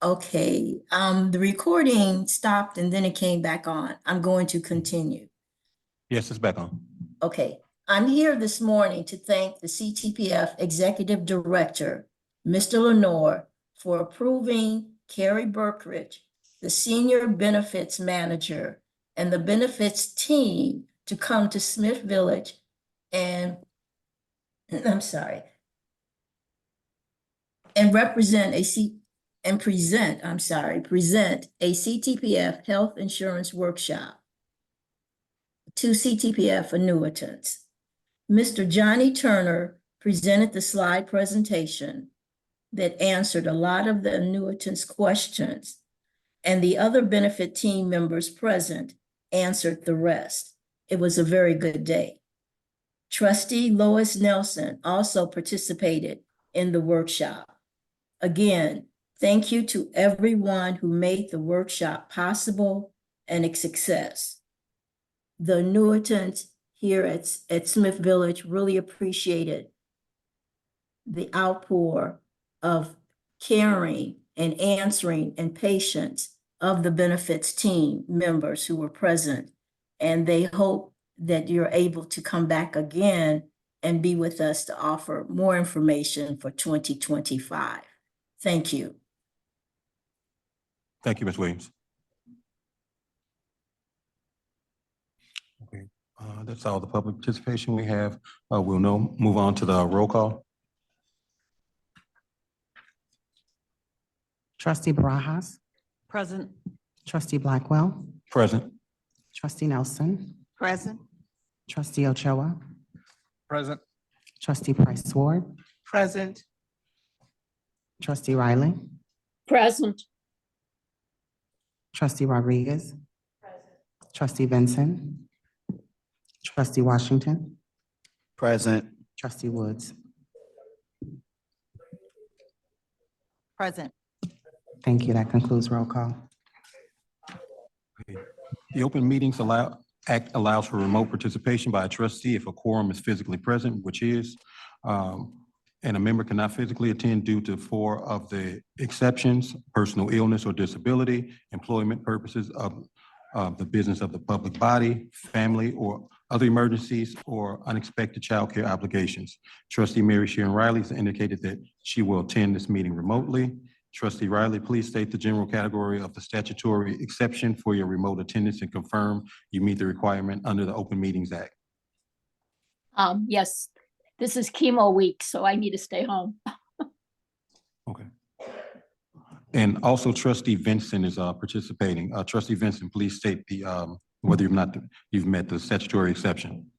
Okay, the recording stopped and then it came back on. I'm going to continue. Yes, it's back on. Okay, I'm here this morning to thank the CTPF Executive Director, Mr. Lenore, for approving Carrie Berkridge, the Senior Benefits Manager, and the benefits team to come to Smith Village and, I'm sorry, and present a CTPF health insurance workshop to CTPF annuitants. Mr. Johnny Turner presented the slide presentation that answered a lot of the annuitants' questions, and the other benefit team members present answered the rest. It was a very good day. Trustee Lois Nelson also participated in the workshop. Again, thank you to everyone who made the workshop possible and a success. The annuitants here at Smith Village really appreciated the outpour of caring and answering and patience of the benefits team members who were present. And they hope that you're able to come back again and be with us to offer more information for 2025. Thank you. Thank you, Ms. Williams. Okay, that's all the public participation we have. We'll now move on to the roll call. Trustee Barajas. Present. Trustee Blackwell. Present. Trustee Nelson. Present. Trustee Ochoa. Present. Trustee Price Ward. Present. Trustee Riley. Present. Trustee Rodriguez. Trustee Benson. Trustee Washington. Present. Trustee Woods. Present. Thank you. That concludes roll call. The Open Meetings Act allows for remote participation by a trustee if a quorum is physically present, which is, and a member cannot physically attend due to 4 of the exceptions: personal illness or disability, employment purposes of the business of the public body, family or other emergencies, or unexpected child care obligations. Trustee Mary Sharon Riley has indicated that she will attend this meeting remotely. Trustee Riley, please state the general category of the statutory exception for your remote attendance and confirm you meet the requirement under the Open Meetings Act. Yes, this is chemo week, so I need to stay home. Okay. And also Trustee Vincent is participating. Trustee Vincent, please state the whether you've met the statutory exception.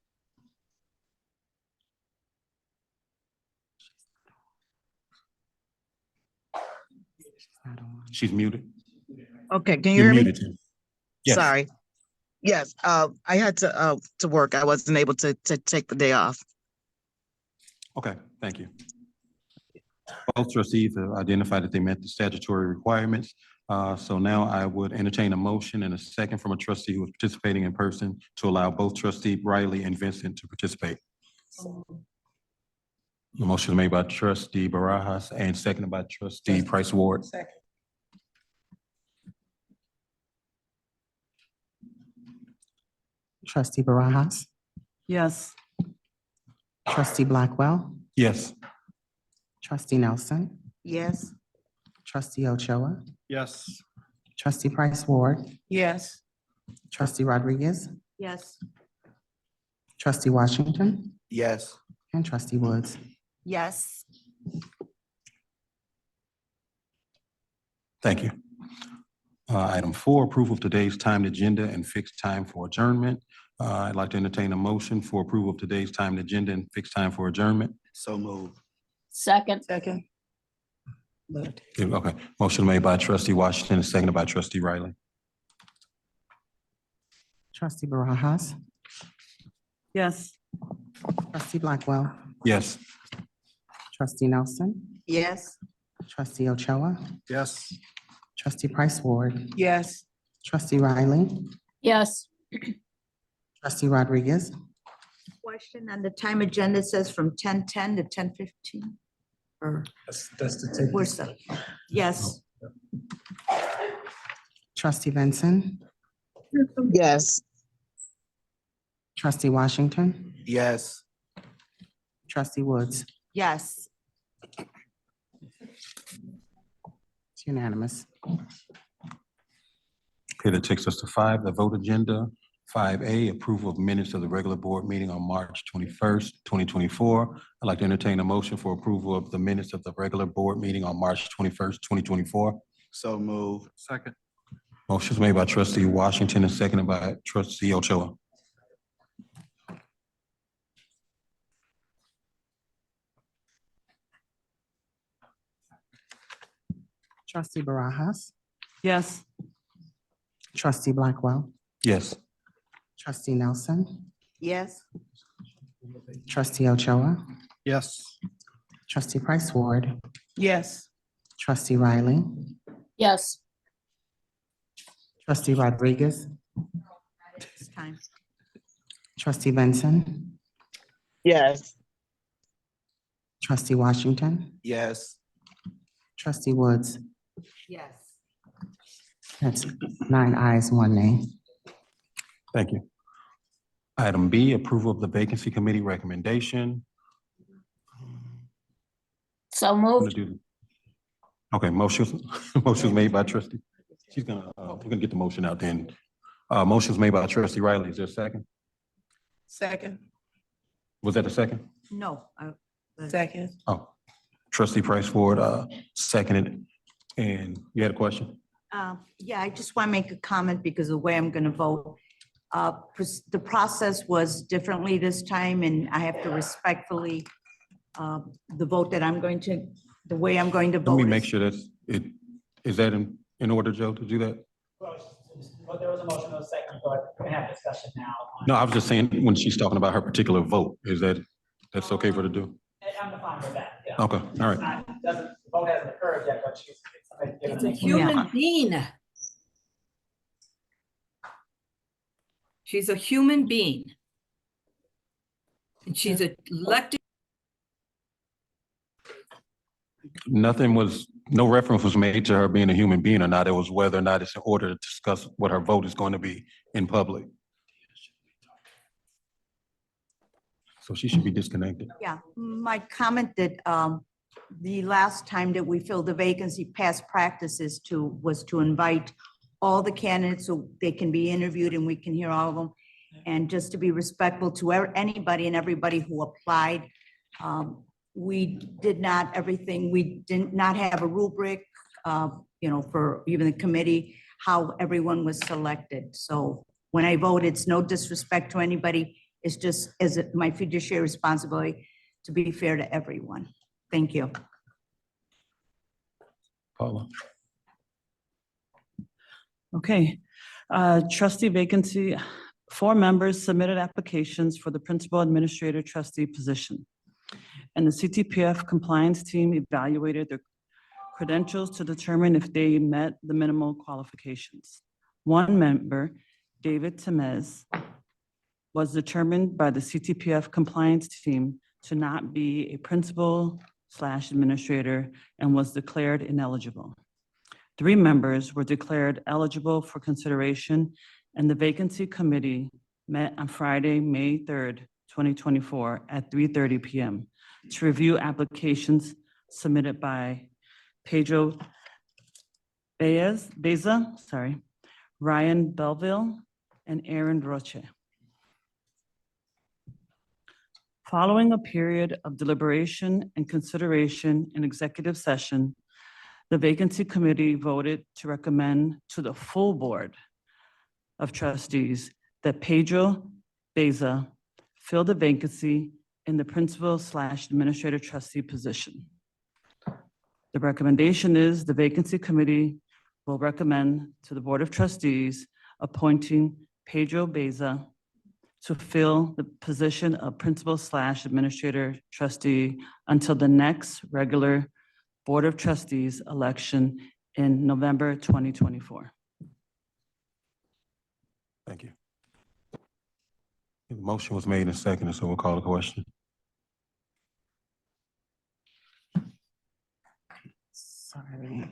She's muted. Okay, can you You're hear me? muted, Tim. Yes. Sorry. Yes, I had to work. I wasn't able to take the day off. Okay, thank you. Both trustees have identified that they met the statutory requirements. So now I would entertain a motion and a second from a trustee who is participating in person to allow both Trustee Riley and Vincent to participate. The motion is made by Trustee Barajas and seconded by Trustee Price Ward. Second. Trustee Barajas. Yes. Trustee Blackwell. Yes. Trustee Nelson. Yes. Trustee Ochoa. Yes. Trustee Price Ward. Yes. Trustee Rodriguez. Yes. Trustee Washington. Yes. And Trustee Woods. Yes. Thank you. Item 4, approval of today's timed agenda and fixed time for adjournment. I'd like to entertain a motion for approval of today's timed agenda and fixed time for adjournment. So moved. Second. Second. Okay, motion made by Trustee Washington and seconded by Trustee Riley. Trustee Barajas. Yes. Trustee Blackwell. Yes. Trustee Nelson. Yes. Trustee Ochoa. Yes. Trustee Price Ward. Yes. Trustee Riley. Yes. Trustee Rodriguez. Question on the time agenda says from 10:10 to 10:15. Or That's the take. where's that? Yes, Trustee Benson, Yes. trustee Washington, Yes. trustee Woods. Yes. It's unanimous. Okay, that takes us to 5, the vote agenda. 5A, approval of minutes of the regular board meeting on March 21st, 2024. I'd like to entertain a motion for approval of the minutes of the regular board meeting on March 21st, 2024. So move. Second. Motion's made by trustee Washington and seconded by trustee Ochoa. Trustee Barajas, Yes. trustee Blackwell, Yes. trustee Nelson, Yes. trustee Ochoa, Yes. trustee Price Ward, Yes. trustee Riley, Yes. trustee Rodriguez, It's time. trustee Benson, Yes. trustee Washington, Yes. trustee Woods. Yes. That's 9 ayes, 1 nay. Thank you. Item B, approval of the vacancy committee recommendation. So I'm gonna moved. do- Okay, motion's made by trustee. We're gonna get the motion out then. Motion's made by trustee Riley. Is there a second? Second. Was that a second? No. Second. Oh, trustee Price Ford, seconded. And you had a question? Yeah, I just want to make a comment because of the way I'm going to vote. The process was differently this time, and I have to respectfully, the vote that I'm going to, the way I'm going to vote. Let me make is- sure is that in order, Joe, to do that? Well, there was a motion, no second, but we can have discussion now. No, I was just saying, when she's talking about her particular vote, that's okay for her to do? I'm fine with that, yeah. Okay, all It's right. not, the vote hasn't occurred yet, but she's. It's a human being. She's a human being. And she's elected. No reference was made to her being a human being or not. It was whether or not it's in order to discuss what her vote is going to be in public. So she should be disconnected. Yeah, my comment that the last time that we filled the vacancy, past practices was to invite all the candidates so they can be interviewed and we can hear all of them. And just to be respectful to anybody and everybody who applied. We did not everything, we did not have a rubric, for even the committee, how everyone was selected. So when I vote, it's no disrespect to anybody. It's just as my fiduciary responsibility to be fair to everyone. Thank you. Paula? Okay, trustee vacancy, 4 members submitted applications for the principal administrator trustee position. And the CTPF compliance team evaluated their credentials to determine if they met the minimal qualifications. 1 member, David Temez, was determined by the CTPF compliance team to not be a principal/administrator and was declared ineligible. 3 members were declared eligible for consideration, and the vacancy committee met on Friday, May 3rd, 2024 at 3:30 p.m. to review applications submitted by Pedro Beza, Ryan Belville, and Aaron Roche. Following a period of deliberation and consideration in executive session, the vacancy committee voted to recommend to the full board of trustees that Pedro Beza fill the vacancy in the principal/administrator trustee position. The recommendation is the vacancy committee will recommend to the Board of Trustees appointing Pedro Beza to fill the position of principal/administrator trustee until the next regular Board of Trustees election in November 2024. Thank you. The motion was made and seconded, so we'll call the question. Sorry.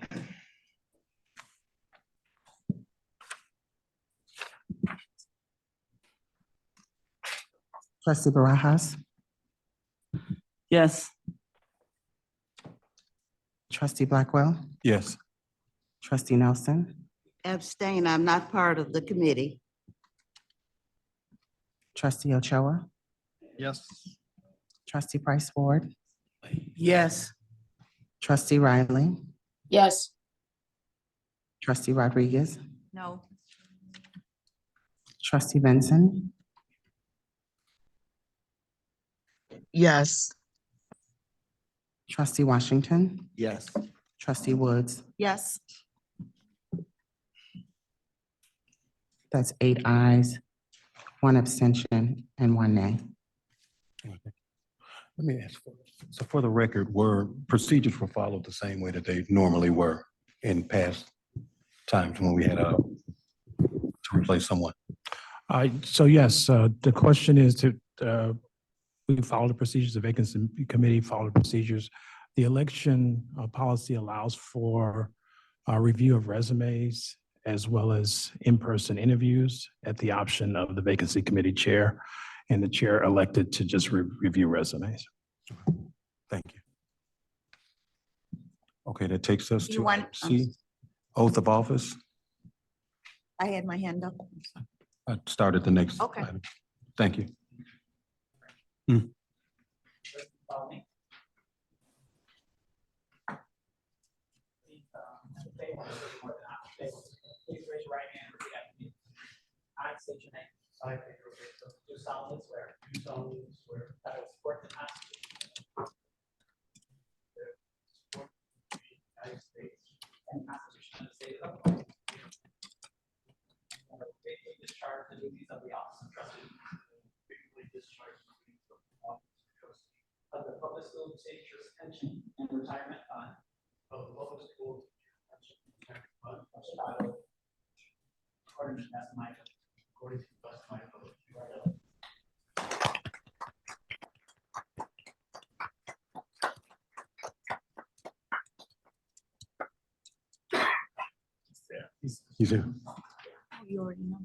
Trustee Barajas, Yes. trustee Blackwell, Yes. trustee Nelson, Abstain, I'm not part of the committee. trustee Ochoa, Yes. trustee Price Ford, Yes. trustee Riley, Yes. trustee Rodriguez, No. trustee Benson, Yes. trustee Washington, Yes. trustee Woods. Yes. That's 8 ayes, 1 abstention, and 1 nay. Let me ask, so for the record, were procedures were followed the same way that they normally were in past times when we had to replace someone? So yes, the question is we follow the procedures, the vacancy committee followed the procedures. The election policy allows for a review of resumes as well as in-person interviews at the option of the vacancy committee chair. And the chair elected to just review resumes. Thank you. Okay, that takes us You to want- item C, oath of office. I had my hand up. I started the next Okay. item. Thank you. Follow me. Please, please raise your right hand and repeat after me. I state your name. I do solemnly swear. Do solemnly swear. That I will support the Constitution. Support the United States and the Constitution of the State of Illinois. And I will faithfully discharge the duties of the office of trustee. Faithfully discharge the duties of the office of trustee of the public school teachers pension and retirement fund of the public school pension and retirement fund of Chicago. According to the best of my ability. According to the best of my ability. He's here. Oh, you already know.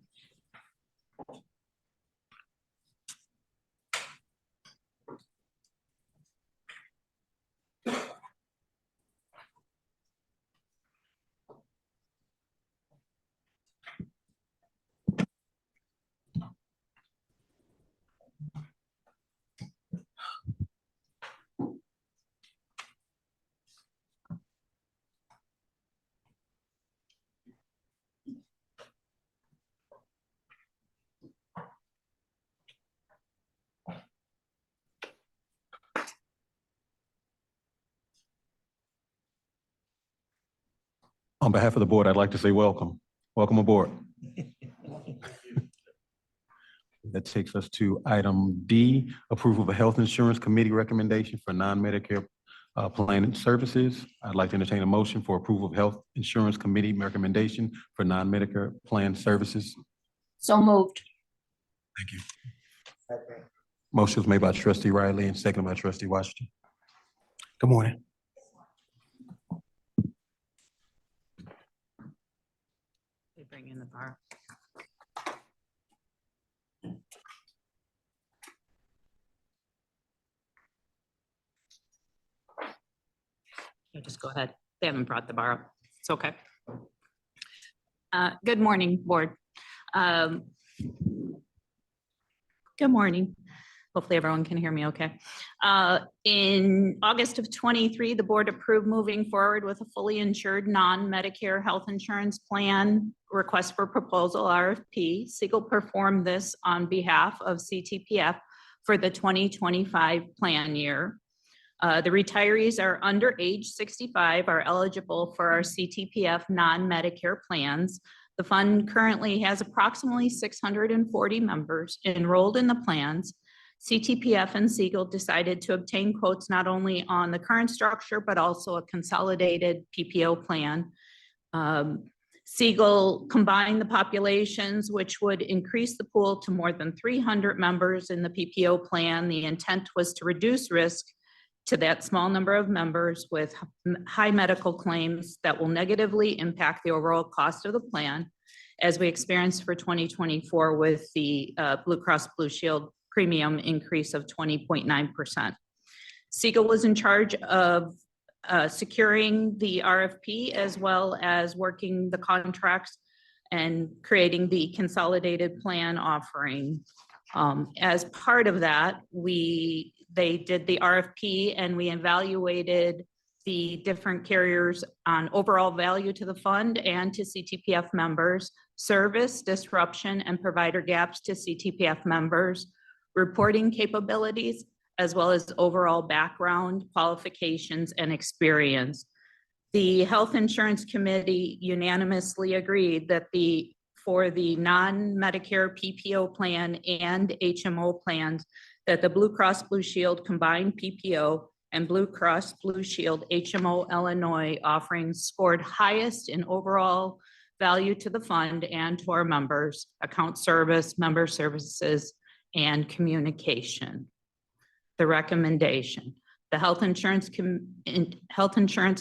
On behalf of the board, I'd like to say welcome. Welcome aboard. That takes us to item D, approval of a health insurance committee recommendation for non-Medicare plan services. I'd like to entertain a motion for approval of health insurance committee recommendation for non-Medicare plan services. So moved. Thank you. Motion was made by trustee Riley and seconded by trustee Washington. Good morning. They bring in the bar. You just go ahead. They haven't brought the bar up. It's okay. Good morning, board. Good morning. Hopefully everyone can hear me okay. In August of 23, the board approved moving forward with a fully insured non-Medicare health insurance plan request for proposal RFP. Siegel performed this on behalf of CTPF for the 2025 plan year. The retirees are under age 65 are eligible for our CTPF non-Medicare plans. The fund currently has approximately 640 members enrolled in the plans. CTPF and Siegel decided to obtain quotes not only on the current structure, but also a consolidated PPO plan. Siegel combined the populations, which would increase the pool to more than 300 members in the PPO plan. The intent was to reduce risk to that small number of members with high medical claims that will negatively impact the overall cost of the plan, as we experienced for 2024 with the Blue Cross Blue Shield premium increase of 20.9%. Siegel was in charge of securing the RFP as well as working the contracts and creating the consolidated plan offering. As part of that, they did the RFP and we evaluated the different carriers on overall value to the fund and to CTPF members, service, disruption, and provider gaps to CTPF members, reporting capabilities, as well as overall background, qualifications, and experience. The Health Insurance Committee unanimously agreed that for the non-Medicare PPO plan and HMO plans, that the Blue Cross Blue Shield combined PPO and Blue Cross Blue Shield HMO Illinois offerings scored highest in overall value to the fund and to our members, account service, member services, and communication. The recommendation. The Health Insurance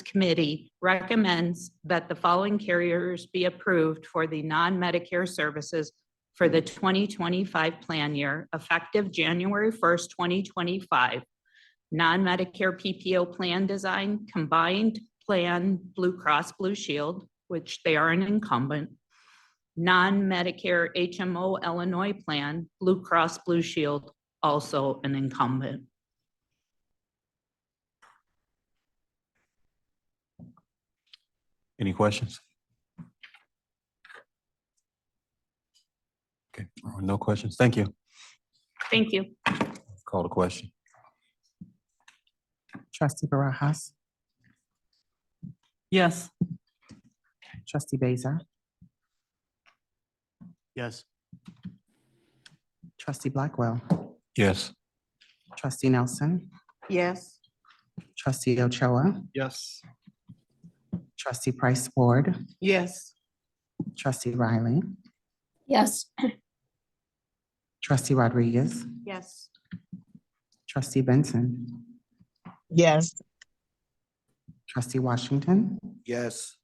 Committee recommends that the following carriers be approved for the non-Medicare services for the 2025 plan year, effective January 1st, 2025. Non-Medicare PPO plan design, combined plan Blue Cross Blue Shield, which they are an incumbent. Non-Medicare HMO Illinois plan, Blue Cross Blue Shield, also an incumbent. Any questions? Okay, no questions. Thank you. Thank you. Call the question. Trustee Barajas, Yes. trustee Beza, Yes. trustee Blackwell, Yes. trustee Nelson, Yes. trustee Ochoa, Yes. trustee Price Ward, Yes. trustee Riley, Yes. trustee Rodriguez, Yes. trustee Benson, Yes. trustee Washington, Yes.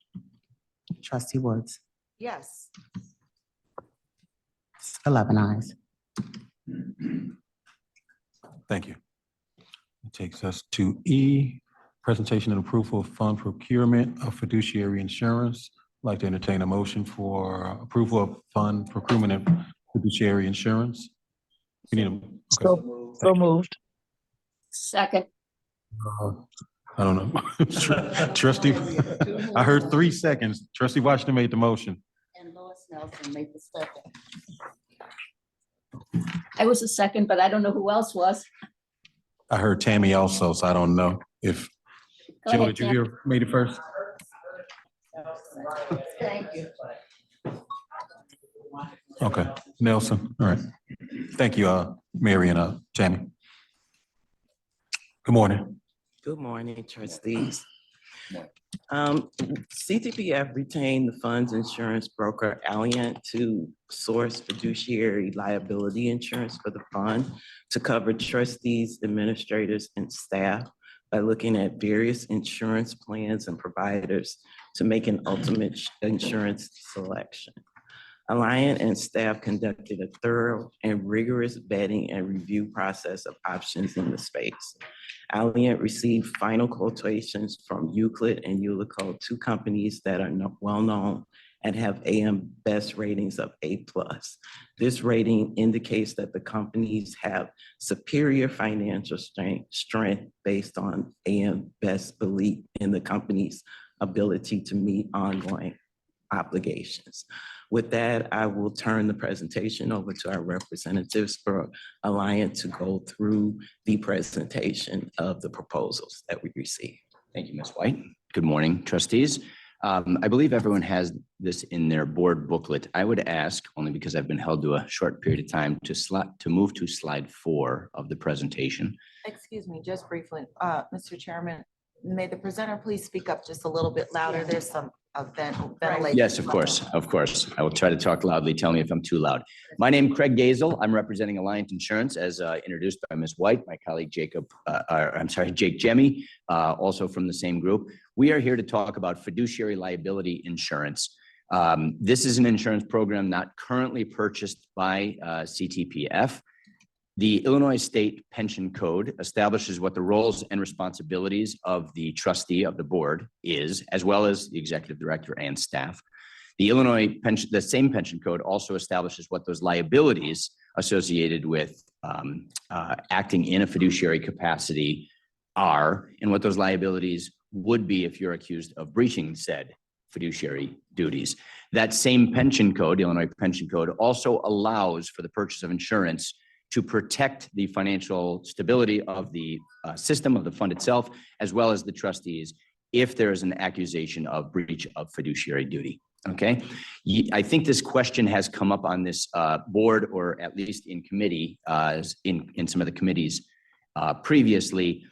trustee Woods. Yes. 11 ayes. Thank you. It takes us to E, presentation and approval of fund procurement of fiduciary insurance. I'd like to entertain a motion for approval of fund procurement and fiduciary insurance. We need a, okay. So moved. Second. I don't know. Trustee, I heard 3 seconds. Trustee Washington made the motion. And Lois Nelson made the second. I was a second, but I don't know who else was. I heard Tammy also, so I don't know if, Go Jill, ahead, did you Tam. hear, made it first? Thank you. Okay, Nelson, all right. Thank you, Mary and Tammy. Good morning. Good morning, trustees. CTPF retained the fund's insurance broker Alliant to source fiduciary liability insurance for the fund to cover trustees, administrators, and staff by looking at various insurance plans and providers to make an ultimate insurance selection. Alliant and staff conducted a thorough and rigorous vetting and review process of options in the space. Alliant received final quotations from Euclid and Ulico, 2 companies that are well-known and have AM Best ratings of A+. This rating indicates that the companies have superior financial strength based on AM Best belief in the company's ability to meet ongoing obligations. With that, I will turn the presentation over to our representatives for Alliant to go through the presentation of the proposals that we received. Thank you, Ms. White. Good morning, trustees. I believe everyone has this in their board booklet. I would ask, only because I've been held to a short period of time, to move to slide 4 of the presentation. Excuse me, just briefly, Mr. Chairman, may the presenter please speak up just a little bit louder? There's some ventilation. Yes, of course, of course. I will try to talk loudly. Tell me if I'm too loud. My name is Craig Gazel. I'm representing Alliant Insurance as introduced by Ms. White, my colleague Jake Jemmy, also from the same group. We are here to talk about fiduciary liability insurance. This is an insurance program not currently purchased by CTPF. The Illinois State Pension Code establishes what the roles and responsibilities of the trustee of the board is, as well as the executive director and staff. The same pension code also establishes what those liabilities associated with acting in a fiduciary capacity are, and what those liabilities would be if you're accused of breaching said fiduciary duties. That same pension code, Illinois Pension Code, also allows for the purchase of insurance to protect the financial stability of the system of the fund itself, as well as the trustees, if there is an accusation of breach of fiduciary duty. Okay, I think this question has come up on this board, or at least in committee, in some of the committees previously.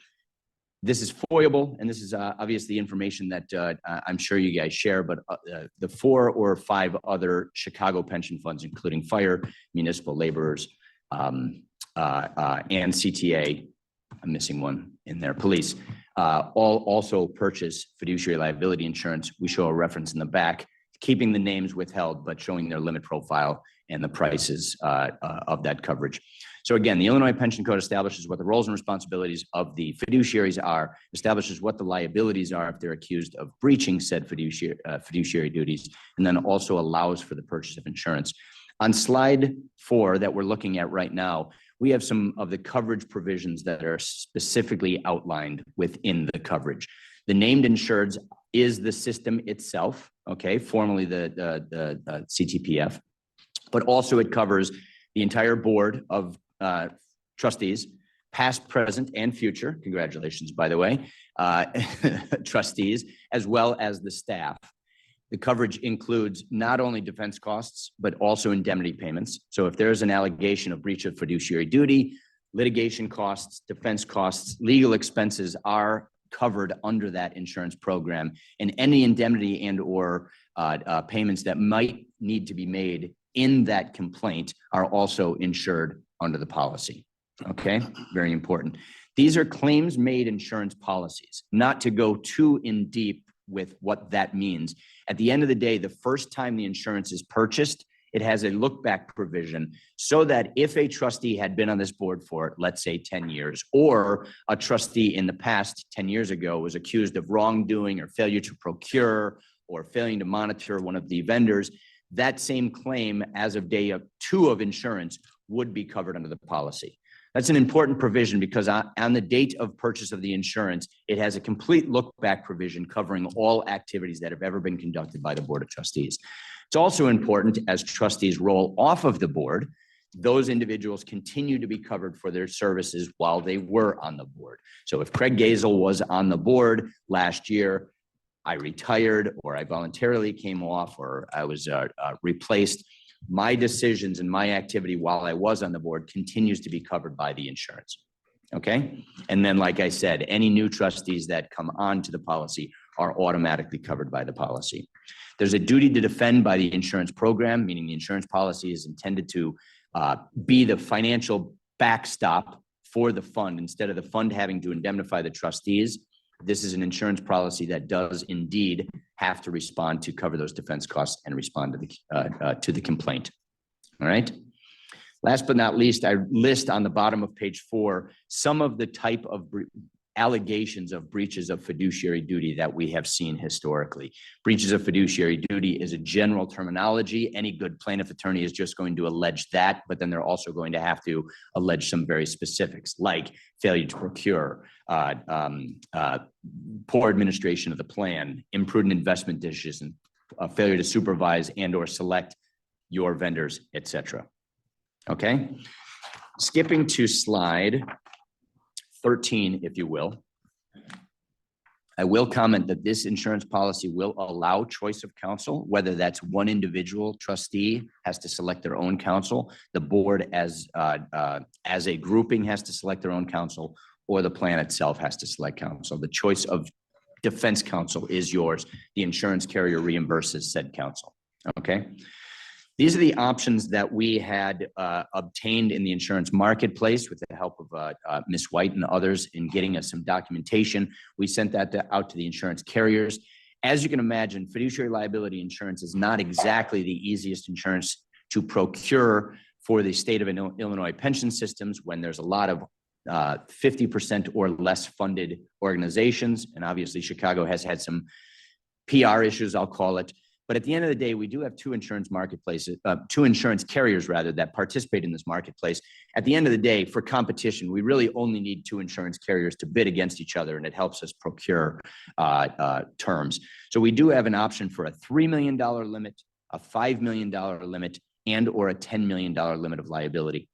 This is foiable, and this is obviously information that I'm sure you guys share, but the 4 or 5 other Chicago pension funds, including fire, municipal laborers, and CTA, I'm missing one in there, police, all also purchase fiduciary liability insurance. We show a reference in the back, keeping the names withheld, but showing their limit profile and the prices of that coverage. So again, the Illinois Pension Code establishes what the roles and responsibilities of the fiduciaries are, establishes what the liabilities are if they're accused of breaching said fiduciary duties, and then also allows for the purchase of insurance. On slide 4 that we're looking at right now, we have some of the coverage provisions that are specifically outlined within the coverage. The named insureds is the system itself, okay, formerly the CTPF, but also it covers the entire board of trustees, past, present, and future, congratulations, by the way, trustees, as well as the staff. The coverage includes not only defense costs, but also indemnity payments. So if there's an allegation of breach of fiduciary duty, litigation costs, defense costs, legal expenses are covered under that insurance program, and any indemnity and or payments that might need to be made in that complaint are also insured under the policy. Okay, very important. These are claims made insurance policies. Not to go too in deep with what that means. At the end of the day, the first time the insurance is purchased, it has a look back provision so that if a trustee had been on this board for, let's say, 10 years, or a trustee in the past 10 years ago was accused of wrongdoing or failure to procure or failing to monitor one of the vendors, that same claim as of day 2 of insurance would be covered under the policy. That's an important provision because on the date of purchase of the insurance, it has a complete look back provision covering all activities that have ever been conducted by the Board of Trustees. It's also important as trustees roll off of the board, those individuals continue to be covered for their services while they were on the board. So if Craig Gazel was on the board last year, I retired, or I voluntarily came off, or I was replaced, my decisions and my activity while I was on the board continues to be covered by the insurance. Okay. And then, like I said, any new trustees that come on to the policy are automatically covered by the policy. There's a duty to defend by the insurance program, meaning the insurance policy is intended to be the financial backstop for the fund instead of the fund having to indemnify the trustees. This is an insurance policy that does indeed have to respond to cover those defense costs and respond to the complaint. All right. Last but not least, I list on the bottom of page 4 some of the type of allegations of breaches of fiduciary duty that we have seen historically. Breaches of fiduciary duty is a general terminology. Any good plaintiff attorney is just going to allege that, but then they're also going to have to allege some very specifics like failure to procure, poor administration of the plan, imprudent investment decisions, failure to supervise and or select your vendors, etc. Okay, skipping to slide 13, if you will. I will comment that this insurance policy will allow choice of counsel, whether that's one individual trustee has to select their own counsel, the board as a grouping has to select their own counsel, or the plan itself has to select counsel. The choice of defense counsel is yours. The insurance carrier reimburses said counsel. Okay. These are the options that we had obtained in the insurance marketplace with the help of Ms. White and others in getting us some documentation. We sent that out to the insurance carriers. As you can imagine, fiduciary liability insurance is not exactly the easiest insurance to procure for the state of Illinois pension systems when there's a lot of 50% or less funded organizations. And obviously Chicago has had some PR issues, I'll call it. But at the end of the day, we do have two insurance carriers rather that participate in this marketplace. At the end of the day, for competition, we really only need two insurance carriers to bid against each other, and it helps us procure terms. So we do have an option for a $3 million limit, a $5 million limit, and or a $10 million limit of liability.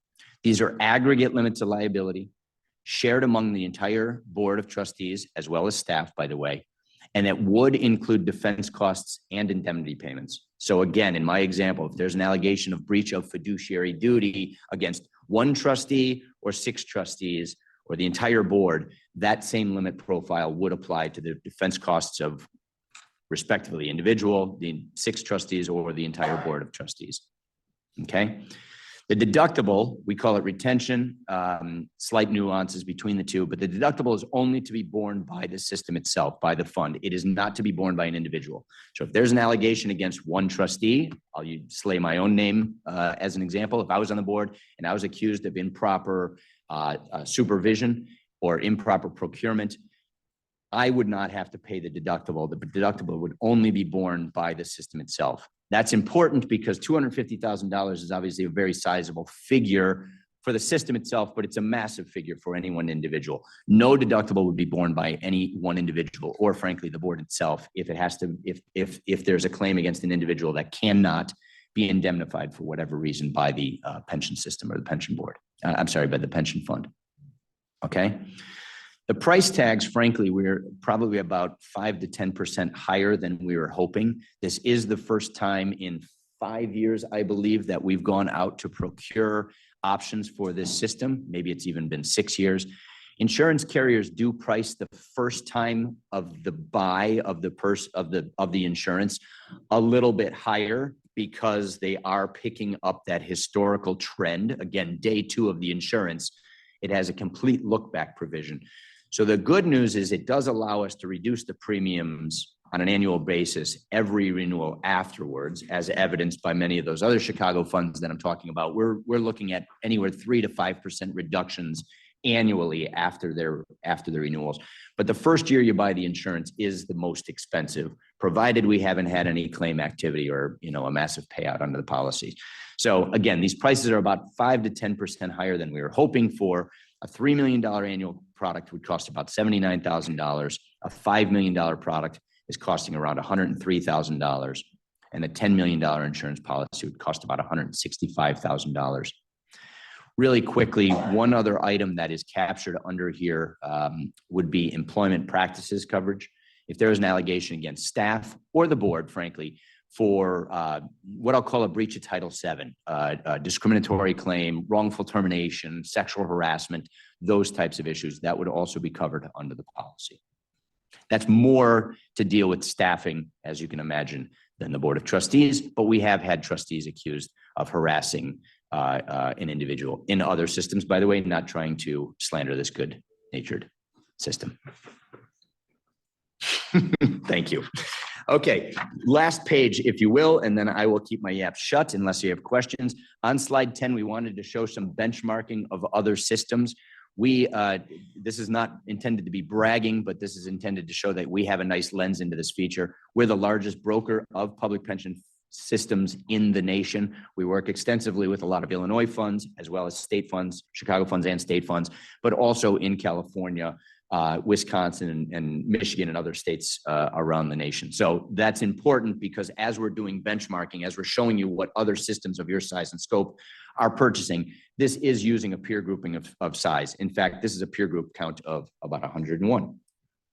These are aggregate limits of liability shared among the entire Board of Trustees, as well as staff, by the way. And it would include defense costs and indemnity payments. So again, in my example, if there's an allegation of breach of fiduciary duty against one trustee or 6 trustees or the entire board, that same limit profile would apply to the defense costs of respectively individual, the 6 trustees, or the entire Board of Trustees. Okay. The deductible, we call it retention, slight nuances between the two, but the deductible is only to be borne by the system itself, by the fund. It is not to be borne by an individual. So if there's an allegation against one trustee, I'll slay my own name as an example. If I was on the board and I was accused of improper supervision or improper procurement, I would not have to pay the deductible. The deductible would only be borne by the system itself. That's important because $250,000 is obviously a very sizable figure for the system itself, but it's a massive figure for any one individual. No deductible would be borne by any one individual, or frankly, the board itself, if it has to, if there's a claim against an individual that cannot be indemnified for whatever reason by the pension system or the pension board. By the pension fund. Okay. The price tags, frankly, we're probably about 5 to 10% higher than we were hoping. This is the first time in 5 years, I believe, that we've gone out to procure options for this system. Maybe it's even been 6 years. Insurance carriers do price the first time of the buy of the insurance a little bit higher because they are picking up that historical trend. Again, day 2 of the insurance, it has a complete look back provision. So the good news is it does allow us to reduce the premiums on an annual basis every renewal afterwards, as evidenced by many of those other Chicago funds that I'm talking about. We're looking at anywhere 3 to 5% reductions annually after their renewals. But the first year you buy the insurance is the most expensive, provided we haven't had any claim activity or a massive payout under the policy. So again, these prices are about 5 to 10% higher than we were hoping for. A $3 million annual product would cost about $79,000. A $5 million product is costing around $103,000. And a $10 million insurance policy would cost about $165,000. Really quickly, one other item that is captured under here would be employment practices coverage. If there is an allegation against staff or the board, frankly, for what I'll call a breach of Title VII, discriminatory claim, wrongful termination, sexual harassment, those types of issues, that would also be covered under the policy. That's more to deal with staffing, as you can imagine, than the Board of Trustees, but we have had trustees accused of harassing an individual in other systems, by the way, not trying to slander this good-natured system. Thank you. Okay, last page, if you will, and then I will keep my yap shut unless you have questions. On slide 10, we wanted to show some benchmarking of other systems. This is not intended to be bragging, but this is intended to show that we have a nice lens into this feature. We're the largest broker of public pension systems in the nation. We work extensively with a lot of Illinois funds, as well as state funds, Chicago funds and state funds, but also in California, Wisconsin and Michigan and other states around the nation. So that's important because as we're doing benchmarking, as we're showing you what other systems of your size and scope are purchasing, this is using a peer grouping of size. In fact, this is a peer group count of about 101,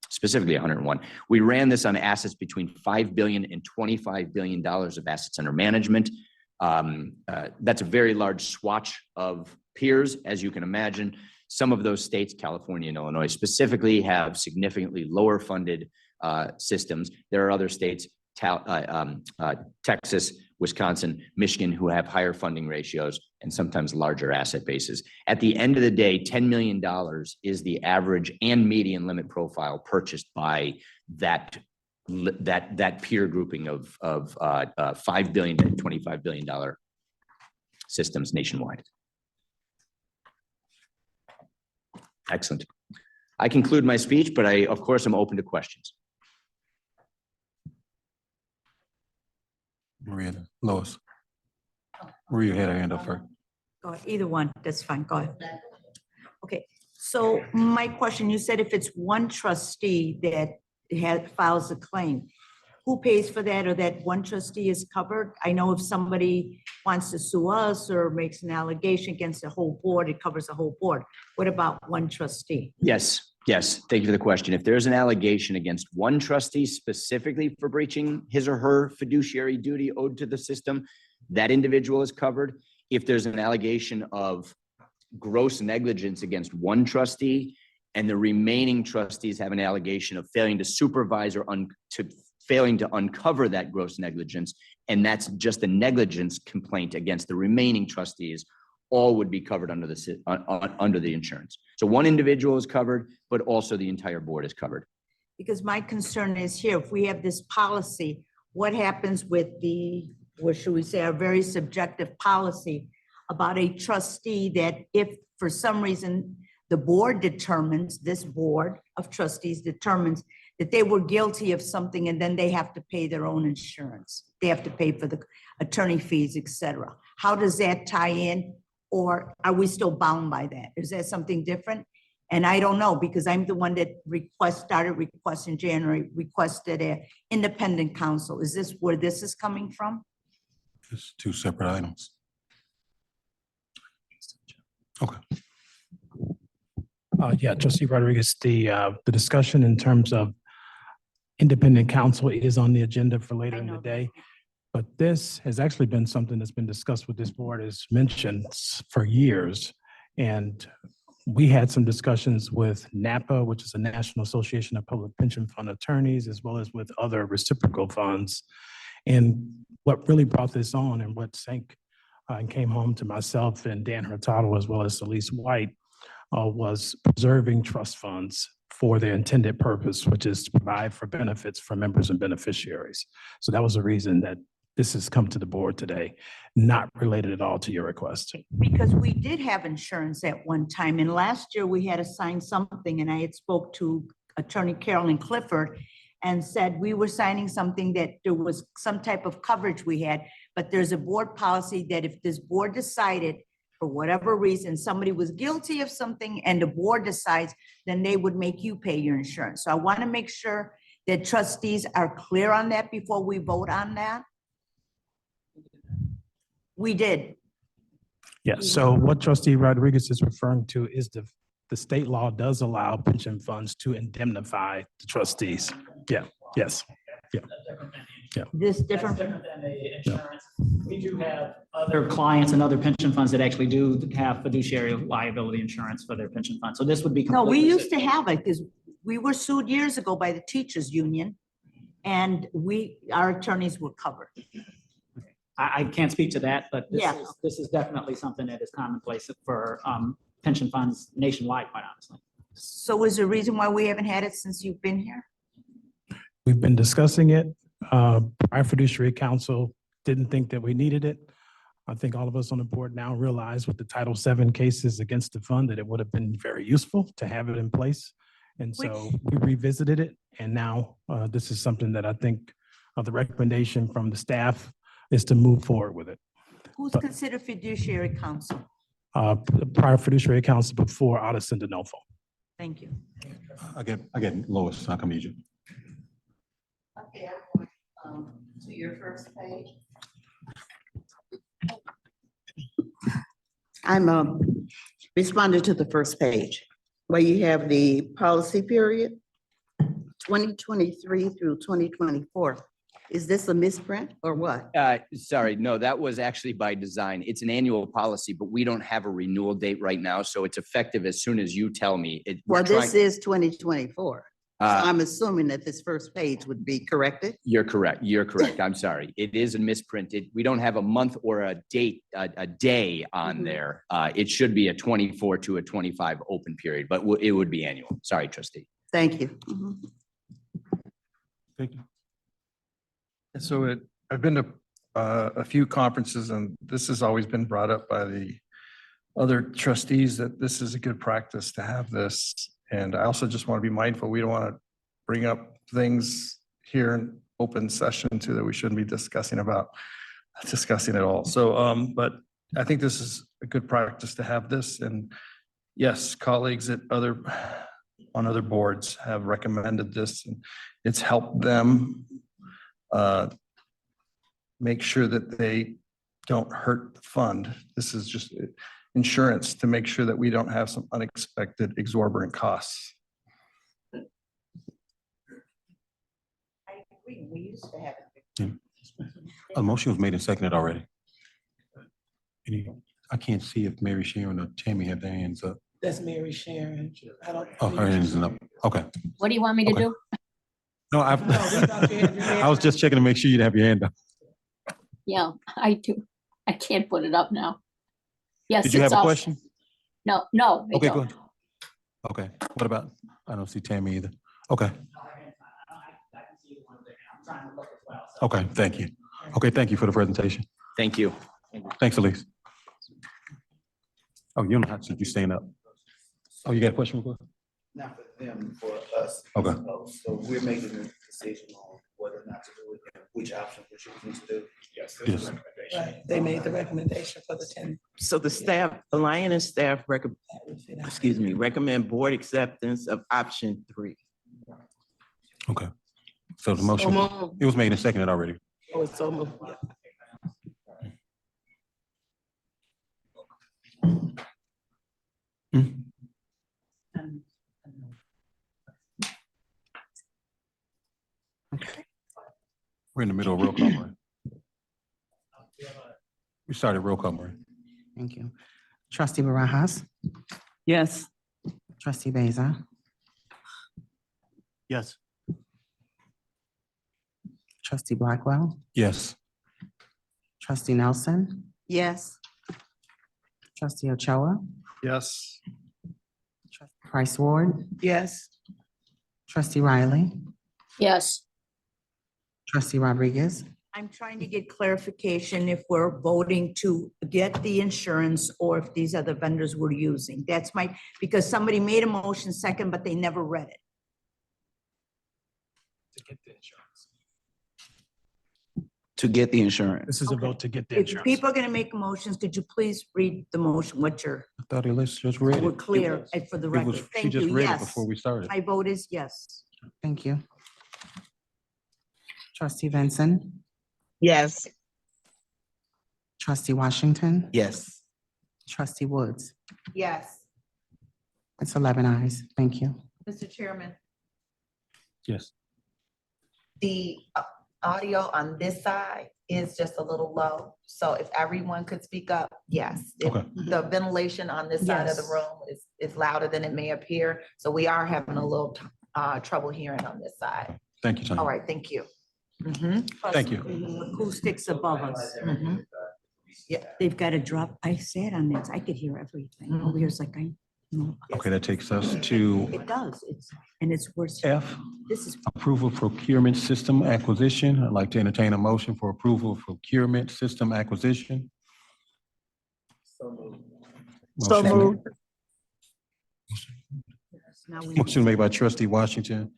specifically 101. We ran this on assets between $5 billion and $25 billion of assets under management. That's a very large swatch of peers, as you can imagine. Some of those states, California and Illinois specifically, have significantly lower funded systems. There are other states, Texas, Wisconsin, Michigan, who have higher funding ratios and sometimes larger asset bases. At the end of the day, $10 million is the average and median limit profile purchased by that peer grouping of $5 billion to $25 billion systems nationwide. Excellent. I conclude my speech, but I, of course, am open to questions. Maria, Lois. Maria had her hand up first. Go ahead, either one, that's fine, go ahead. Okay, so my question, you said if it's one trustee that files a claim, who pays for that, or that one trustee is covered? I know if somebody wants to sue us or makes an allegation against the whole board, it covers the whole board. What about one trustee? Yes, yes. Thank you for the question. If there's an allegation against one trustee specifically for breaching his or her fiduciary duty owed to the system, that individual is covered. If there's an allegation of gross negligence against one trustee and the remaining trustees have an allegation of failing to supervise or failing to uncover that gross negligence, and that's just a negligence complaint against the remaining trustees, all would be covered under the insurance. So one individual is covered, but also the entire board is covered. Because my concern is here, if we have this policy, what happens with the, what should we say, our very subjective policy about a trustee that if for some reason the board determines, this board of trustees determines that they were guilty of something and then they have to pay their own insurance. They have to pay for the attorney fees, et cetera. How does that tie in? Or are we still bound by that? Is that something different? And I don't know, because I'm the one that started request in January, requested an independent counsel. Is this where this is coming from? It's two separate items. Okay. Yeah, Trustee Rodriguez, the discussion in terms of independent counsel is on the agenda for later in the day. But this has actually been something that's been discussed with this board, as mentioned, for years. And we had some discussions with NAPA, which is the National Association of Public Pension Fund Attorneys, as well as with other reciprocal funds. And what really brought this on and what sank and came home to myself and Dan Hurtado, as well as Elise White, was preserving trust funds for their intended purpose, which is to provide for benefits for members and beneficiaries. So that was the reason that this has come to the board today, not related at all to your request. Because we did have insurance at one time, and last year we had to sign something, and I had spoke to Attorney Carolyn Clifford and said we were signing something that there was some type of coverage we had, but there's a board policy that if this board decided for whatever reason, somebody was guilty of something and the board decides, then they would make you pay your insurance. So I want to make sure that trustees are clear on that before we vote on that. We did. Yeah, so what Trustee Rodriguez is referring to is the state law does allow pension funds to indemnify the trustees. Yeah, yes, yeah. This different. That's different than the insurance. We do have other clients and other pension funds that actually do have fiduciary liability insurance for their pension fund. So this would be. No, we used to have it because we were sued years ago by the teachers union and our attorneys were covered. I can't speak to that, but Yeah. this is definitely something that is commonplace for pension funds nationwide, quite honestly. So is there a reason why we haven't had it since you've been here? We've been discussing it. Our fiduciary council didn't think that we needed it. I think all of us on the board now realize with the Title VII cases against the fund that it would have been very useful to have it in place. And so we revisited it. And now this is something that I think the recommendation from the staff is to move forward with it. Who's considered fiduciary counsel? The prior fiduciary council before Audis and DeNovo. Thank you. I get Lois, I come to you. Okay, to your first page. I'm responding to the first page where you have the policy period 2023 through 2024. Is this a misprint or what? Sorry, no, that was actually by design. It's an annual policy, but we don't have a renewal date right now, so it's effective as soon as you tell me. Well, this is 2024. So I'm assuming that this first page would be corrected. You're correct. You're correct. I'm sorry. It is a misprint. We don't have a month or a date, a day on there. It should be a 24 to a 25 open period, but it would be annual. Sorry, trustee. Thank you. Thank you. So I've been to a few conferences, and this has always been brought up by the other trustees, that this is a good practice to have this. And I also just want to be mindful, we don't want to bring up things here in open session too that we shouldn't be discussing at all. So, but I think this is a good practice to have this. And yes, colleagues on other boards have recommended this, and it's helped them make sure that they don't hurt the fund. This is just insurance to make sure that we don't have some unexpected exorbitant costs. I agree, we used to have it. A motion was made and seconded already. I can't see if Mary Sharon or Tammy have their hands up. That's Mary Sharon. I don't. Oh, her hands is up. Okay. What do you want me to Okay. do? No, I was just checking to make sure you'd have your hand up. Yeah, I do. I can't put it up now. Yes. Did you have it's a all- question? No, I Okay, don't. good. Okay, what about, I don't see Tammy either. Okay, I can see the one there. I'm trying to look as well. So okay, thank you. Okay, thank you for the presentation. Thank you. Thanks, Elise. Oh, you don't have to, you staying up. Oh, you got a question? Real quick? Not for them, for us. Okay. So we're making a decision on whether or not to do it, and which option we're choosing to do. Yes. Right, they made the recommendation for the 10. So the staff, Alliant and staff recommend board acceptance of option 3. Okay. So the motion, it was made and seconded already. Oh, it's so moved. Hmm? We're in the middle of roll call, right? We started roll call, right? Thank you. Trustee Barajas, Yes. trustee Beza, Yes. trustee Blackwell, Yes. trustee Nelson, Yes, trustee Ochoa, Yes. trustee Price Ward, Yes, trustee Riley, Yes, trustee Rodriguez, I'm trying to get clarification if we're voting to get the insurance or if these are the vendors we're using. That's because somebody made a motion second, but they never read it. To get the insurance. This is a Okay. vote to get the If insurance. people are gonna make motions, could you please read the motion, what you're, I thought Elise just read we're it. clear for the It record. was, she Thank just you, read it yes. before we started. My vote is yes. thank you. Trustee Benson, Yes. trustee Washington, Yes. trustee Woods. Yes, It's 11 ayes. Thank you. Mr. Chairman, Yes. the audio on this side is just a little low. So if everyone could speak up, yes. If Okay. The ventilation on this side of the Yes. room is louder than it may appear. So we are having a little trouble hearing on this side. Thank you, Tanya. All right, thank you. Mhm. Thank you. Acoustics above us. Mhm. They've got to drop, I sat on this, I could hear everything. Over here, it's like Okay, that takes us to it does, it's worse. F, This is, approval of procurement system acquisition. I'd like to entertain a motion for approval of procurement system acquisition. So Motion moved. now we. Motion made by trustee Washington,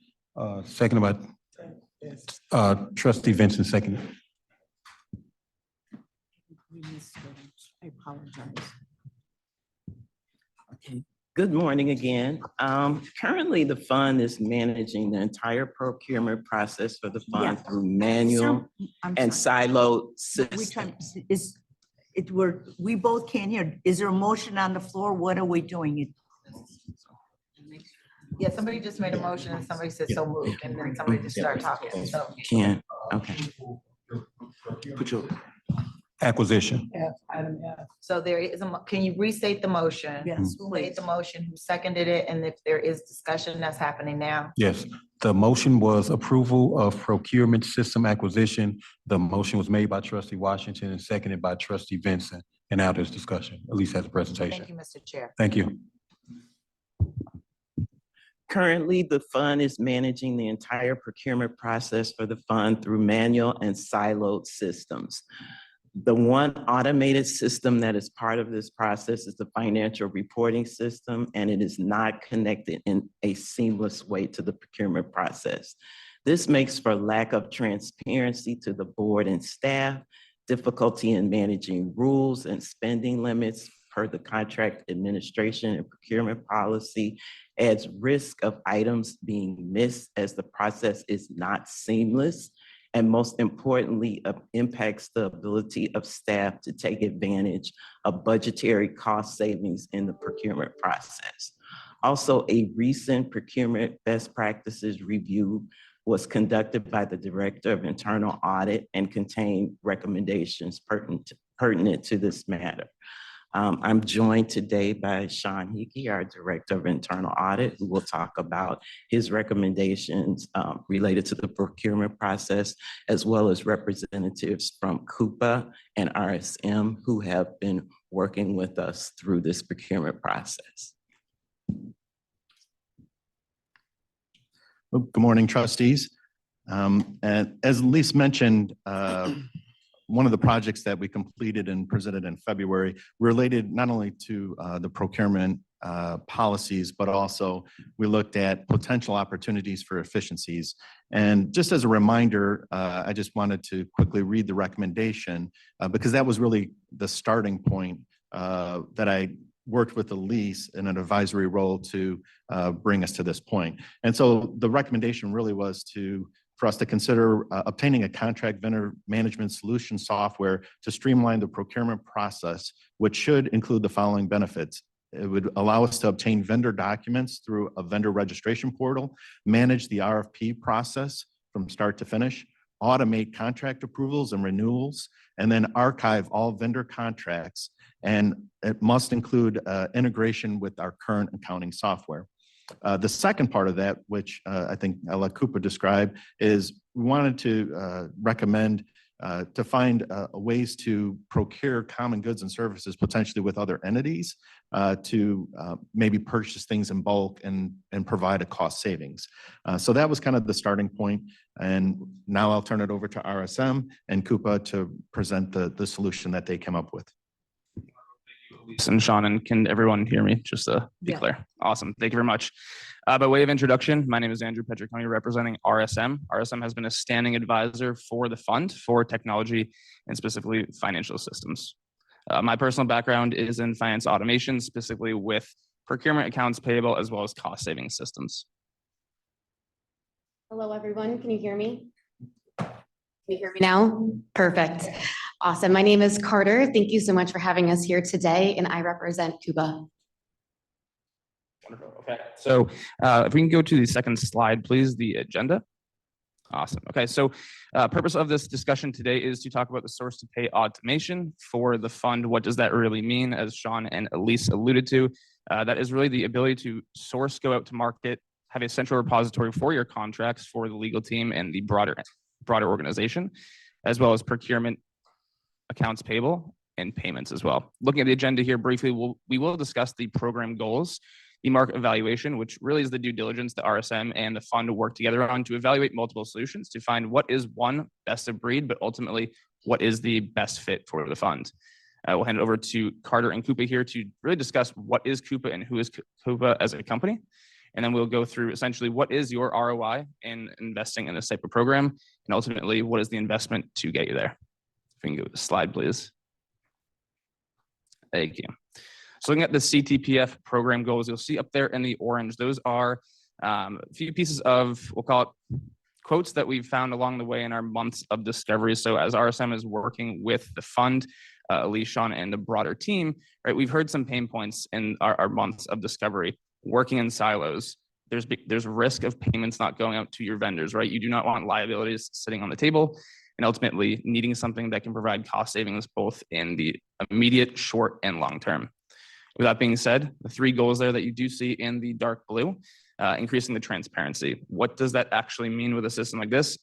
seconded by trustee Vincent, seconded. we missed it. I apologize. Okay. Good morning again. Currently, the fund is managing the entire procurement process for the fund Yeah. through manual Sir, I'm and sorry. siloed We systems. try, we both can't hear. Is there a motion on the floor? What are we doing? Yeah, somebody just made a motion and somebody said so moved and then somebody just started talking. So Can't, okay. Put your acquisition. Item F. So there is can you restate the motion? Yes, Who made please. the motion, who seconded it, and if there is discussion that's happening now? Yes, the motion was approval of procurement system acquisition. The motion was made by trustee Washington and seconded by trustee Vincent. And now there's discussion. Elise has a Thank presentation. you, Mr. Chair. Thank you. Currently, the fund is managing the entire procurement process for the fund through manual and siloed systems. The one automated system that is part of this process is the financial reporting system, and it is not connected in a seamless way to the procurement process. This makes for lack of transparency to the board and staff, difficulty in managing rules and spending limits per the contract administration and procurement policy, adds risk of items being missed as the process is not seamless, and most importantly, impacts the ability of staff to take advantage of budgetary cost savings in the procurement process. Also, a recent procurement best practices review was conducted by the Director of Internal Audit and contained recommendations pertinent to this matter. I'm joined today by Sean Hickey, our Director of Internal Audit, who will talk about his recommendations related to the procurement process, as well as representatives from Coupa and RSM who have been working with us through this procurement process. Well, good morning, trustees. And as Lise mentioned, one of the projects that we completed and presented in February related not only to the procurement policies, but also we looked at potential opportunities for efficiencies. And just as a reminder, I just wanted to quickly read the recommendation because that was really the starting point that I worked with Elise in an advisory role to bring us to this point. And so the recommendation really was for us to consider obtaining a contract vendor management solution software to streamline the procurement process, which should include the following benefits. It would allow us to obtain vendor documents through a vendor registration portal, manage the RFP process from start to finish, automate contract approvals and renewals, and then archive all vendor contracts. And it must include integration with our current accounting software. The second part of that, which I think I'll let Coupa describe, is we wanted to recommend to find ways to procure common goods and services potentially with other entities to maybe purchase things in bulk and provide a cost savings. So that was kind of the starting point. And now I'll turn it over to RSM and Coupa to present the solution that they came up with. And Sean, and can everyone hear me? Just to be clear. Awesome. Thank you very much. By way of introduction, my name is Andrew Petriconi, representing RSM. RSM has been a standing advisor for the fund for technology and specifically financial systems. My personal background is in finance automation, specifically with procurement, accounts payable, as well as cost saving systems. Hello, everyone. Can you hear me? Can you hear me now? Perfect. Awesome. My name is Carter. Thank you so much for having us here today, and I represent Coupa. Wonderful. Okay. So if we can go to the second slide, please, the agenda. Awesome. Okay. So purpose of this discussion today is to talk about the source to pay automation for the fund. What does that really mean? As Sean and Elise alluded to, that is really the ability to source, go out to market, have a central repository for your contracts for the legal team and the broader organization, as well as procurement, accounts payable, and payments as well. Looking at the agenda here briefly, we will discuss the program goals, the market evaluation, which really is the due diligence that RSM and the fund work together on to evaluate multiple solutions to find what is one best of breed, but ultimately what is the best fit for the fund. We'll hand it over to Carter and Coupa here to really discuss what is Coupa and who is Coupa as a company. And then we'll go through essentially what is your ROI in investing in this type of program, and ultimately what is the investment to get you there. If we can go to the slide, please. Thank you. So looking at the CTPF program goals, you'll see up there in the orange, those are a few pieces of, we'll call it quotes that we've found along the way in our months of discovery. So as RSM is working with the fund, Elise, Sean, and the broader team, right, we've heard some pain points in our months of discovery. Working in silos, there's risk of payments not going out to your vendors, right? You do not want liabilities sitting on the table, and ultimately needing something that can provide cost savings both in the immediate, short, and long term. With that being said, the three goals there that you do see in the dark blue, increasing the transparency. What does that actually mean with a system like this?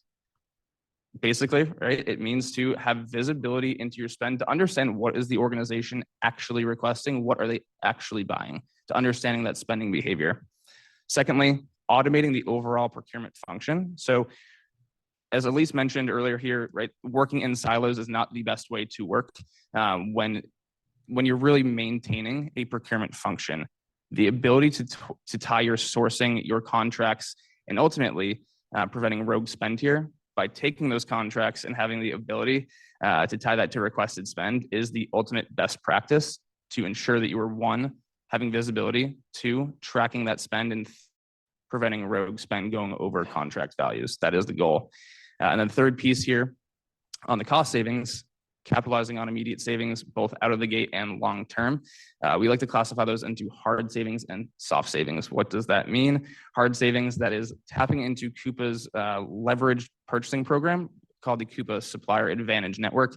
Basically, right, it means to have visibility into your spend, to understand what is the organization actually requesting, what are they actually buying, to understanding that spending behavior. Secondly, automating the overall procurement function. So as Elise mentioned earlier here, right, working in silos is not the best way to work when you're really maintaining a procurement function. The ability to tie your sourcing, your contracts, and ultimately preventing rogue spend here by taking those contracts and having the ability to tie that to requested spend is the ultimate best practice to ensure that you are, one, having visibility, two, tracking that spend, and preventing rogue spend going over contract values. That is the goal. And then the third piece here on the cost savings, capitalizing on immediate savings, both out of the gate and long-term. We like to classify those into hard savings and soft savings. What does that mean? Hard savings, that is tapping into Coupa's leveraged purchasing program called the Coupa Supplier Advantage Network.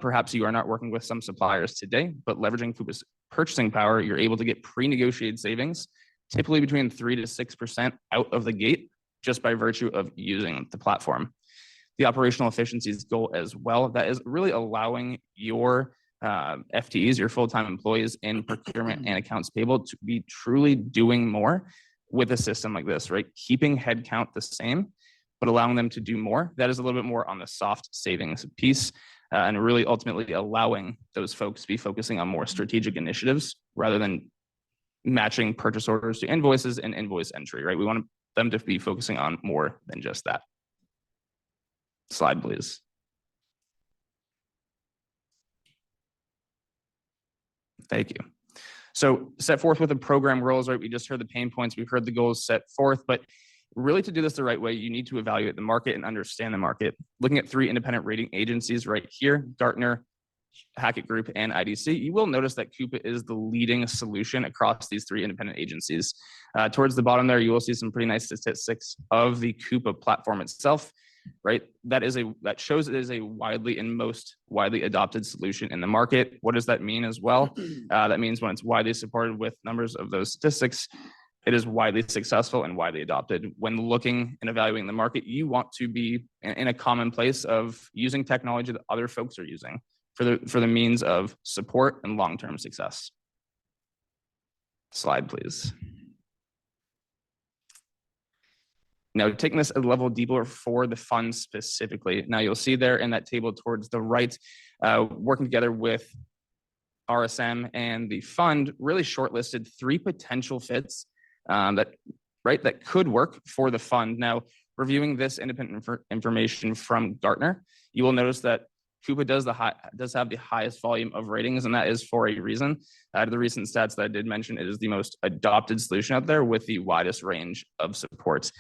Perhaps you are not working with some suppliers today, but leveraging Coupa's purchasing power, you're able to get pre-negotiated savings, typically between 3 to 6% out of the gate, just by virtue of using the platform. The operational efficiencies goal as well, that is really allowing your FTEs, your full-time employees in procurement and accounts payable to be truly doing more with a system like this, right? Keeping headcount the same, but allowing them to do more. That is a little bit more on the soft savings piece and really ultimately allowing those folks to be focusing on more strategic initiatives rather than matching purchase orders to invoices and invoice entry, right? We want them to be focusing on more than just that. Slide, please. Thank you. So set forth with the program roles, right? We just heard the pain points, we've heard the goals set forth, but really to do this the right way, you need to evaluate the market and understand the market. Looking at 3 independent rating agencies right here, Gartner, Hackett Group, and IDC, you will notice that Coupa is the leading solution across these 3 independent agencies. Towards the bottom there, you will see some pretty nice statistics of the Coupa platform itself, right? That shows it is a widely and most widely adopted solution in the market. What does that mean as well? That means when it's widely supported with numbers of those statistics, it is widely successful and widely adopted. When looking and evaluating the market, you want to be in a common place of using technology that other folks are using for the means of support and long-term success. Slide, please. Now, taking this a level deeper for the fund specifically. Now, you'll see there in that table towards the right, working together with RSM and the fund, really shortlisted 3 potential fits that could work for the fund. Now, reviewing this independent information from Gartner, you will notice that Coupa does have the highest volume of ratings, and that is for a reason. Out of the recent stats that I did mention, it is the most adopted solution out there with the widest range of supports.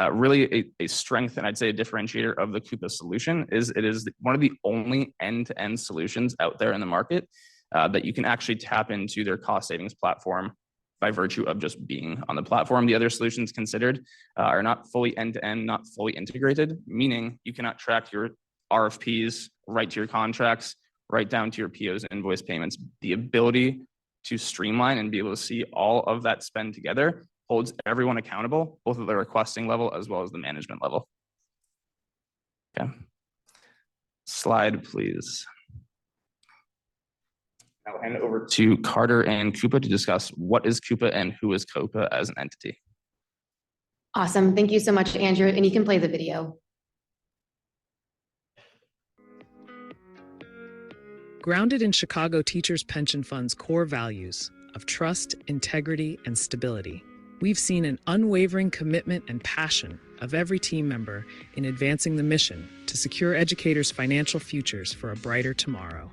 Really a strength, and I'd say a differentiator of the Coupa solution is it is one of the only end-to-end solutions out there in the market that you can actually tap into their cost savings platform by virtue of just being on the platform. The other solutions considered are not fully end-to-end, not fully integrated, meaning you cannot track your RFPs right to your contracts, right down to your POs and invoice payments. The ability to streamline and be able to see all of that spend together holds everyone accountable, both at the requesting level as well as the management level. Okay. Slide, please. I'll hand it over to Carter and Coupa to discuss what is Coupa and who is Coupa as an entity. Awesome. Thank you so much, Andrew. And you can play the video. Grounded in Chicago Teachers Pension Fund's core values of trust, integrity, and stability, we've seen an unwavering commitment and passion of every team member in advancing the mission to secure educators' financial futures for a brighter tomorrow.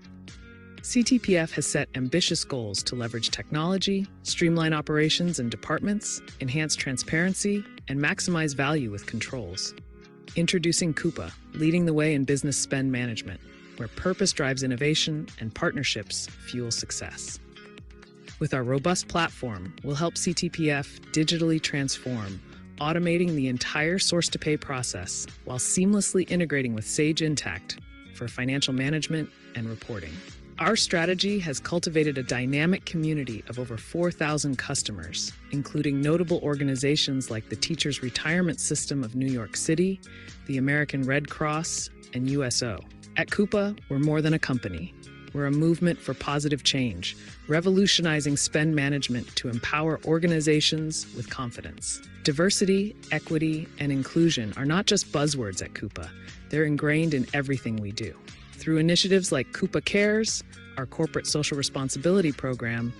CTPF has set ambitious goals to leverage technology, streamline operations and departments, enhance transparency, and maximize value with controls. Introducing Coupa, leading the way in business spend management, where purpose drives innovation and partnerships fuel success. With our robust platform, we'll help CTPF digitally transform, automating the entire source-to-pay process while seamlessly integrating with Sage Intacct for financial management and reporting. Our strategy has cultivated a dynamic community of over 4,000 customers, including notable organizations like the Teachers Retirement System of New York City, the American Red Cross, and USO. At Coupa, we're more than a company. We're a movement for positive change, revolutionizing spend management to empower organizations with confidence. Diversity, equity, and inclusion are not just buzzwords at Coupa. They're ingrained in everything we do. Through initiatives like Coupa Cares, our corporate social responsibility program,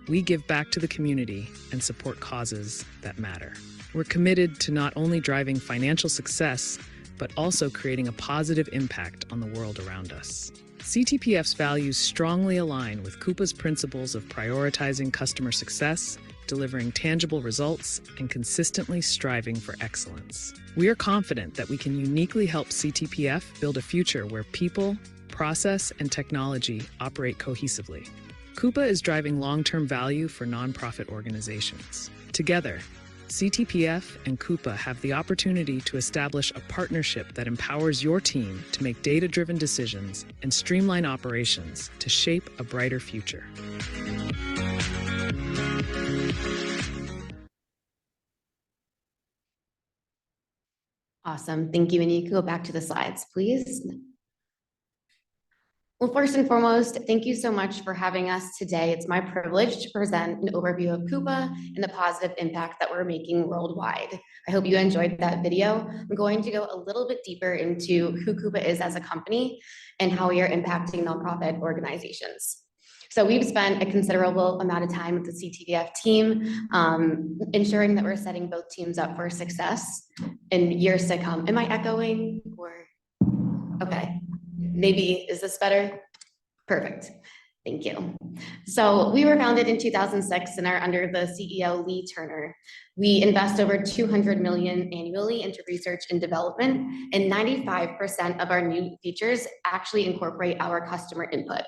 we give back to the community and support causes that matter. We're committed to not only driving financial success, but also creating a positive impact on the world around us. CTPF's values strongly align with Coupa's principles of prioritizing customer success, delivering tangible results, and consistently striving for excellence. We are confident that we can uniquely help CTPF build a future where people, process, and technology operate cohesively. Coupa is driving long-term value for nonprofit organizations. Together, CTPF and Coupa have the opportunity to establish a partnership that empowers your team to make data-driven decisions and streamline operations to shape a brighter future. Awesome. Thank you. And you can go back to the slides, please. Well, first and foremost, thank you so much for having us today. It's my privilege to present an overview of Coupa and the positive impact that we're making worldwide. I hope you enjoyed that video. I'm going to go a little bit deeper into who Coupa is as a company and how we are impacting nonprofit organizations. So we've spent a considerable amount of time with the CTPF team, ensuring that we're setting both teams up for success in years to come. Am I echoing or? Okay. Maybe, is this better? Perfect. Thank you. So we were founded in 2006 and are under the CEO Lee Turner. We invest over $200 million annually into research and development, and 95% of our new features actually incorporate our customer input.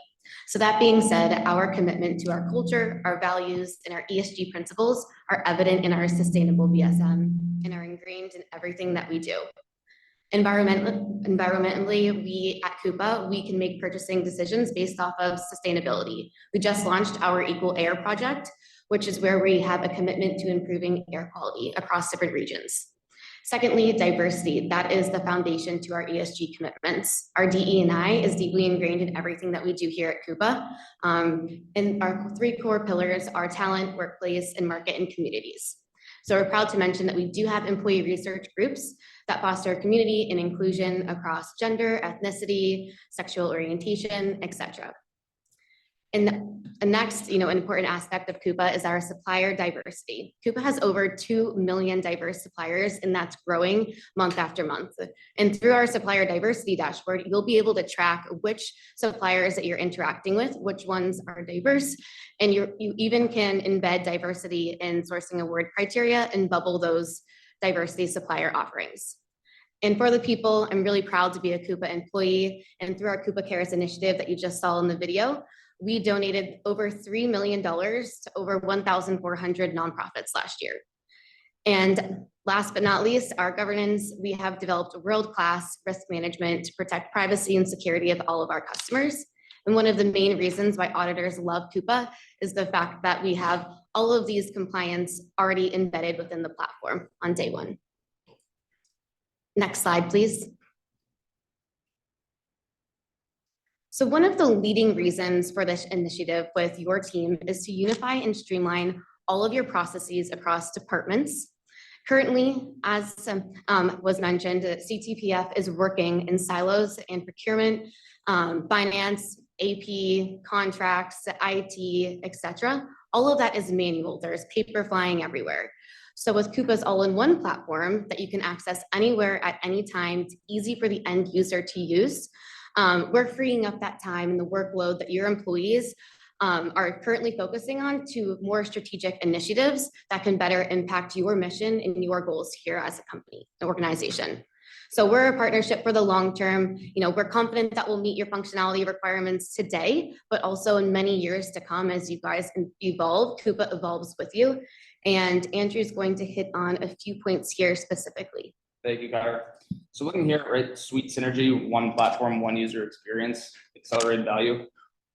So that being said, our commitment to our culture, our values, and our ESG principles are evident in our sustainable BSM and are ingrained in everything that we do. Environmentally, we at Coupa, we can make purchasing decisions based off of sustainability. We just launched our Equal Air project, which is where we have a commitment to improving air quality across different regions. Secondly, diversity. That is the foundation to our ESG commitments. Our DE&I is deeply ingrained in everything that we do here at Coupa. And our three core pillars are talent, workplace, and market and communities. So we're proud to mention that we do have employee research groups that foster community and inclusion across gender, ethnicity, sexual orientation, etc. And the next, an important aspect of Coupa is our supplier diversity. Coupa has over 2 million diverse suppliers, and that's growing month after month. And through our supplier diversity dashboard, you'll be able to track which suppliers that you're interacting with, which ones are diverse, and you even can embed diversity in sourcing award criteria and bubble those diversity supplier offerings. And for the people, I'm really proud to be a Coupa employee, and through our Coupa Cares initiative that you just saw in the video, we donated over $3 million to over 1,400 nonprofits last year. And last but not least, our governance, we have developed world-class risk management to protect privacy and security of all of our customers. And one of the main reasons why auditors love Coupa is the fact that we have all of these compliance already embedded within the platform on day one. Next slide, please. So one of the leading reasons for this initiative with your team is to unify and streamline all of your processes across departments. Currently, as was mentioned, CTPF is working in silos and procurement, finance, AP, contracts, IT, etc. All of that is manual. There's paper flying everywhere. So with Coupa's all-in-one platform that you can access anywhere at any time, it's easy for the end user to use. We're freeing up that time and the workload that your employees are currently focusing on to more strategic initiatives that can better impact your mission and your goals here as a company, an organization. So we're a partnership for the long term. We're confident that we'll meet your functionality requirements today, but also in many years to come as you guys evolve, Coupa evolves with you. And Andrew's going to hit on a few points here specifically. Thank you, Kyra. So looking here, right, sweet synergy, one platform, one user experience, accelerated value.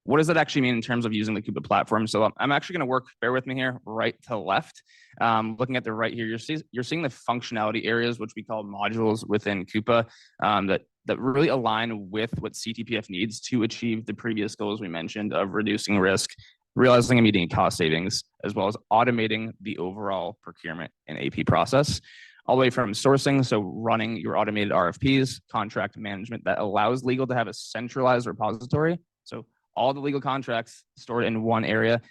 What does that actually mean in terms of using the Coupa platform? So I'm actually going to work, bear with me here, right to left. Looking at the right here, you're seeing the functionality areas, which we call modules within Coupa, that really align with what CTPF needs to achieve the previous goals we mentioned of reducing risk, realizing and meeting cost savings, as well as automating the overall procurement and AP process, all the way from sourcing, so running your automated RFPs, contract management that allows legal to have a centralized repository. So all the legal contracts stored in one area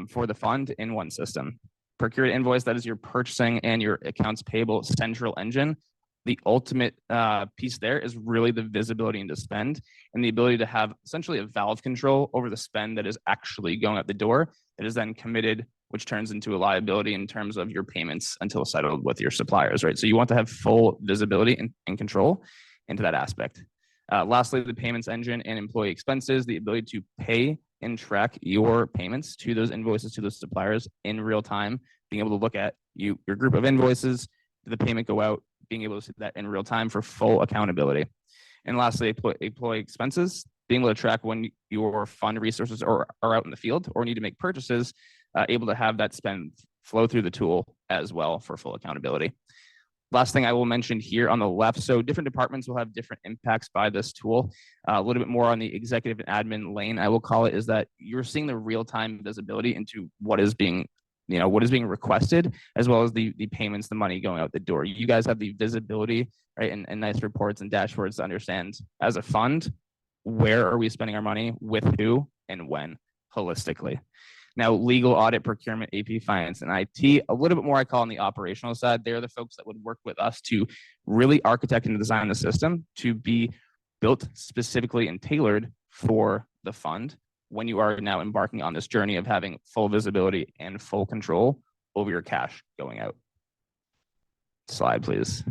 for the fund in one system. Procure to invoice, that is your purchasing and your accounts payable central engine. The ultimate piece there is really the visibility into spend and the ability to have essentially a valve control over the spend that is actually going out the door that is then committed, which turns into a liability in terms of your payments until settled with your suppliers, right? So you want to have full visibility and control into that aspect. Lastly, the payments engine and employee expenses, the ability to pay and track your payments to those invoices to those suppliers in real time, being able to look at your group of invoices, did the payment go out, being able to see that in real time for full accountability. And lastly, employee expenses, being able to track when your fund resources are out in the field or need to make purchases, able to have that spend flow through the tool as well for full accountability. Last thing I will mention here on the left, so different departments will have different impacts by this tool. A little bit more on the executive and admin lane, I will call it, is that you're seeing the real-time visibility into what is being requested, as well as the payments, the money going out the door. You guys have the visibility, right, and nice reports and dashboards to understand as a fund, where are we spending our money, with who, and when, holistically. Now, legal, audit, procurement, AP, finance, and IT, a little bit more I call on the operational side. They're the folks that would work with us to really architect and design the system to be built specifically and tailored for the fund when you are now embarking on this journey of having full visibility and full control over your cash going out. Slide, please.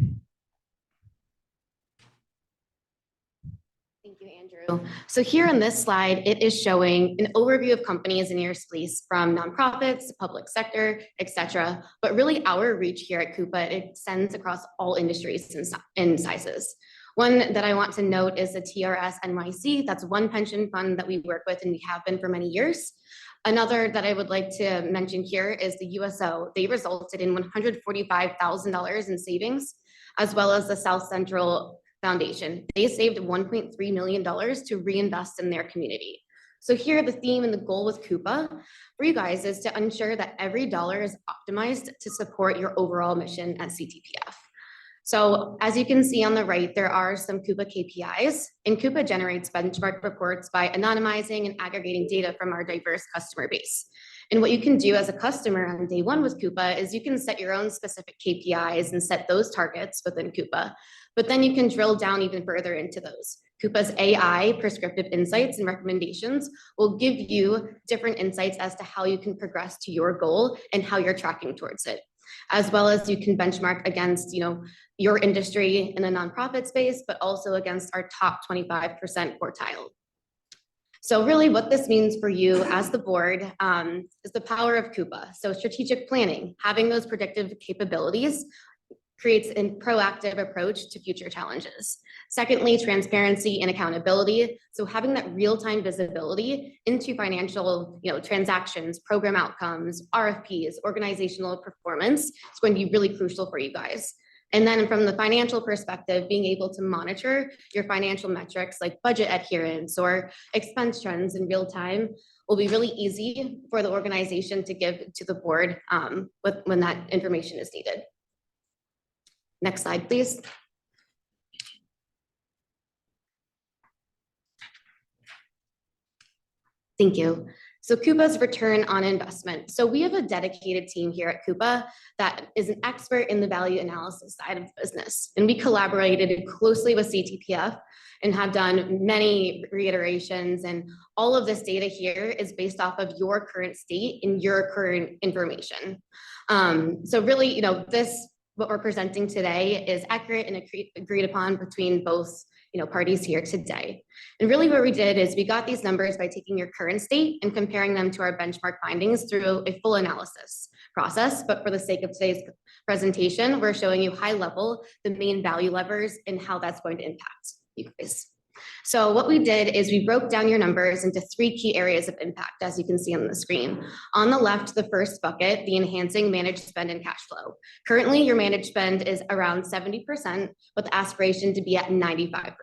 Thank you, Andrew. So here on this slide, it is showing an overview of companies in your space from nonprofits, public sector, et cetera. But really our reach here at Coupa, it extends across all industries and sizes. One that I want to note is the TRS NYC. That's one pension fund that we work with and we have been for many years. Another that I would like to mention here is the USO. They resulted in $145,000 in savings, as well as the South Central Foundation. They saved $1.3 million to reinvest in their community. So here the theme and the goal with Coupa for you guys is to ensure that every dollar is optimized to support your overall mission at CTPF. So as you can see on the right, there are some Coupa KPIs, and Coupa generates benchmark reports by anonymizing and aggregating data from our diverse customer base. And what you can do as a customer on day one with Coupa is you can set your own specific KPIs and set those targets within Coupa, but then you can drill down even further into those. Coupa's AI prescriptive insights and recommendations will give you different insights as to how you can progress to your goal and how you're tracking towards it. As well as you can benchmark against, your industry in the nonprofit space, but also against our top 25% quartile. So really what this means for you as the board is the power of Coupa. So strategic planning, having those predictive capabilities creates a proactive approach to future challenges. Secondly, transparency and accountability. So having that real-time visibility into financial transactions, program outcomes, RFPs, organizational performance is going to be really crucial for you guys. And then from the financial perspective, being able to monitor your financial metrics like budget adherence or expense trends in real time will be really easy for the organization to give to the board when that information is needed. Next slide, please. Thank you. So Coupa's return on investment. So we have a dedicated team here at Coupa that is an expert in the value analysis side of the business. And we collaborated closely with CTPF and have done many reiterations. And all of this data here is based off of your current state and your current information. So really, what we're presenting today is accurate and agreed upon between both parties here today. And really what we did is we got these numbers by taking your current state and comparing them to our benchmark findings through a full analysis process. But for the sake of today's presentation, we're showing you high level, the main value levers and how that's going to impact you guys. So what we did is we broke down your numbers into 3 key areas of impact, as you can see on the screen. On the left, the first bucket, the enhancing managed spend and cash flow. Currently, your managed spend is around 70%, with the aspiration to be at 95%.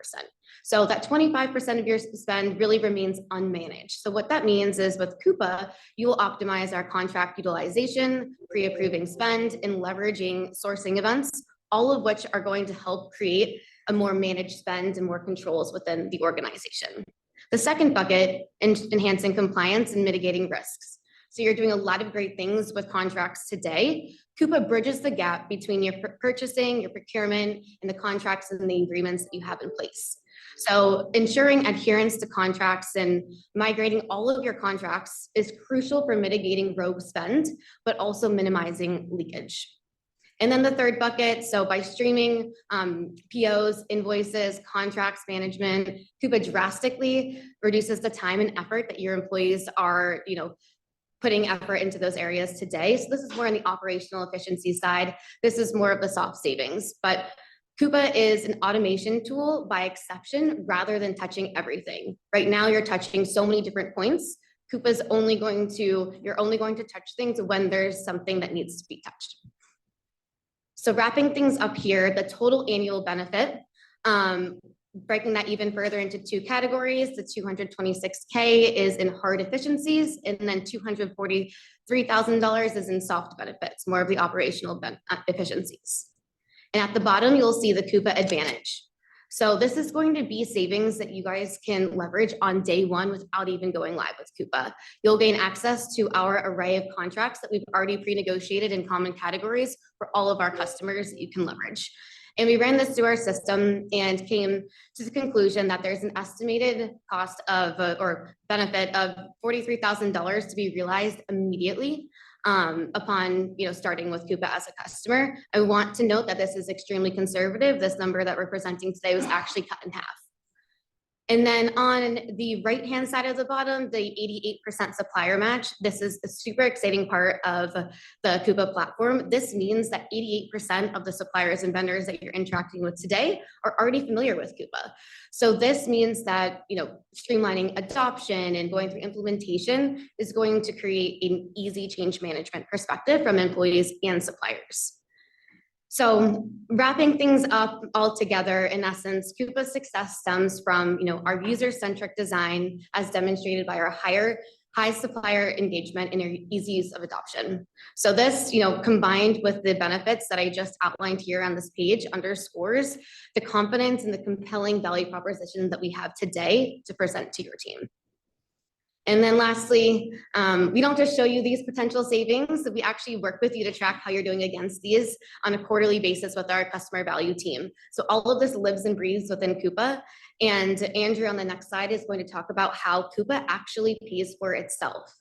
So that 25% of your spend really remains unmanaged. So what that means is with Coupa, you will optimize our contract utilization, pre-approving spend, and leveraging sourcing events, all of which are going to help create a more managed spend and more controls within the organization. The second bucket, enhancing compliance and mitigating risks. So you're doing a lot of great things with contracts today. Coupa bridges the gap between your purchasing, your procurement, and the contracts and the agreements that you have in place. So ensuring adherence to contracts and migrating all of your contracts is crucial for mitigating rogue spend, but also minimizing leakage. And then the third bucket, so by streaming POs, invoices, contracts management, Coupa drastically reduces the time and effort that your employees are, putting effort into those areas today. So this is more on the operational efficiency side. This is more of the soft savings, but Coupa is an automation tool by exception rather than touching everything. Right now, you're touching so many different points. Coupa's you're only going to touch things when there's something that needs to be touched. So wrapping things up here, the total annual benefit, breaking that even further into 2 categories, the $226K is in hard efficiencies, and then $243,000 is in soft benefits, more of the operational efficiencies. And at the bottom, you'll see the Coupa Advantage. So this is going to be savings that you guys can leverage on day 1 without even going live with Coupa. You'll gain access to our array of contracts that we've already pre-negotiated in common categories for all of our customers that you can leverage. And we ran this through our system and came to the conclusion that there's an estimated cost of or benefit of $43,000 to be realized immediately upon starting with Coupa as a customer. I want to note that this is extremely conservative. This number that we're presenting today was actually cut in half. And then on the right-hand side of the bottom, the 88% supplier match, this is a super exciting part of the Coupa platform. This means that 88% of the suppliers and vendors that you're interacting with today are already familiar with Coupa. So this means that, streamlining adoption and going through implementation is going to create an easy change management perspective from employees and suppliers. So wrapping things up all together, in essence, Coupa's success stems from, our user-centric design as demonstrated by our high supplier engagement and our easy use of adoption. So this, combined with the benefits that I just outlined here on this page underscores the confidence and the compelling value proposition that we have today to present to your team. And then lastly, we don't just show you these potential savings. We actually work with you to track how you're doing against these on a quarterly basis with our customer value team. So all of this lives and breathes within Coupa. And Andrew on the next slide is going to talk about how Coupa actually pays for itself.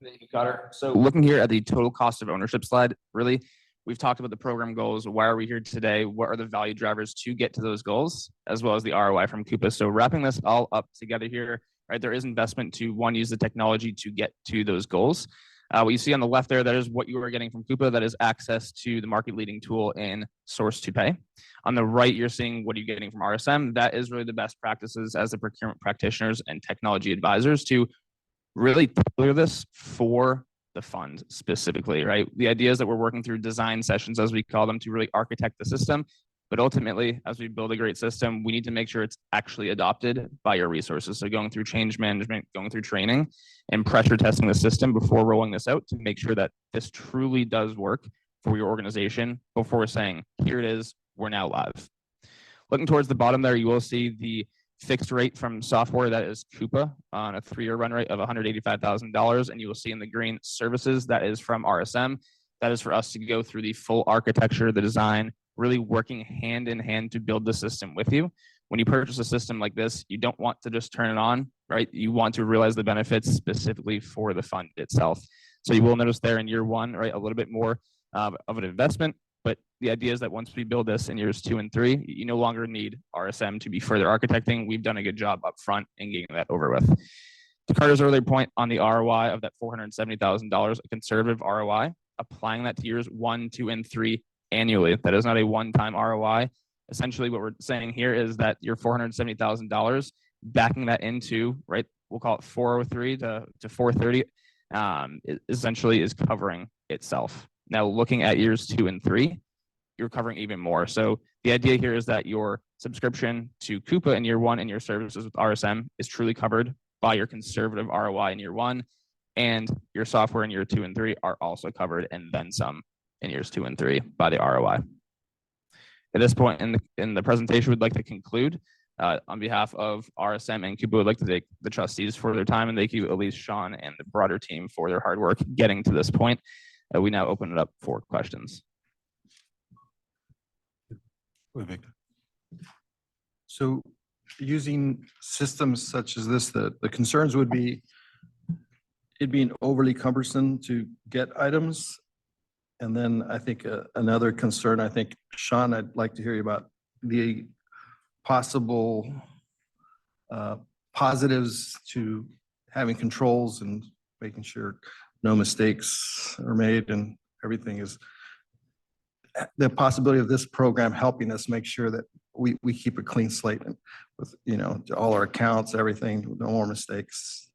Thank you, Cutter. So looking here at the total cost of ownership slide, really, we've talked about the program goals. Why are we here today? What are the value drivers to get to those goals, as well as the ROI from Coupa? So wrapping this all up together here, right? There is investment to use the technology to get to those goals. What you see on the left there, that is what you are getting from Coupa. That is access to the market leading tool in source to pay. On the right, you're seeing what are you getting from RSM. That is really the best practices as the procurement practitioners and technology advisors to really tailor this for the fund specifically, right? The idea is that we're working through design sessions, as we call them, to really architect the system. But ultimately, as we build a great system, we need to make sure it's actually adopted by your resources. So going through change management, going through training, and pressure testing the system before rolling this out to make sure that this truly does work for your organization before saying, here it is, we're now live. Looking towards the bottom there, you will see the fixed rate from software that is Coupa on a 3-year run rate of $185,000. And you will see in the green services that is from RSM. That is for us to go through the full architecture, the design, really working hand in hand to build the system with you. When you purchase a system like this, you don't want to just turn it on, right? You want to realize the benefits specifically for the fund itself. So you will notice there in year 1, right, a little bit more of an investment. But the idea is that once we build this in years 2 and 3, you no longer need RSM to be further architecting. We've done a good job up front in getting that over with. To Carter's earlier point on the ROI of that $470,000, a conservative ROI, applying that to years 1, 2, and 3 annually. That is not a one-time ROI. Essentially, what we're saying here is that your $470,000, backing that into, right, we'll call it 403 to 430, essentially is covering itself. Now, looking at years 2 and 3, you're covering even more. So the idea here is that your subscription to Coupa in year 1 and your services with RSM is truly covered by your conservative ROI in year 1, and your software in year 2 and 3 are also covered, and then some in years 2 and 3 by the ROI. At this point in the presentation, we'd like to conclude. On behalf of RSM and Coupa, would like to thank the trustees for their time, and thank you, Elise, Sean, and the broader team for their hard work getting to this point. We now open it up for questions. Victor. So using systems such as this, the concerns would be it being overly cumbersome to get items. And then I think another concern, I think, Sean, I'd like to hear you about the possible positives to having controls and making sure no mistakes are made and everything is the possibility of this program helping us make sure that we keep a clean slate and with, you know, all our accounts, everything, no more mistakes.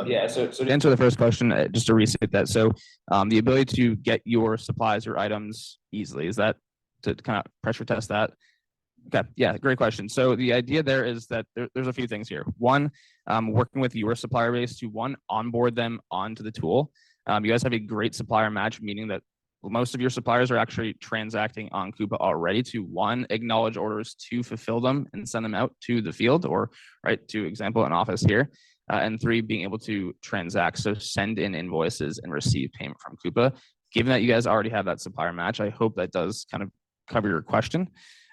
Yeah, so to answer the first question, just to restate that. So the ability to get your supplies or items easily, is that to kind of pressure test that? Okay, yeah, great question. So the idea there is that there's a few things here. One, working with your supplier base to onboard them onto the tool. You guys have a great supplier match, meaning that most of your suppliers are actually transacting on Coupa already to acknowledge orders, to fulfill them and send them out to the field, or right to example an office here. And 3, being able to transact, so send in invoices and receive payment from Coupa. Given that you guys already have that supplier match, I hope that does kind of cover your question.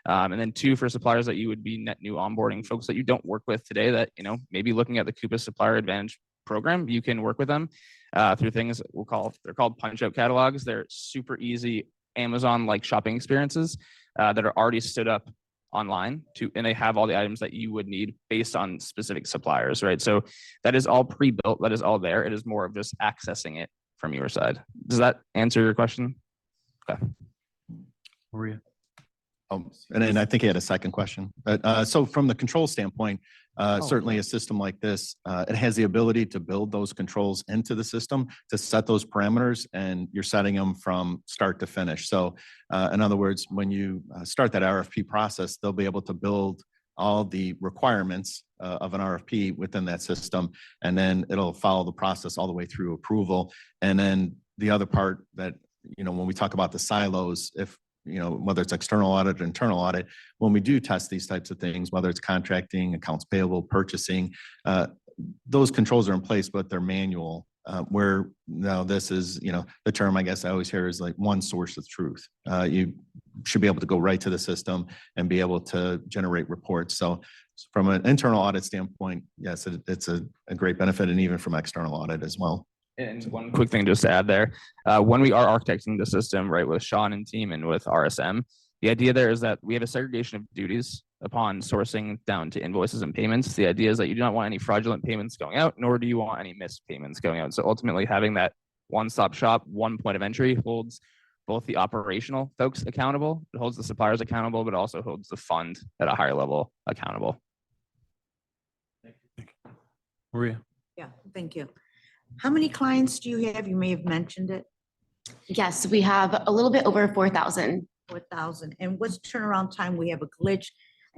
And then 2, for suppliers that you would be net new onboarding, folks that you don't work with today that, you know, maybe looking at the Coupa Supplier Advantage program, you can work with them through things they're called punch out catalogs. They're super easy Amazon-like shopping experiences that are already stood up online and they have all the items that you would need based on specific suppliers, right? So that is all pre-built, that is all there. It is more of just accessing it from your side. Does that answer your question? Okay. Maria. And then I think he had a second question. So from the control standpoint, certainly a system like this, it has the ability to build those controls into the system to set those parameters, and you're setting them from start to finish. So in other words, when you start that RFP process, they'll be able to build all the requirements of an RFP within that system, and then it'll follow the process all the way through approval. And then the other part that, you know, when we talk about the silos, if you know, whether it's external audit or internal audit, when we do test these types of things, whether it's contracting, accounts payable, purchasing, those controls are in place, but they're manual. Where now this is, you know, the term I guess I always hear is like one source of truth. You should be able to go right to the system and be able to generate reports. So from an internal audit standpoint, yes, it's a great benefit, and even from external audit as well. And one quick thing just to add there, when we are architecting the system, right, with Sean and team and with RSM, the idea there is that we have a segregation of duties upon sourcing down to invoices and payments. The idea is that you do not want any fraudulent payments going out, nor do you want any missed payments going out. So ultimately having that one-stop shop, one point of entry holds both the operational folks accountable, it holds the suppliers accountable, but also holds the fund at a higher level accountable. Maria. Yeah, thank you. How many clients do you have? You may have mentioned it. Yes, we have a little bit over 4,000. 4,000. And what's turnaround time? We have a glitch.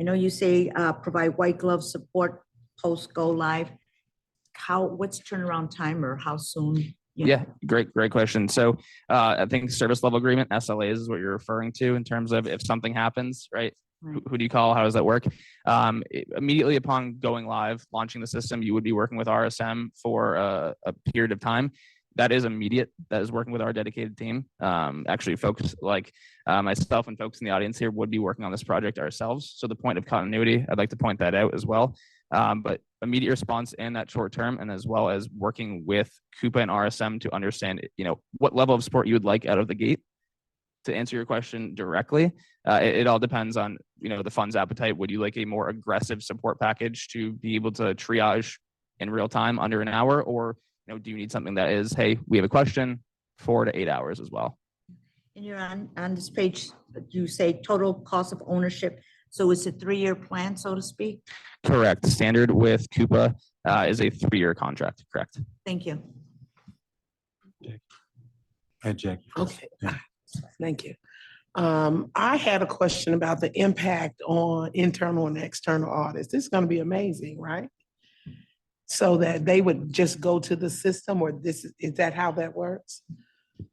I know you say provide white glove support post go live. What's turnaround time, or how soon? Yeah, great question. So I think service level agreement, SLAs, is what you're referring to in terms of if something happens, right? Who do you call? How does that work? Immediately upon going live, launching the system, you would be working with RSM for a period of time. That is immediate. That is working with our dedicated team. Actually, folks like myself and folks in the audience here would be working on this project ourselves. So the point of continuity, I'd like to point that out as well. But immediate response in that short term, and as well as working with Coupa and RSM to understand, you know, what level of support you would like out of the gate. To answer your question directly, it all depends on, you know, the fund's appetite. Would you like a more aggressive support package to be able to triage in real time under an hour, or do you need something that is, hey, we have a question, 4 to 8 hours as well. And you're on this page, you say total cost of ownership. So it's a 3-year plan, so to speak? Correct. Standard with Coupa is a 3-year contract, correct? Thank you. Hey, Jackie. Okay, thank you. I had a question about the impact on internal and external audits. This is gonna be amazing, right? So that they would just go to the system, or is that how that works?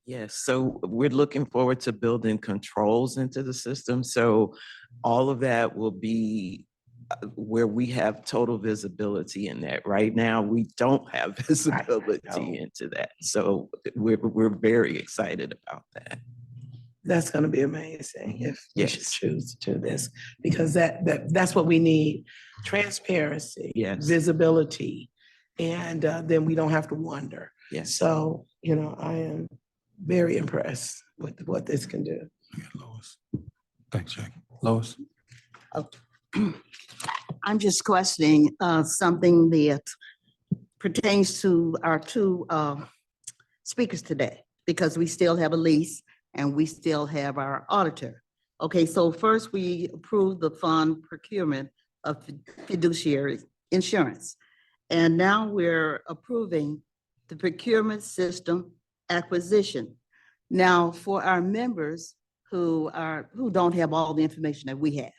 Yes, so we're looking forward to building controls into the system. So all of that will be where we have total visibility in that. Right now, we don't have visibility into that. So we're very excited about that. That's gonna be amazing if you should Yes. choose to do this, because that's what we need. Transparency. Yes. Visibility, and then we don't have to wonder. Yes. So, I am very impressed with what this can do. Lois. Thanks, Jackie. Lois? I'm just questioning something that pertains to our two speakers today, because we still have a lease and we still have our auditor. Okay, so first we approved the fund procurement of fiduciary insurance. And now we're approving the procurement system acquisition. Now, for our members who don't have all the information that we have,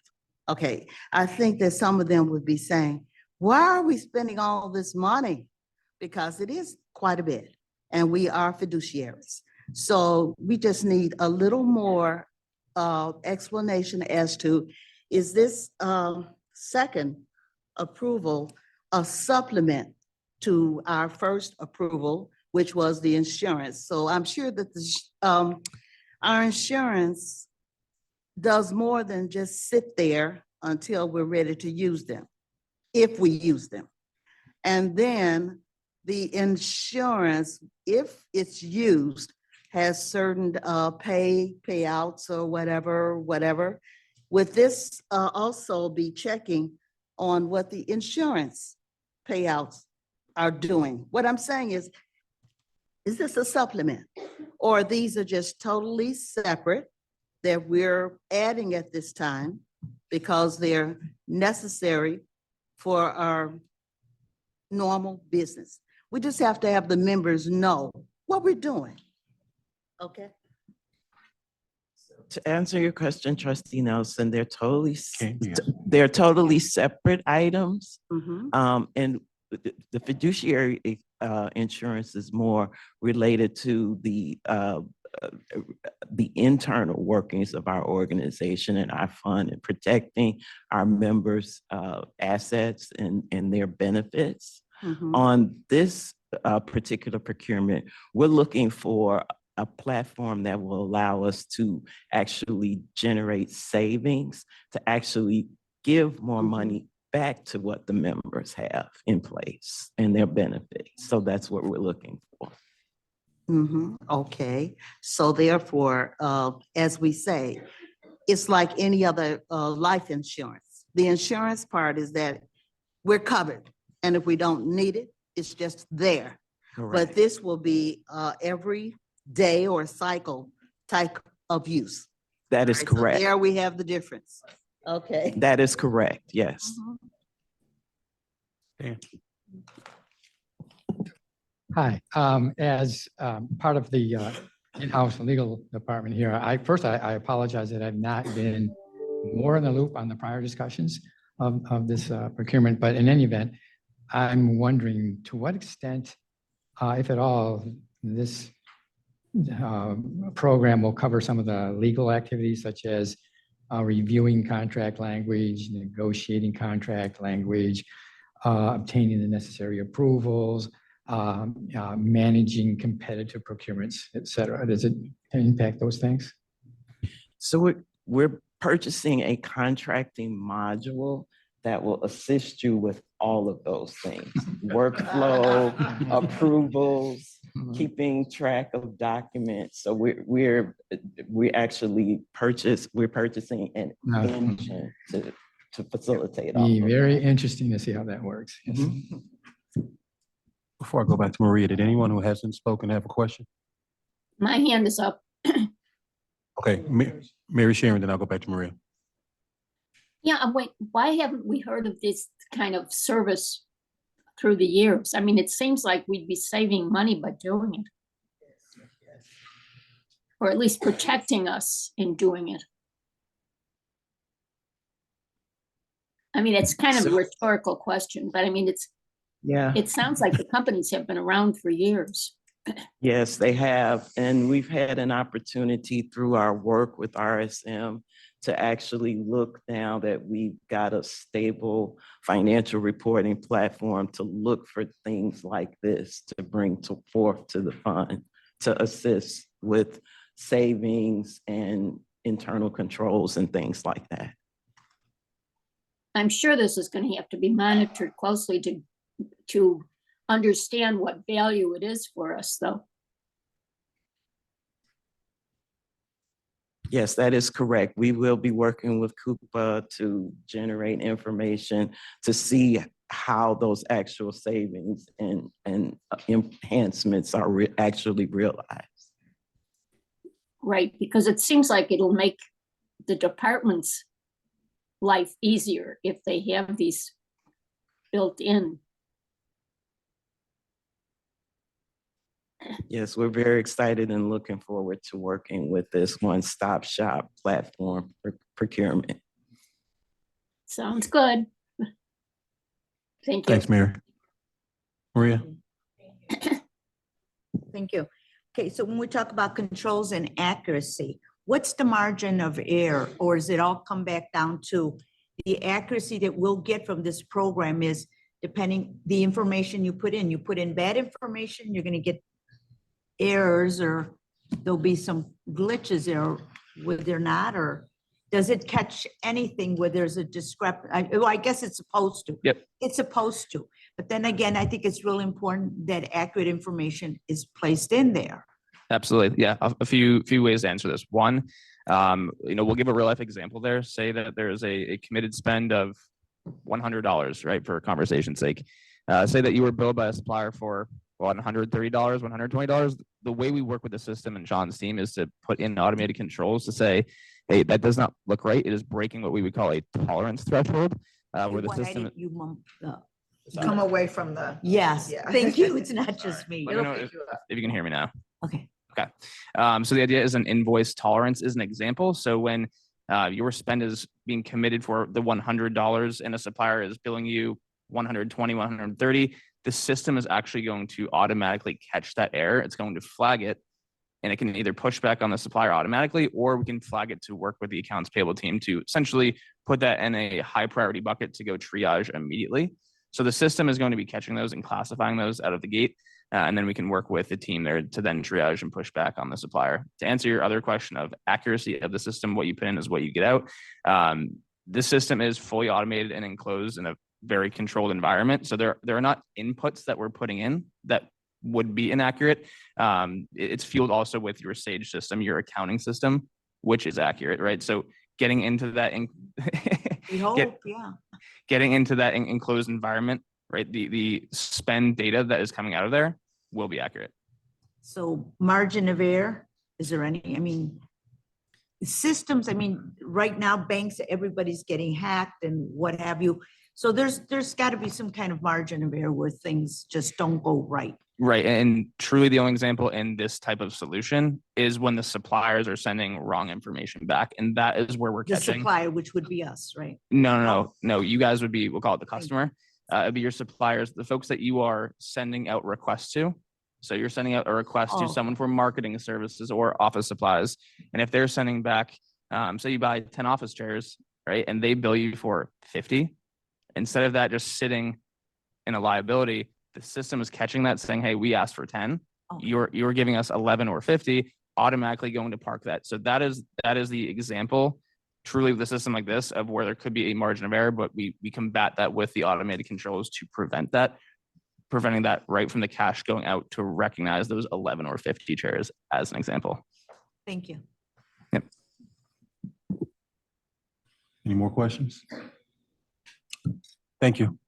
okay, I think that some of them would be saying, why are we spending all this money? Because it is quite a bit, and we are fiduciaries. So we just need a little more explanation as to, is this second approval a supplement to our first approval, which was the insurance? So I'm sure that our insurance does more than just sit there until we're ready to use them, if we use them. And then the insurance, if it's used, has certain payouts or whatever. Would this also be checking on what the insurance payouts are doing? What I'm saying is this a supplement? Or these are just totally separate that we're adding at this time because they're necessary for our normal business? We just have to have the members know what we're doing. Okay. To answer your question, Trustee Nelson, they're totally separate items. And the fiduciary insurance is more related to the internal workings of our organization and our fund, and protecting our members' assets and their benefits. On this particular procurement, we're looking for a platform that will allow us to actually generate savings, to actually give more money back to what the members have in place and their benefits. So that's what we're looking for. Okay, so therefore, as we say, it's like any other life insurance. The insurance part is that we're covered, and if we don't need it, it's just there. Correct. But this will be every day or cycle type of use. That is Right, so correct. there we have the difference. Okay. That is correct, yes. Hi, as part of the in-house legal department here, I apologize that I've not been more in the loop on the prior discussions of this procurement, but in any event, I'm wondering to what extent, if at all, this program will cover some of the legal activities such as reviewing contract language, negotiating contract language, obtaining the necessary approvals, managing competitive procurements, et cetera. Does it impact those things? So we're purchasing a contracting module that will assist you with all of those things: workflow, approvals, keeping track of documents. So we're purchasing an engine to facilitate all Be of very that. interesting to see how that works. Yes. Before I go back to Maria, did anyone who hasn't spoken have a question? My hand is up. Okay, Mary Sharon, then I'll go back to Maria. Yeah, wait, why haven't we heard of this kind of service through the years? I mean, it seems like we'd be saving money by doing it. Or at least protecting us in doing it. I mean, it's kind of a rhetorical question, but I mean, Yeah. it sounds like the companies have been around for years. Yes, they have. And we've had an opportunity through our work with RSM to actually look now that we've got a stable financial reporting platform to look for things like this to bring forth to the fund to assist with savings and internal controls and things like that. I'm sure this is going to have to be monitored closely to understand what value it is for us, though. Yes, that is correct. We will be working with Coupa to generate information to see how those actual savings and enhancements are actually realized. Right, because it seems like it'll make the department's life easier if they have these built in. Yes, we're very excited and looking forward to working with this one-stop shop platform for procurement. Sounds good. Thank you. Thanks, Mary. Maria? Thank you. Okay, so when we talk about controls and accuracy, what's the margin of error? Or does it all come back down to the accuracy that we'll get from this program is depending the information you put in. You put in bad information, you're going to get errors, or there'll be some glitches there where they're not, or does it catch anything where there's a discrepancy? Well, I guess it's supposed to. Yep. It's supposed to. But then again, I think it's really important that accurate information is placed in there. Absolutely. Yeah. A few ways to answer this. One, we'll give a real life example there. Say that there's a committed spend of $100, right? For conversation's sake. Say that you were billed by a supplier for $130, $120. The way we work with the system and Sean's team is to put in automated controls to say, hey, that does not look right. It is breaking what we would call a tolerance threshold, where the system. Come away from the. Yes, Yeah. thank you. It's not just me. Let me know if you can hear me now. Okay. Okay. So the idea is an invoice tolerance is an example. So when your spend is being committed for the $100 and a supplier is billing you 120, 130, the system is actually going to automatically catch that error. It's going to flag it, and it can either push back on the supplier automatically, or we can flag it to work with the accounts payable team to essentially put that in a high priority bucket to go triage immediately. So the system is going to be catching those and classifying those out of the gate. And then we can work with the team there to then triage and push back on the supplier. To answer your other question of accuracy of the system, what you put in is what you get out. The system is fully automated and enclosed in a very controlled environment. So there are not inputs that we're putting in that would be inaccurate. It's fueled also with your Sage system, your accounting system, which is accurate, right? So getting into that, We hope, yeah. Getting into that enclosed environment, right? The spend data that is coming out of there will be accurate. So margin of error, is there any, systems, right now banks, everybody's getting hacked and what have you. So there's got to be some kind of margin of error where things just don't go right. Right. And truly the only example in this type of solution is when the suppliers are sending wrong information back. And that is where we're The catching. supplier, which would be us, right? No. You guys would be, we'll call it the customer. It'd be your suppliers, the folks that you are sending out requests to. So you're sending out a request to someone for marketing services or office supplies. And if they're sending back, say you buy 10 office chairs, right? And they bill you for 50, instead of that just sitting in a liability, the system is catching that saying, hey, we asked for 10. You're giving us 11 or 50, automatically going to park that. So that is the example truly with a system like this of where there could be a margin of error, but we combat that with the automated controls to prevent that, preventing that right from the cash going out to recognize those 11 or 50 chairs as an example. Thank you. Yep. Any more questions? Thank you.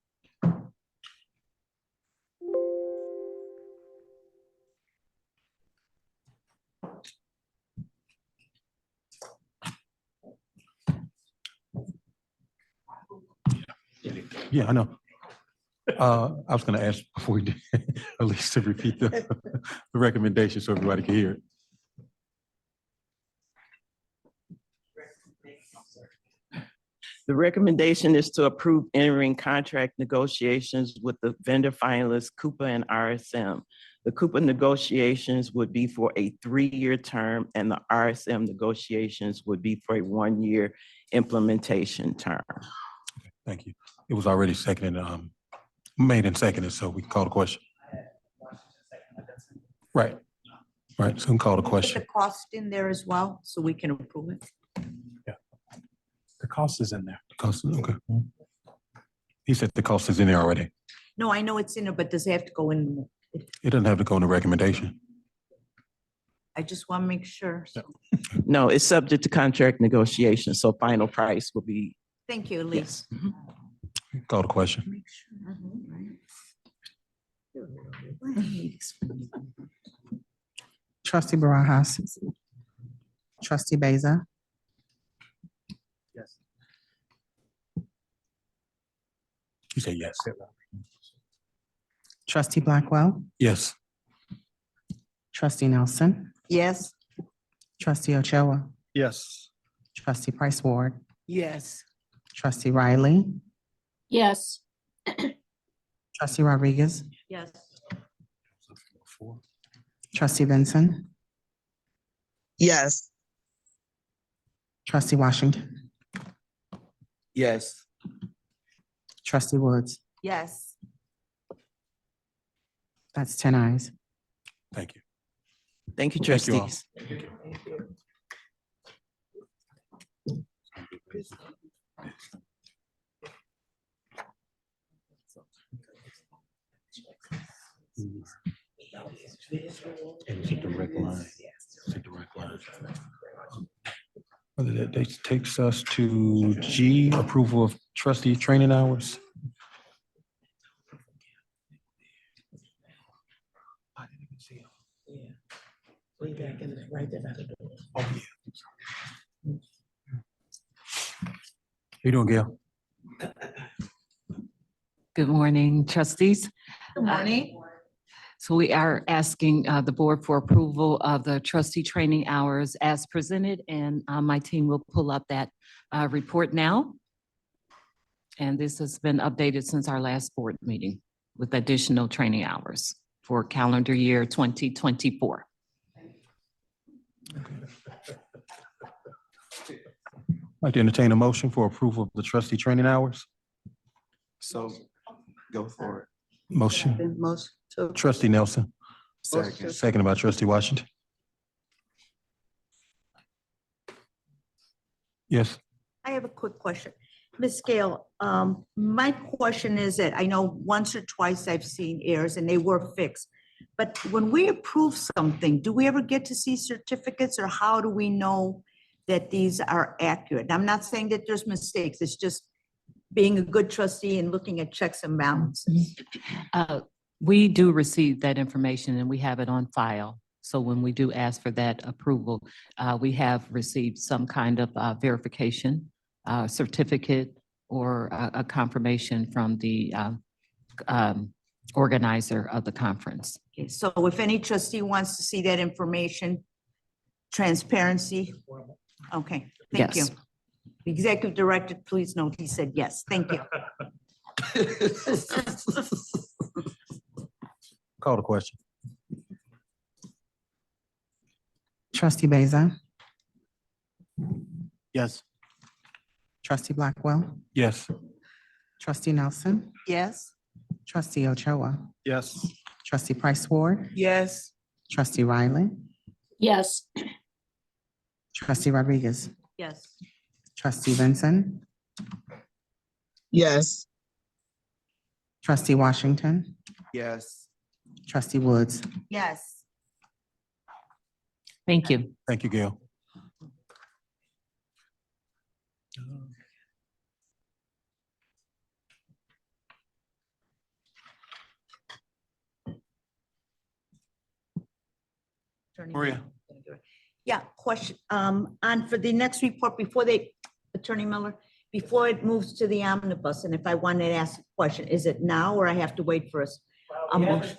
Yeah, I know. I was gonna ask before we did, at least to repeat the recommendation so everybody can hear it. The recommendation is to approve entering contract negotiations with the vendor finalists, Coupa and RSM. The Coupa negotiations would be for a 3-year term, and the RSM negotiations would be for a 1-year implementation term. Thank you. It was already seconded, made and seconded, so we can call the question. Right, right, so we can call the Put question. the cost in there as well, so we can approve it. The cost is in there. Cost, okay. He said the cost is in there already. No, I know it's in there, but does it have to go in? It doesn't have to go in the recommendation. I just want to make sure. So, No, it's subject to contract negotiation, so final price will be, thank you, Elise. yes. Call the question. Make sure. Right. Trustee Barajas. Trustee Beza. Yes. You say yes. Trustee Blackwell. Yes. Trustee Nelson. Yes. Trustee Ochoa. Yes. Trustee Price Ward. Yes. Trustee Riley. Yes. Trustee Rodriguez. Yes. Trustee Benson. Yes. Trustee Washington. Yes. Trustee Woods. Yes. That's 10 ayes. Thank you. Thank you, Thank you all. trustees. And it's a direct line. It's a direct line. That takes us to G, approval of trustee training hours. I didn't even see them. Way back in the, right there by the door. Oh, yeah. How you doing, Gail? Good morning, trustees. Good morning. So we are asking the board for approval of the trustee training hours as presented, and my team will pull up that report now. And this has been updated since our last board meeting with additional training hours for calendar year 2024. I'd like to entertain a motion for approval of the trustee training hours. So go for it. Motion, Most. trustee Nelson, Second. seconded by trustee Washington. Yes. I have a quick question. Ms. Gale, my question is that I know once or twice I've seen errors and they were fixed. But when we approve something, do we ever get to see certificates, or how do we know that these are accurate? I'm not saying that there's mistakes. It's just being a good trustee and looking at checks and balances. We do receive that information and we have it on file. So when we do ask for that approval, we have received some kind of verification, certificate, or a confirmation from the organizer of the conference. Okay, so if any trustee wants to see that information, transparency, okay, thank you. Yes. The executive director, please note, he said yes, thank you. Call the question. Trustee Beza. Yes. Trustee Blackwell. Yes. Trustee Nelson. Yes. Trustee Ochoa. Yes. Trustee Price Ward. Yes. Trustee Riley. Yes. Trustee Rodriguez. Yes. Trustee Benson. Yes. Trustee Washington. Yes. Trustee Woods. Yes. Thank you. Thank you, Gail. Attorney Maria. Miller. Yeah, question, on for the next report before they, Attorney Miller, before it moves to the omnibus, and if I wanted to ask a question, is it now or I have to wait for a motion?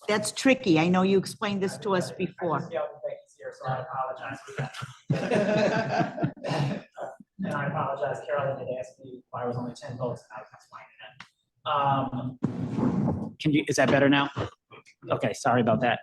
That's tricky. I know you explained this to us before. So I apologize for that. And I apologize, Carolyn had asked me why I was only 10 votes, and I was explaining it. Can you, is that better now? Okay, sorry about that.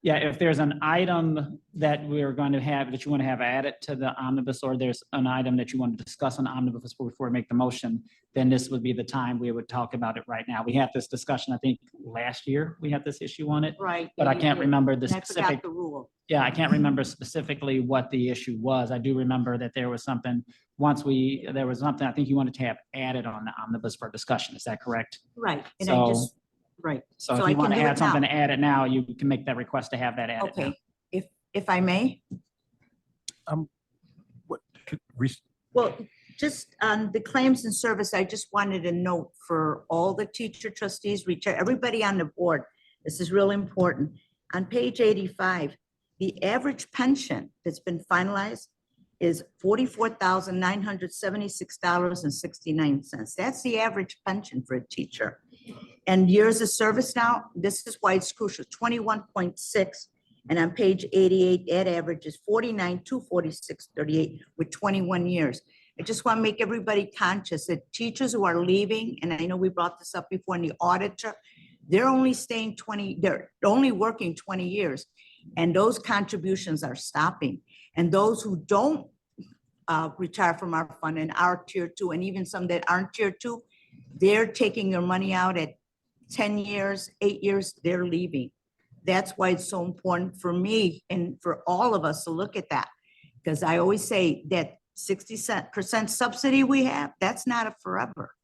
Yeah, if there's an item that we're going to have, that you want to have added to the omnibus, or there's an item that you want to discuss on omnibus before we make the motion, then this would be the time we would talk about it right now. We had this discussion, I think, last year, we had this issue on it. Right. But I can't remember the And I forgot specific. the rule. Yeah, I can't remember specifically what the issue was. I do remember that there was something, there was something I think you wanted to have added on the omnibus for discussion. Is that correct? Right, and So- I just, right. So if I you can want to do it add something now. to add it now, you can make that request to have that added now. Okay, if I may? Well, just on the claims and service, I just wanted a note for all the teacher trustees, everybody on the board. This is really important. On page 85, the average pension that's been finalized is $44,976.69. That's the average pension for a teacher. And years of service now, this is why it's crucial, 21.6. And on page 88, that average is 49,246.38 with 21 years. I just want to make everybody conscious that teachers who are leaving, and I know we brought this up before in the auditor, they're only they're only working 20 years. And those contributions are stopping. And those who don't retire from our fund and are tier 2, and even some that aren't tier 2, they're taking their money out at 10 years, 8 years, they're leaving. That's why it's so important for me and for all of us to look at that. Because I always say that 60% subsidy we have, that's not a forever.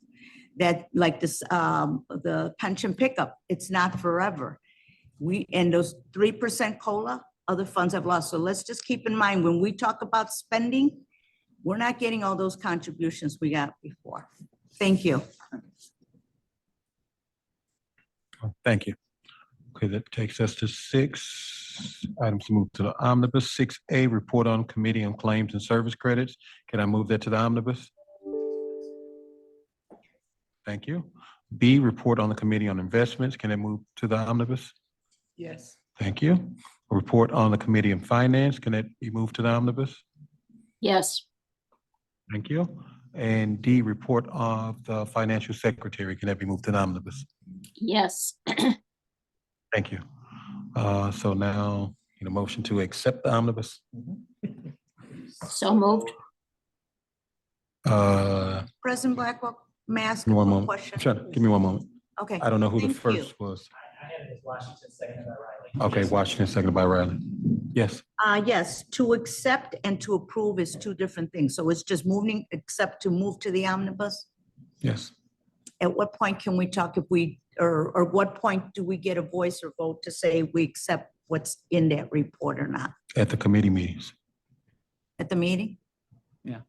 That like this, the pension pickup, it's not forever. And those 3% COLA, other funds have lost. So let's just keep in mind, when we talk about spending, we're not getting all those contributions we got before. Thank you. Thank you. Okay, that takes us to 6 items to move to the omnibus. 6A, report on committee on claims and service credits. Can I move that to the omnibus? Thank you. B, report on the committee on investments. Can I move to the omnibus? Yes. Thank you. A report on the committee on finance. Can it be moved to the omnibus? Yes. Thank you. And D, report of the financial secretary. Can that be moved to the omnibus? Yes. Thank you. So now, need a motion to accept the omnibus. So moved. President Blackwell, mask, Give me one one moment. question. Sure, give me one moment. Okay. I don't know who the Thank you. first was. I had it as Washington, seconded by Riley. Okay, Washington, seconded by Riley. Yes. Yes, to accept and to approve is two different things. So it's just moving, except to move to the omnibus? Yes. At what point can we talk if we, or what point do we get a voice or vote to say we accept what's in that report or not? At the committee meetings. At the meeting? Yeah.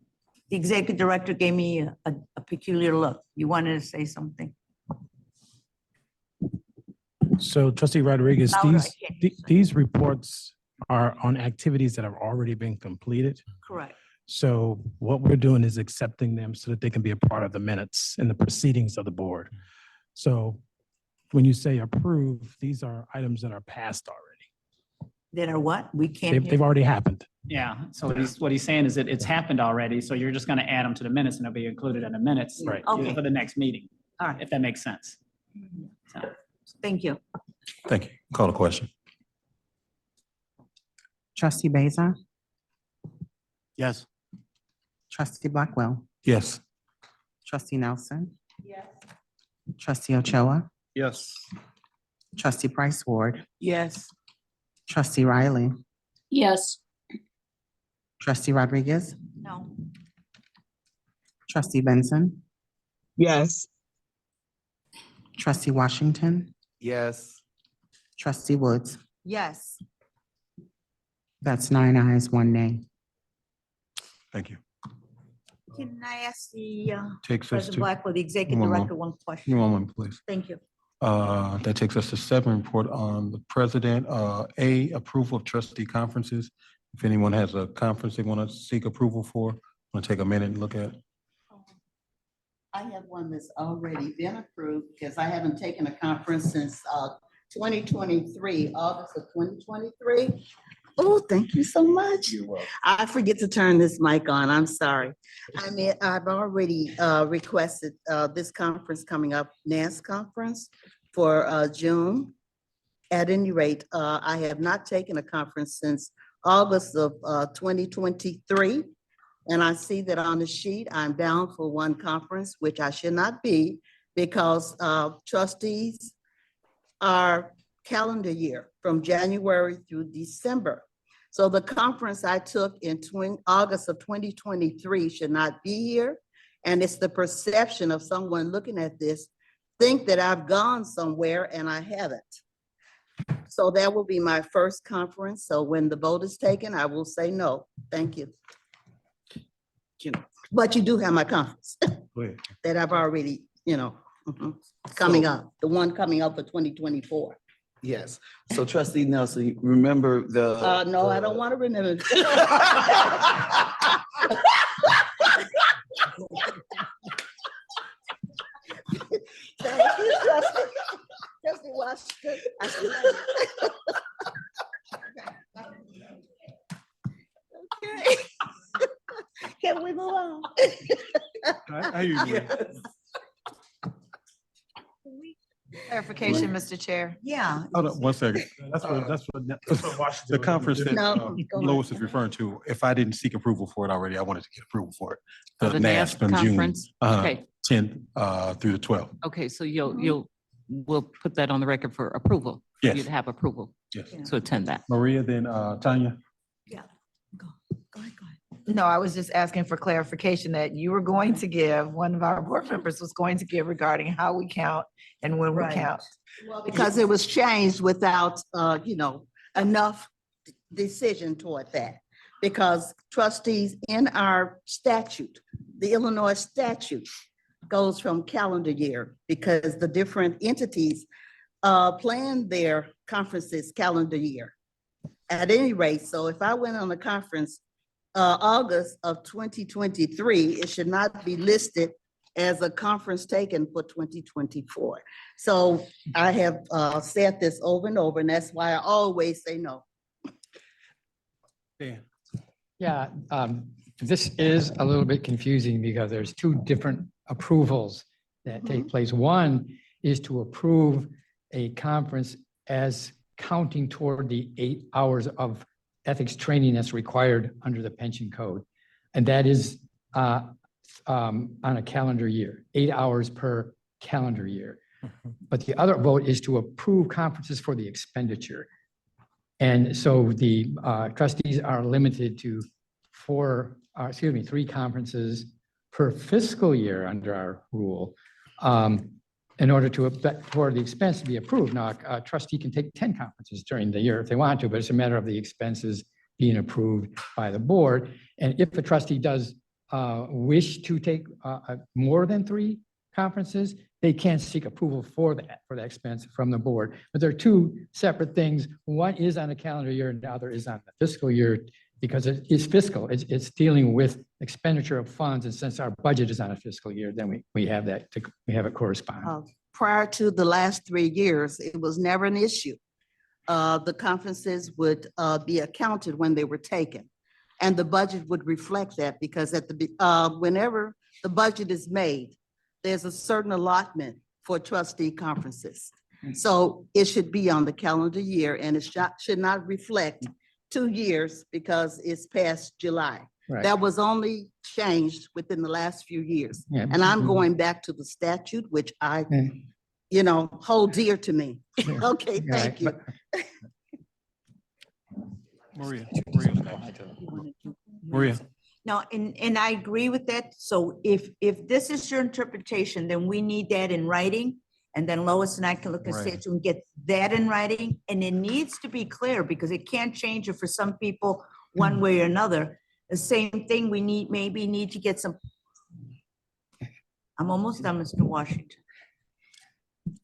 The executive director gave me a peculiar look. You wanted to say something? So trustee Rodriguez, Louder, I these, can't these reports are on activities that have already been completed. Correct. So what we're doing is accepting them so that they can be a part of the minutes and the proceedings of the board. So when you say approve, these are items that are passed already. That are what? We can't. They've, hear. they've already happened. Yeah, so what he's saying is that it's happened already, so you're just gonna add them to the minutes and they'll be included in the minutes. Right. Okay. For the next meeting, All right. if that makes sense. So, Thank you. Thank you. Call the question. Trustee Beza, Yes. trustee Blackwell, Yes. trustee Nelson. Yes. Trustee Ochoa, Yes. trustee Price Ward, Yes. trustee Riley, Yes. trustee Rodriguez, No. trustee Benson, Yes. trustee Washington, Yes. trustee Woods. Yes. That's 9 ayes, 1 nay. Thank you. Can I ask the Takes us President to, Blackwell, the executive One more. director, one give me question? one moment, please. Thank you. That takes us to 7, report on the president. A, approval of trustee conferences. If anyone has a conference they want to seek approval for, Want to take a minute and look at? I have one that's already been approved because I haven't taken a conference since 2023, August of 2023. Oh, thank you so much. You're welcome. I forget to turn this mic on. I'm sorry. I mean, I've already requested this conference coming up, NAS conference for June. At any rate, I have not taken a conference since August of 2023. And I see that on the sheet, I'm down for one conference, which I should not be because trustees are calendar year from January through December. So the conference I took in August of 2023 should not be here. And it's the perception of someone looking at this, think that I've gone somewhere and I haven't. So that will be my first conference. So when the vote is taken, I will say no. Thank you. But you do have my conference that I've already, coming up, the one coming up for 2024. Yes. So trustee Nelson, you remember the. No, I don't want to remember. Thank you, Trustee Washington. Okay. Can we move on? I hear you. Clarification, Mr. Chair. Yeah. Hold on one second. That's what the conference that No, go ahead. Lois is referring to. If I didn't seek approval for it already, I wanted to get approval for it. The NAS from June conference? Okay. 10th through the 12th. Okay, so we'll put that on the record for approval. Yes. You'd have approval Yes. to attend that. Maria, then Tanya. Go ahead. No, I was just asking for clarification that you were going to give, one of our board members was going to give regarding how we count and when we Right. count. Because it was changed without, enough decision toward that. Because trustees in our statute, the Illinois statute goes from calendar year because the different entities plan their conferences calendar year. At any rate, so if I went on a conference August of 2023, it should not be listed as a conference taken for 2024. So I have said this over and over, and that's why I always say no. Yeah, this is a little bit confusing because there's two different approvals that take place. One is to approve a conference as counting toward the 8 hours of ethics training that's required under the pension code. And that is on a calendar year, 8 hours per calendar year. But the other vote is to approve conferences for the expenditure. And so the trustees are limited to 3 conferences per fiscal year under our rule in order for the expense to be approved. Now, a trustee can take 10 conferences during the year if they want to, but it's a matter of the expenses being approved by the board. And if the trustee does wish to take more than 3 conferences, they can seek approval for that expense from the board. But there are 2 separate things. One is on a calendar year and the other is on the fiscal year because it is fiscal. It's dealing with expenditure of funds. And since our budget is on a fiscal year, then we have that, we have it correspond. Prior to the last 3 years, it was never an issue. The conferences would be accounted when they were taken. And the budget would reflect that because whenever the budget is made, there's a certain allotment for trustee conferences. So it should be on the calendar year and it should not reflect 2 years because it's past July. Right. That was only changed within the last few years. Yeah. And I'm going back to the statute, which I, hold dear to me. Okay, thank you. Maria. No, and I agree with that. So if this is your interpretation, then we need that in writing. And then Lois and I can look at statute and get that in writing. And it needs to be clear because it can't change it for some people one way or another. The same thing, we maybe need to get some. I'm almost done, Mr. Washington.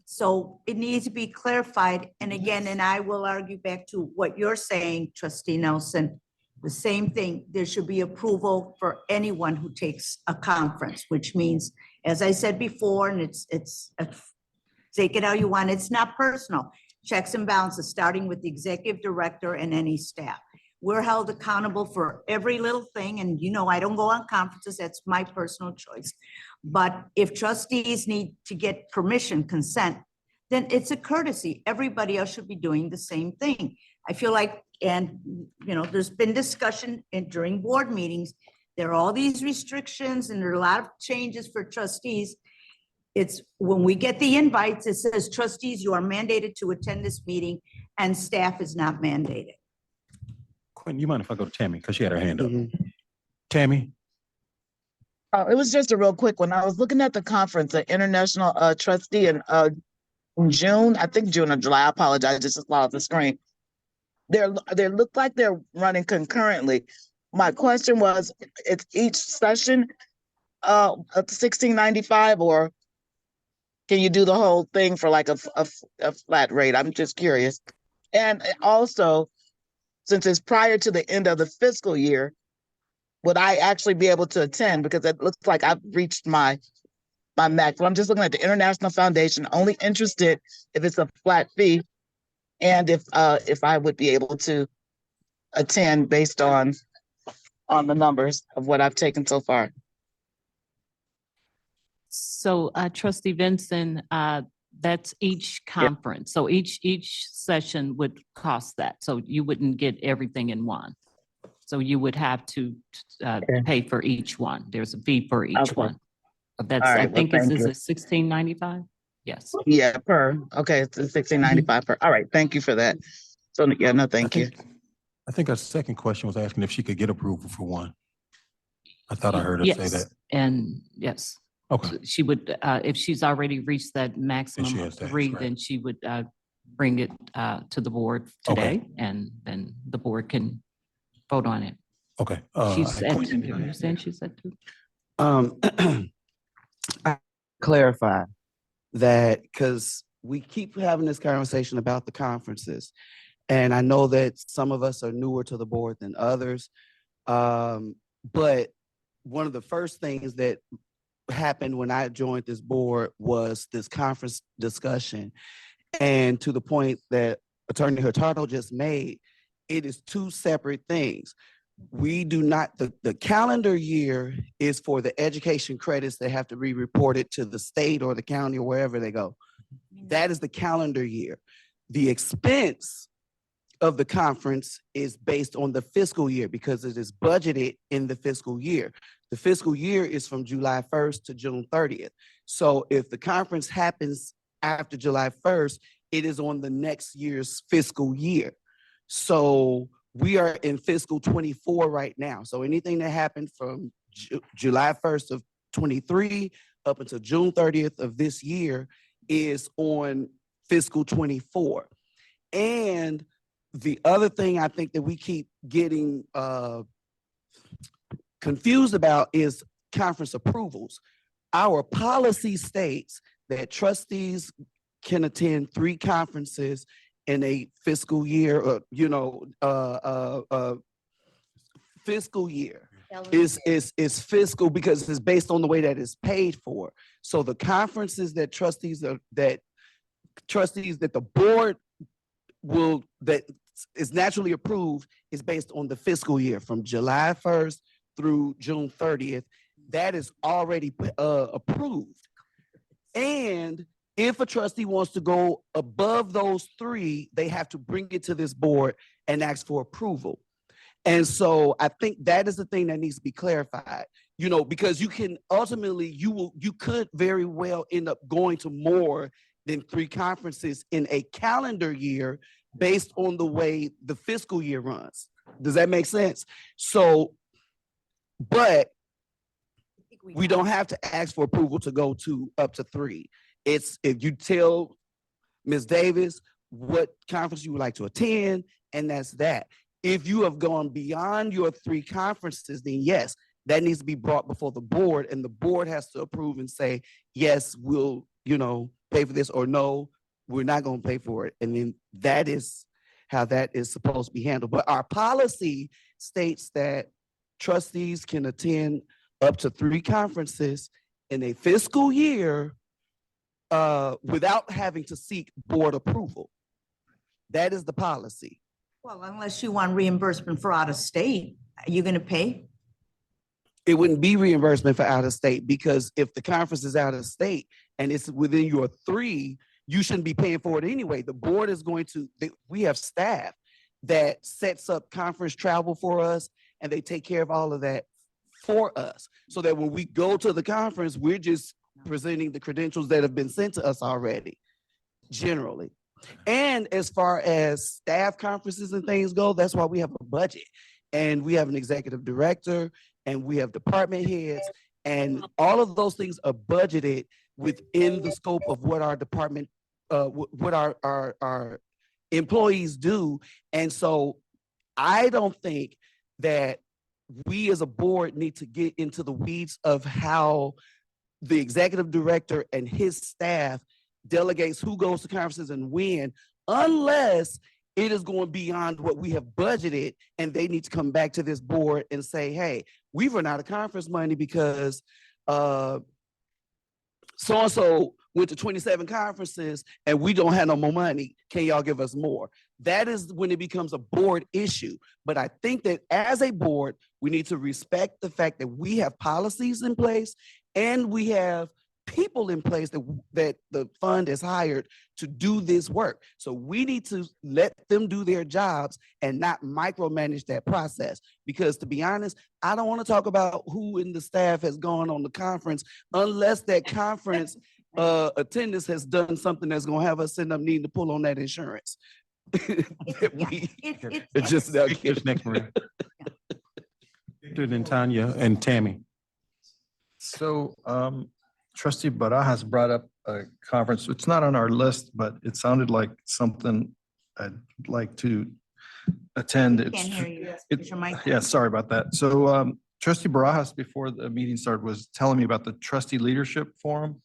So it needs to be clarified. And again, and I will argue back to what you're saying, Trustee Nelson, The same thing, there should be approval for anyone who takes a conference, which means, as I said before, and take it how you want, it's not personal. Checks and balances, starting with the executive director and any staff. We're held accountable for every little thing, and you know, I don't go on conferences, that's my personal choice. But if trustees need to get permission, consent, then it's a courtesy. Everybody else should be doing the same thing. I feel like, and you know, there's been discussion during board meetings, there are all these restrictions and there are a lot of changes for trustees. It's when we get the invites, it says trustees, you are mandated to attend this meeting and staff is not mandated. Quentin, you mind if I go to Tammy? Because she had her hand up. Tammy? It was just a real quick one. I was looking at the conference, the international trustee in June, I think June or July. I apologize, just as off the screen. They look like they're running concurrently. My question was, it's each session at $16.95, or can you do the whole thing for like a flat rate? I'm just curious. And also, since it's prior to the end of the fiscal year, would I actually be able to attend? Because it looks like I've reached my max. But I'm just looking at the International Foundation, only interested if it's a flat fee, and if I would be able to attend based on the numbers of what I've taken so far. So trustee Vincent, that's each conference. So each session would cost that. So you wouldn't get everything in one. So you would have to pay for each one. There's a fee for each one. But that's, All right, I think well, is thank it you. $16.95? Yes. Yeah, okay, it's $16.95 per. All right, thank you for that. So yeah, no, thank you. I think our second question was asking if she could get approval for one. I thought I heard her say Yes, that. and yes. Okay. She would, if she's already reached that maximum has of that, 3, right. then she would bring it to the board today, and then the board can vote on it. Okay. She's at 2, you understand she's at 2? I clarify that because we keep having this conversation about the conferences, and I know that some of us are newer to the board than others, but one of the first things that happened when I joined this board was this conference discussion, and to the point that Attorney Hurtado just made, it is 2 separate things. We do not, the calendar year is for the education credits that have to be reported to the state or the county or wherever they go. That is the calendar year. The expense of the conference is based on the fiscal year because it is budgeted in the fiscal year. The fiscal year is from July 1st to June 30th. So if the conference happens after July 1st, it is on the next year's fiscal year. So we are in fiscal 24 right now. So anything that happened from July 1st of 23 up until June 30th of this year is on fiscal 24. And the other thing I think that we keep getting confused about is conference approvals. Our policy states that trustees can attend 3 conferences in a fiscal year, fiscal year is fiscal because it's based on the way that it's paid for. So the conferences that trustees that the board that is naturally approved is based on the fiscal year from July 1st through June 30th. That is already approved. And if a trustee wants to go above those 3, they have to bring it to this board and ask for approval. And so I think that is the thing that needs to be clarified, because you can ultimately, you could very well end up going to more than 3 conferences in a calendar year based on the way the fiscal year runs. Does that make sense? So, but we don't have to ask for approval to go to up to 3. It's if you tell Ms. Davis what conference you would like to attend, and that's that. If you have gone beyond your 3 conferences, then yes, that needs to be brought before the board, and the board has to approve and say, yes, we'll, pay for this, or no, we're not going to pay for it. And then that is how that is supposed to be handled. But our policy states that trustees can attend up to 3 conferences in a fiscal year without having to seek board approval. That is the policy. Well, unless you want reimbursement for out of state, are you gonna pay? It wouldn't be reimbursement for out of state, because if the conference is out of state and it's within your 3, you shouldn't be paying for it anyway. The board is going to, we have staff that sets up conference travel for us, and they take care of all of that for us. So that when we go to the conference, we're just presenting the credentials that have been sent to us already, generally. And as far as staff conferences and things go, that's why we have a budget. And we have an executive director, and we have department heads, and all of those things are budgeted within the scope of what our department, what our employees do. And so I don't think that we as a board need to get into the weeds of how the executive director and his staff delegates who goes to conferences and when, unless it is going beyond what we have budgeted, and they need to come back to this board and say, hey, we've run out of conference money because so-and-so went to 27 conferences and we don't have no more money. Can y'all give us more? That is when it becomes a board issue. But I think that as a board, we need to respect the fact that we have policies in place and we have people in place that the fund is hired to do this work. So we need to let them do their jobs and not micromanage that process. Because to be honest, I don't want to talk about who in the staff has gone on the conference unless that conference attendance has done something that's going to have us end up needing to pull on that insurance. It's just Next, Maria. Victor, then Tanya and Tammy. So Trustee Barajas brought up a conference. It's not on our list, but it sounded like something I'd like to attend. Can't hear you. Is your mic- Yeah, sorry about that. So Trustee Barajas, before the meeting started, was telling me about the trustee leadership forum,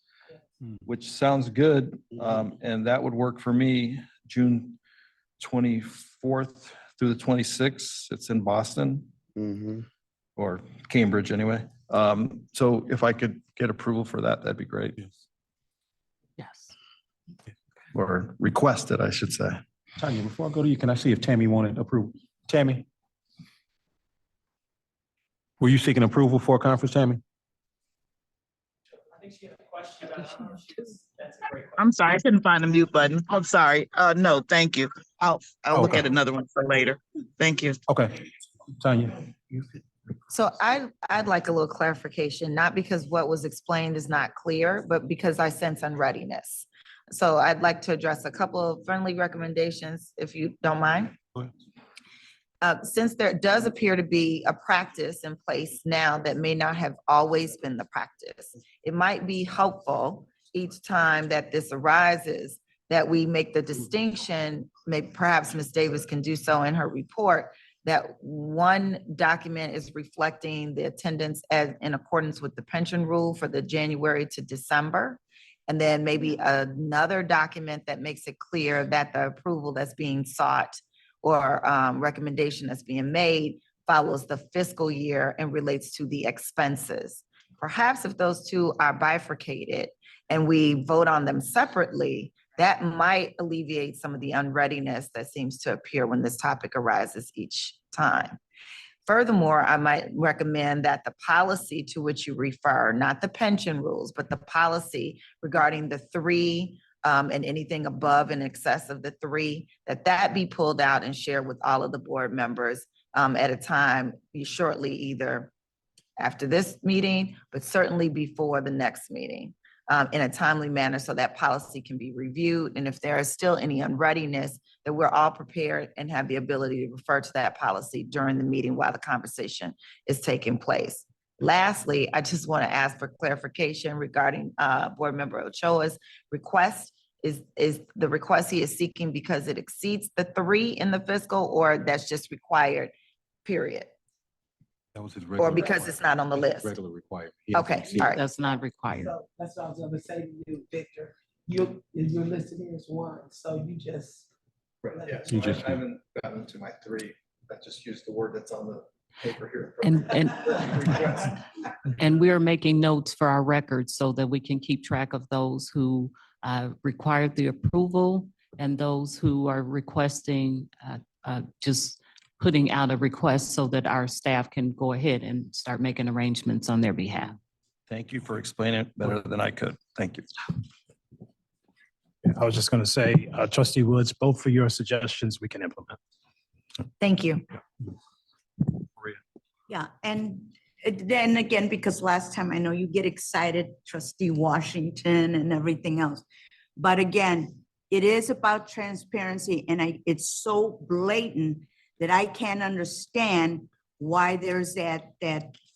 which sounds good. And that would work for me, June 24th through the 26th. It's in Boston or Cambridge anyway. So if I could get approval for that, that'd be great. Yes. Or request it, I should say. Tanya, before I go to you, can I see if Tammy wanted approval? Tammy? Were you seeking approval for a conference, Tammy? I think she had a question about, I don't know if she's, that's a great question. I'm sorry, I couldn't find the mute button. I'm sorry. No, thank you. I'll look Okay. at another one for later. Thank you. Okay, Tanya. So I'd like a little clarification, not because what was explained is not clear, but because I sense unreadiness. So I'd like to address a couple of friendly recommendations, if you don't mind. Go Since there does appear to be a practice in place now that may not have always been the practice, it might be helpful each time that this arises that we make the distinction, maybe perhaps Ms. Davis can do so in her report, that one document is reflecting the attendance as in accordance with the pension rule for the January to December. And then maybe another document that makes it clear that the approval that's being sought or recommendation that's being made follows the fiscal year and relates to the expenses. Perhaps if those two are bifurcated and we vote on them separately, that might alleviate some of the unreadiness that seems to appear when this topic arises each time. Furthermore, I might recommend that the policy to which you refer, not the pension rules, but the policy regarding the 3 and anything above and excess of the 3, that be pulled out and shared with all of the board members at a time shortly, either after this meeting, but certainly before the next meeting. In a timely manner so that policy can be reviewed. And if there is still any unreadiness, that we're all prepared and have the ability to refer to that policy during the meeting while the conversation is taking place. Lastly, I just want to ask for clarification regarding Board Member Ochoa's request. Is the request he is seeking because it exceeds the 3 in the fiscal, or that's just required, period? That was his Or regular. because it's not on the list? Regular requirement. Okay, all right. That's not required. So that's what I was gonna say to you, Victor. You're listed here as 1, so you just. Yeah, You just- I haven't gotten to my 3. I just used the word that's on the paper here. And we're making notes for our records so that we can keep track of those who required the approval and those who are requesting, just putting out a request so that our staff can go ahead and start making arrangements on their behalf. Thank you for explaining it better than I could. Thank you. I was just going to say, Trustee Woods, both for your suggestions we can implement. Thank you. Yeah, and then again, because last time I know you get excited, Trustee Washington and everything else. But again, it is about transparency, and it's so blatant that I can't understand why there's that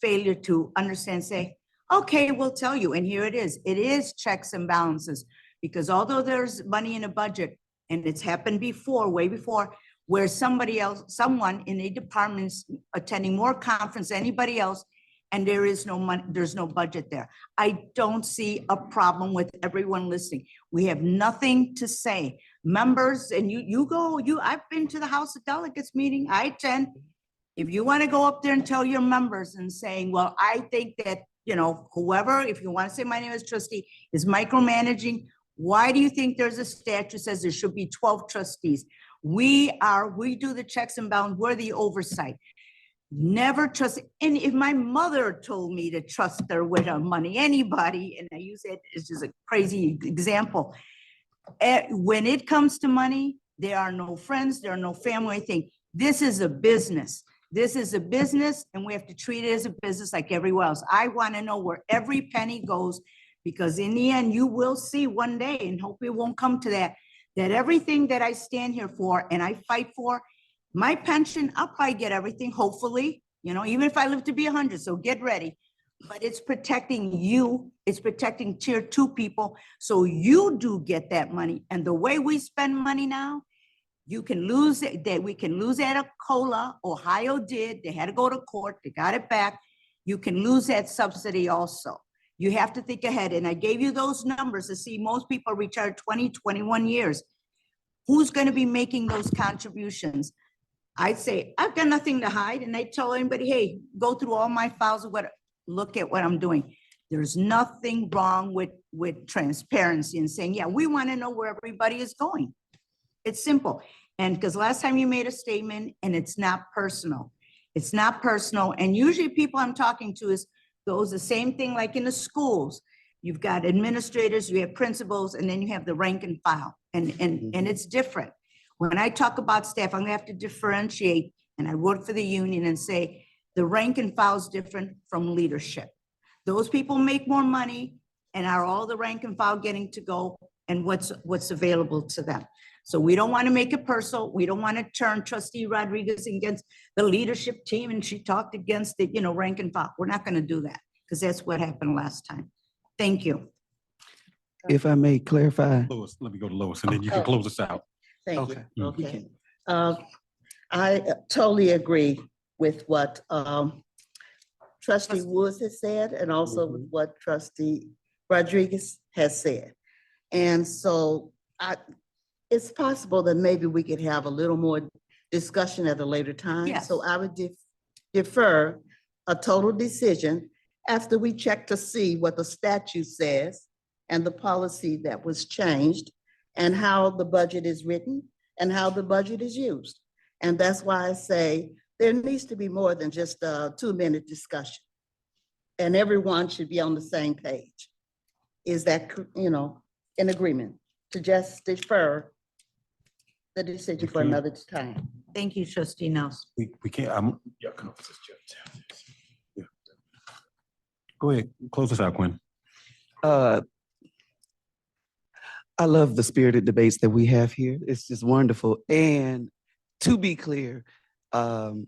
failure to understand, say, okay, we'll tell you, and here it is. It is checks and balances, because although there's money in a budget, and it's happened before, way before, where someone in a department is attending more conference than anybody else, and there is no money, there's no budget there. I don't see a problem with everyone listening. We have nothing to say. Members, and I've been to the House of Delegates meeting, I attend. If you want to go up there and tell your members and saying, well, I think that, whoever, if you want to say my name is trustee, is micromanaging, why do you think there's a statute that says there should be 12 trustees? We do the checks and balances, we're the oversight. Never trust, and if my mother told me to trust her with her money, anybody, and I use it as just a crazy example. When it comes to money, there are no friends, there are no family thing. This is a business. This is a business, and we have to treat it as a business like everywhere else. I want to know where every penny goes, because in the end, you will see one day, and hope it won't come to that everything that I stand here for and I fight for, my pension, I'll probably get everything, hopefully, even if I live to be 100, so get ready. But it's protecting you, it's protecting tier 2 people, so you do get that money. And the way we spend money now, you can lose it, that we can lose at a COLA. Ohio did, they had to go to court, they got it back. You can lose that subsidy also. You have to think ahead. And I gave you those numbers to see most people retired 20, 21 years. Who's going to be making those contributions? I'd say, I've got nothing to hide. And I tell anybody, hey, go through all my files of look at what I'm doing. There's nothing wrong with transparency and saying, yeah, we want to know where everybody is going. It's simple. And because last time you made a statement and it's not personal. It's not personal. And usually people I'm talking to goes the same thing like in the schools. You've got administrators, you have principals, and then you have the rank and file. And it's different. When I talk about staff, I'm gonna have to differentiate, and I work for the union and say, the rank and file is different from leadership. Those people make more money, and are all the rank and file getting to go, and what's available to them. So we don't want to make it personal. We don't want to turn Trustee Rodriguez against the leadership team, and she talked against the, rank and file. We're not going to do that, because that's what happened last time. Thank you. If I may clarify. Lois, let me go to Lois, and then you can close us out. Thank Okay. you. Okay. I totally agree with what Trustee Woods has said, and also with what Trustee Rodriguez has said. And so it's possible that maybe we could have a little more discussion at a later time. Yes. So I would defer a total decision after we check to see what the statute says and the policy that was changed and how the budget is written and how the budget is used. And that's why I say there needs to be more than just a 2-minute discussion. And everyone should be on the same page. Is that, in agreement to just defer the decision for another time? Thank you, Trustee Nelson. We can't, Go ahead, close us out, Quinn. I love the spirited debates that we have here. It's just wonderful. And to be clear, to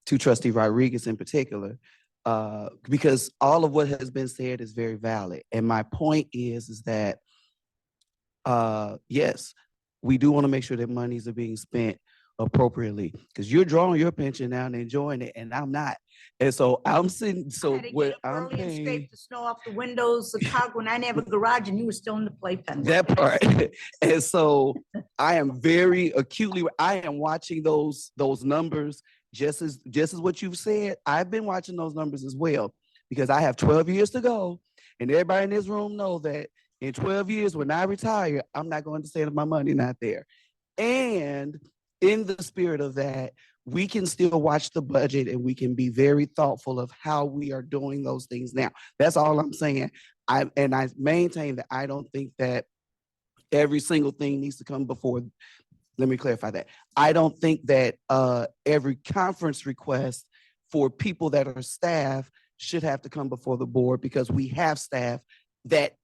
Trustee Rodriguez in particular, because all of what has been said is very valid. And my point is that, yes, we do want to make sure that monies are being spent appropriately. Because you're drawing your pension now and enjoying it, and I'm not. And so I'm sitting, I so had to get what up I'm early and paying. scrape the snow off the windows of the car when I didn't have a garage and you were still in the playpen. That part. And so I am very acutely, I am watching those numbers just as what you've said. I've been watching those numbers as well, because I have 12 years to go. And everybody in this room know that in 12 years, when I retire, I'm not going to say that my money not there. And in the spirit of that, we can still watch the budget and we can be very thoughtful of how we are doing those things now. That's all I'm saying. I maintain that I don't think that every single thing needs to come before. Let me clarify that. I don't think that every conference request for people that are staff should have to come before the board, because we have staff that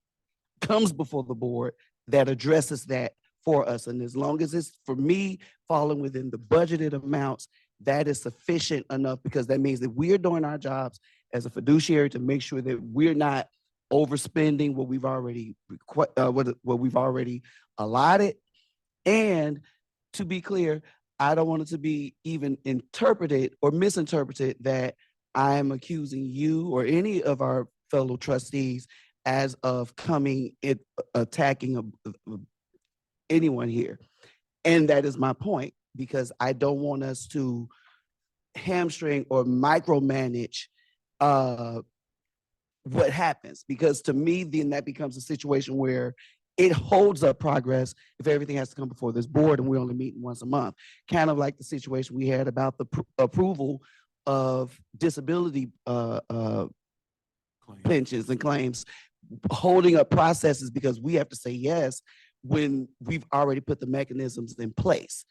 comes before the board that addresses that for us. And as long as it's, for me, falling within the budgeted amounts, that is sufficient enough, because that means that we're doing our jobs as a fiduciary to make sure that we're not overspending what we've already what we've already allotted. And to be clear, I don't want it to be even interpreted or misinterpreted that I am accusing you or any of our fellow trustees as of attacking anyone here. And that is my point, because I don't want us to hamstring or micromanage what happens, because to me, then that becomes a situation where it holds up progress if everything has to come before this board and we're only meeting once a month. Kind of like the situation we had about the approval of disability pensions and claims, holding up processes because we have to say yes when we've already put the mechanisms in place.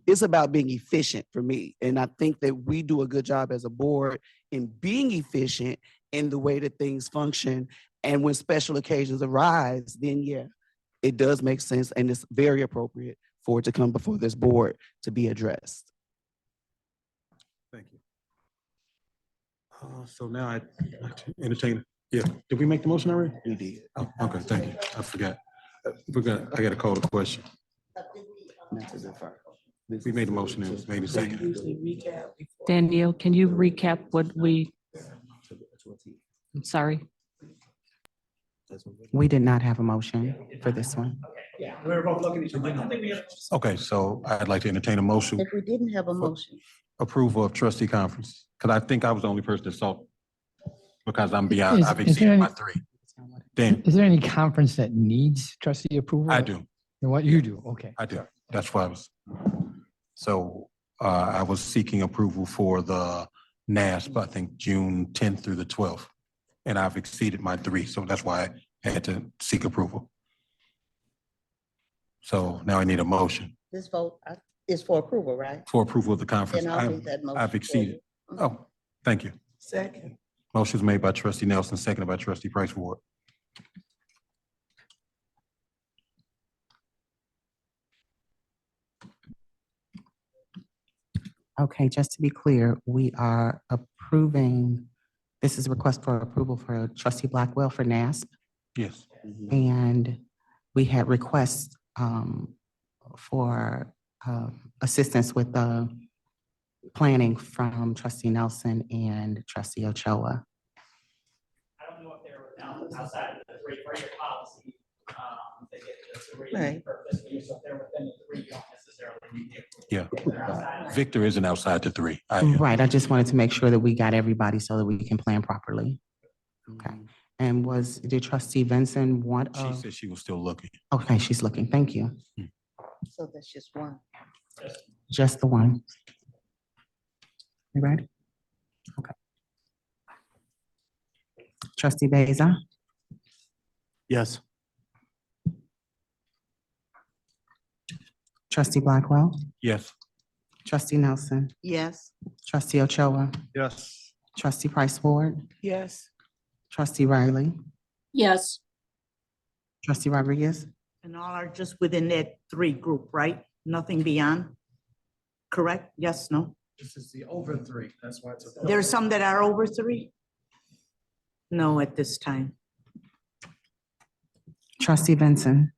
It's about being efficient for me. And I think that we do a good job as a board in being efficient in the way that things function. And when special occasions arise, then yeah, it does make sense and it's very appropriate for it to come before this board to be addressed. Thank you. So now I entertain, yeah, did we make the motion already? We did. Oh, okay, thank you. I forgot. I gotta call the question. We made the motion, it was made a second. Danielle, can you recap what I'm sorry. We did not have a motion for this one. Yeah, we were both looking at each other. I don't think we have. Okay, so I'd like to entertain a motion, If we didn't have a motion, approval of trustee conference, because I think I was the only person that saw, because I'm beyond, I've Is there exceeded my any- 3. Dan, Is there any conference that needs trustee approval? I do. And what you do? Okay. I do. That's why I was. So I was seeking approval for the NASP, I think June 10th through the 12th. And I've exceeded my 3, so that's why I had to seek approval. So now I need a motion this vote is for approval, right? for approval of the conference. Then I'll make that motion I've for exceeded. you. Oh, thank you. Second. Motion is made by trustee Nelson, seconded by trustee Price Ward. Okay, just to be clear, we are approving, this is a request for approval for trustee Blackwell for NASP. Yes. And we had requests for assistance with the planning from trustee Nelson and trustee Ochoa. I don't know if they're outside of the 3 for your policy. They get the 3 Right. for fiscal year, so if they're within the 3, you don't necessarily need to. Yeah. If they're outside of it. Victor isn't outside the 3. Right, I just wanted to make sure that we got everybody so that we can plan properly. Okay, and did trustee Vincent want? She said she was still looking. Okay, she's looking, thank you. So that's just one. Just the one. You ready? Okay. Trustee Beza, Yes. trustee Blackwell, Yes. trustee Nelson, Yes. trustee Ochoa, Yes. trustee Price Ward, Yes. trustee Riley, Yes, trustee Rodriguez. And all are just within that 3 group, right? Nothing beyond? Correct? Yes, no? This is the over 3, that's why it's. There's some that are over 3? No, at this time. Trustee Benson,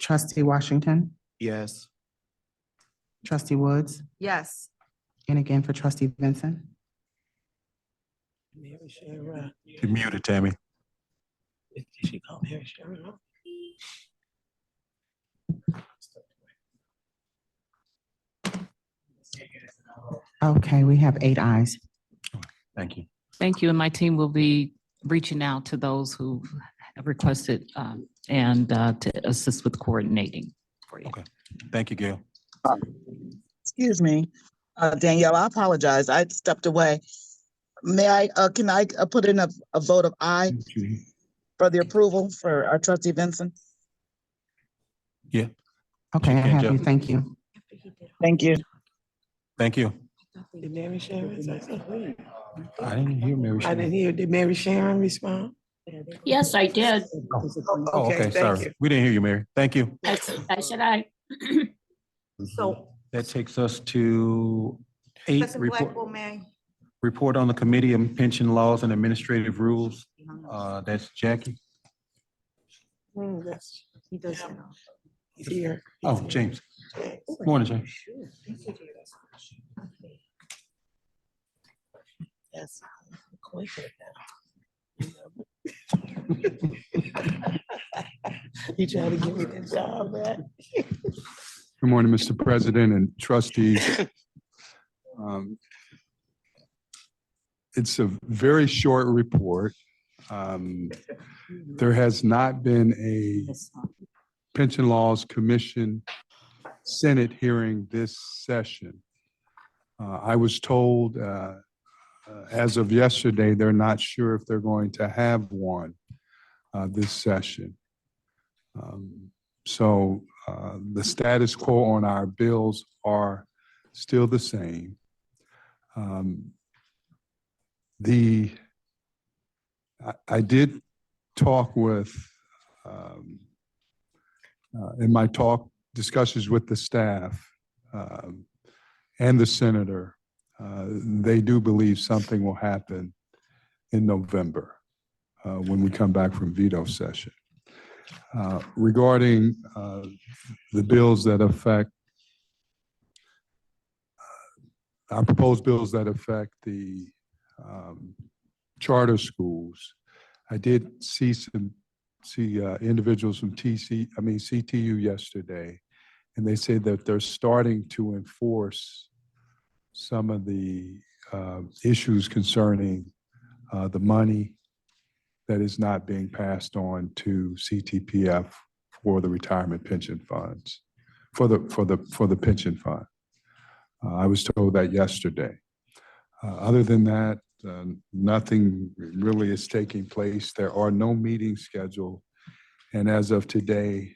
Trustee Washington, Yes. trustee Woods, Yes. and again for trustee Vincent. Mary Sharon, You're muted, Tammy. did she call Mary Sharon? Okay, we have 8 ayes. Thank you. Thank you, and my team will be reaching out to those who have requested and to assist with coordinating for you. Okay. Thank you, Gail. Excuse me, Danielle, I apologize. I stepped away. May I, can I put in a vote of aye for the approval for our trustee Vincent? Yeah. Okay, I She can't have you. jump. Thank you. Thank you. Thank you. Did Mary Sharon say something? I didn't hear Mary. I didn't hear. Did Mary Sharon respond? Yes, I did. Oh, okay, thank sorry. you. We didn't hear you, Mary. Thank you. I said I. So, That takes us to 8, Professor Blackwell, may report on the Committee on Pension Laws and Administrative Rules. That's Jackie. he does Yeah. that. He's here. Oh, James. Morning, James. Yes. You trying to give me the job, man? Good morning, Mr. President and trustees. It's a very short report. There has not been a Pension Laws Commission Senate hearing this session. I was told as of yesterday, they're not sure if they're going to have one this session. So the status quo on our bills are still the same. I did talk with, in my discussions with the staff and the senator, they do believe something will happen in November when we come back from veto session. Regarding the bills that affect, our proposed bills that affect the charter schools, I did see individuals from CTU yesterday, and they said that they're starting to enforce some of the issues concerning the money that is not being passed on to CTPF for the retirement pension funds, for the pension fund. I was told that yesterday. Other than that, nothing really is taking place. There are no meetings scheduled. And as of today,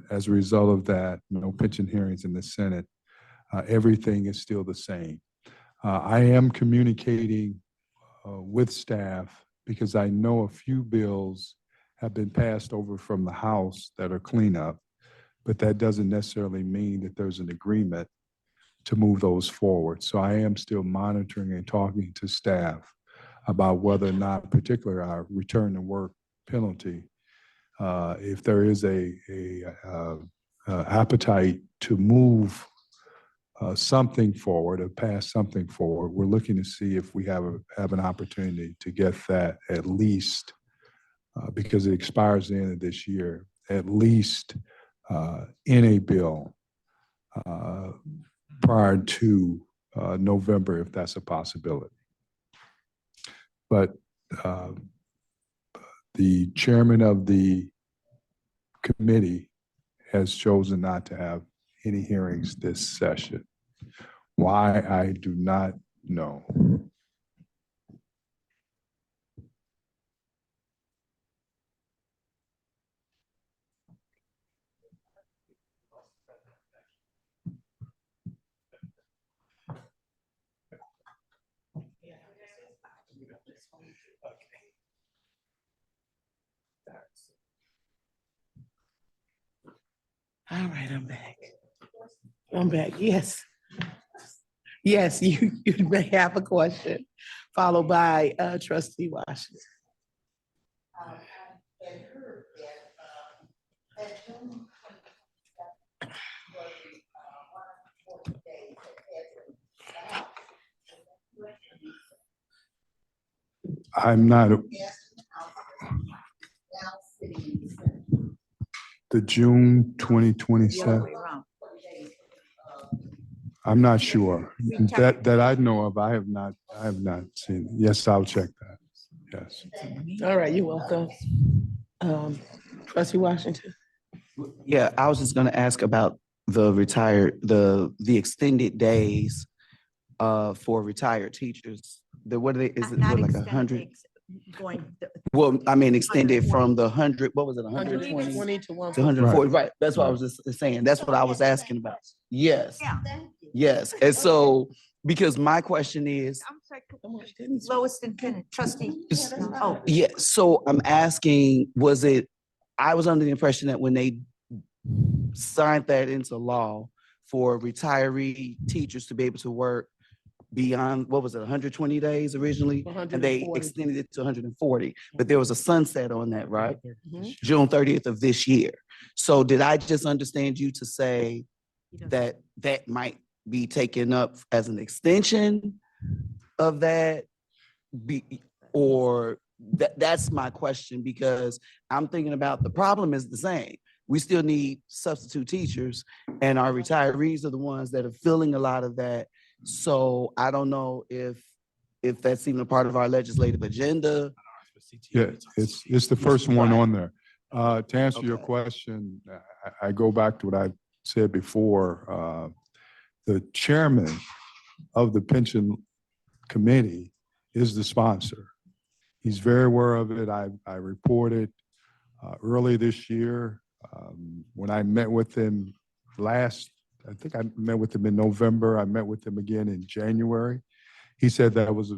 as a result of that, no pension hearings in the Senate, everything is still the same. I am communicating with staff because I know a few bills have been passed over from the House that are cleanup, but that doesn't necessarily mean that there's an agreement to move those forward. So I am still monitoring and talking to staff about whether or not, particularly our return to work penalty, if there is a appetite to move something forward or pass something forward. We're looking to see if we have an opportunity to get that at least, because it expires the end of this year, at least in a bill prior to November, if that's a possibility. But the chairman of the committee has chosen not to have any hearings this session. Why, I do not know. All right, I'm back. I'm back. Yes. Yes, you may have a question, followed by trustee Washington. I'm not, the June 2027, I'm not sure. That I know of, I have not seen. Yes, I'll check that. Yes. All right, you're welcome. Trustee Washington. Yeah, I was just gonna ask about the the extended days for retired teachers. What are they, is it Not what, like extended, 100? Going, Well, I mean, extended from the 100, what was it, 120 120 to to 140. 140, right? That's what I was just saying. That's what I was asking about. Yes, yeah. yes. And so, because my question is, I'm sorry, lowest and finished, trustee. Oh, yeah, so I'm asking, I was under the impression that when they signed that into law for retiree teachers to be able to work beyond, what was it, 120 days originally? And they 140. extended it to 140, but there was a sunset on that, right? Mhm. June 30th of this year. So did I just understand you to say that that might be taken up as an extension of that? Or that's my question, because I'm thinking about the problem is the same. We still need substitute teachers, and our retirees are the ones that are filling a lot of that. So I don't know if that's even a part of our legislative agenda. Yeah, it's the first one Right. on there. To answer your Okay. question, I go back to what I said before. The chairman of the pension committee is the sponsor. He's very aware of it. I reported early this year when I met with him I think I met with him in November. I met with him again in January. He said that was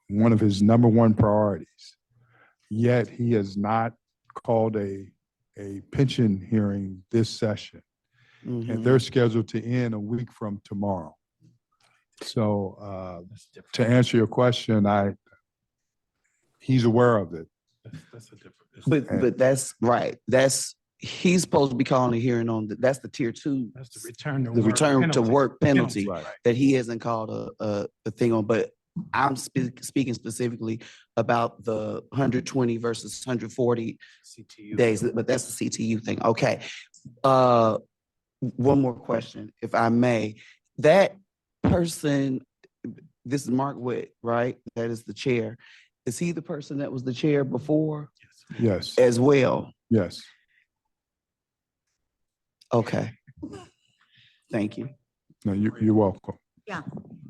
one of his number one priorities. Yet he has not called a pension hearing this session. And they're scheduled to end a week from tomorrow. So to answer your question, he's aware of it. But that's right. He's supposed to be calling a hearing on that's the tier 2. That's the return to The work return to penalty. work penalty Right. that he hasn't called a thing on, but I'm speaking specifically about the 120 versus 140 days, but that's the CTU thing. Okay. One more question, if I may. That person, this is Mark Witt, right? That is the chair. Is he the person that was the chair before Yes, as well? yes. Okay. Thank you. No, you're welcome. yeah.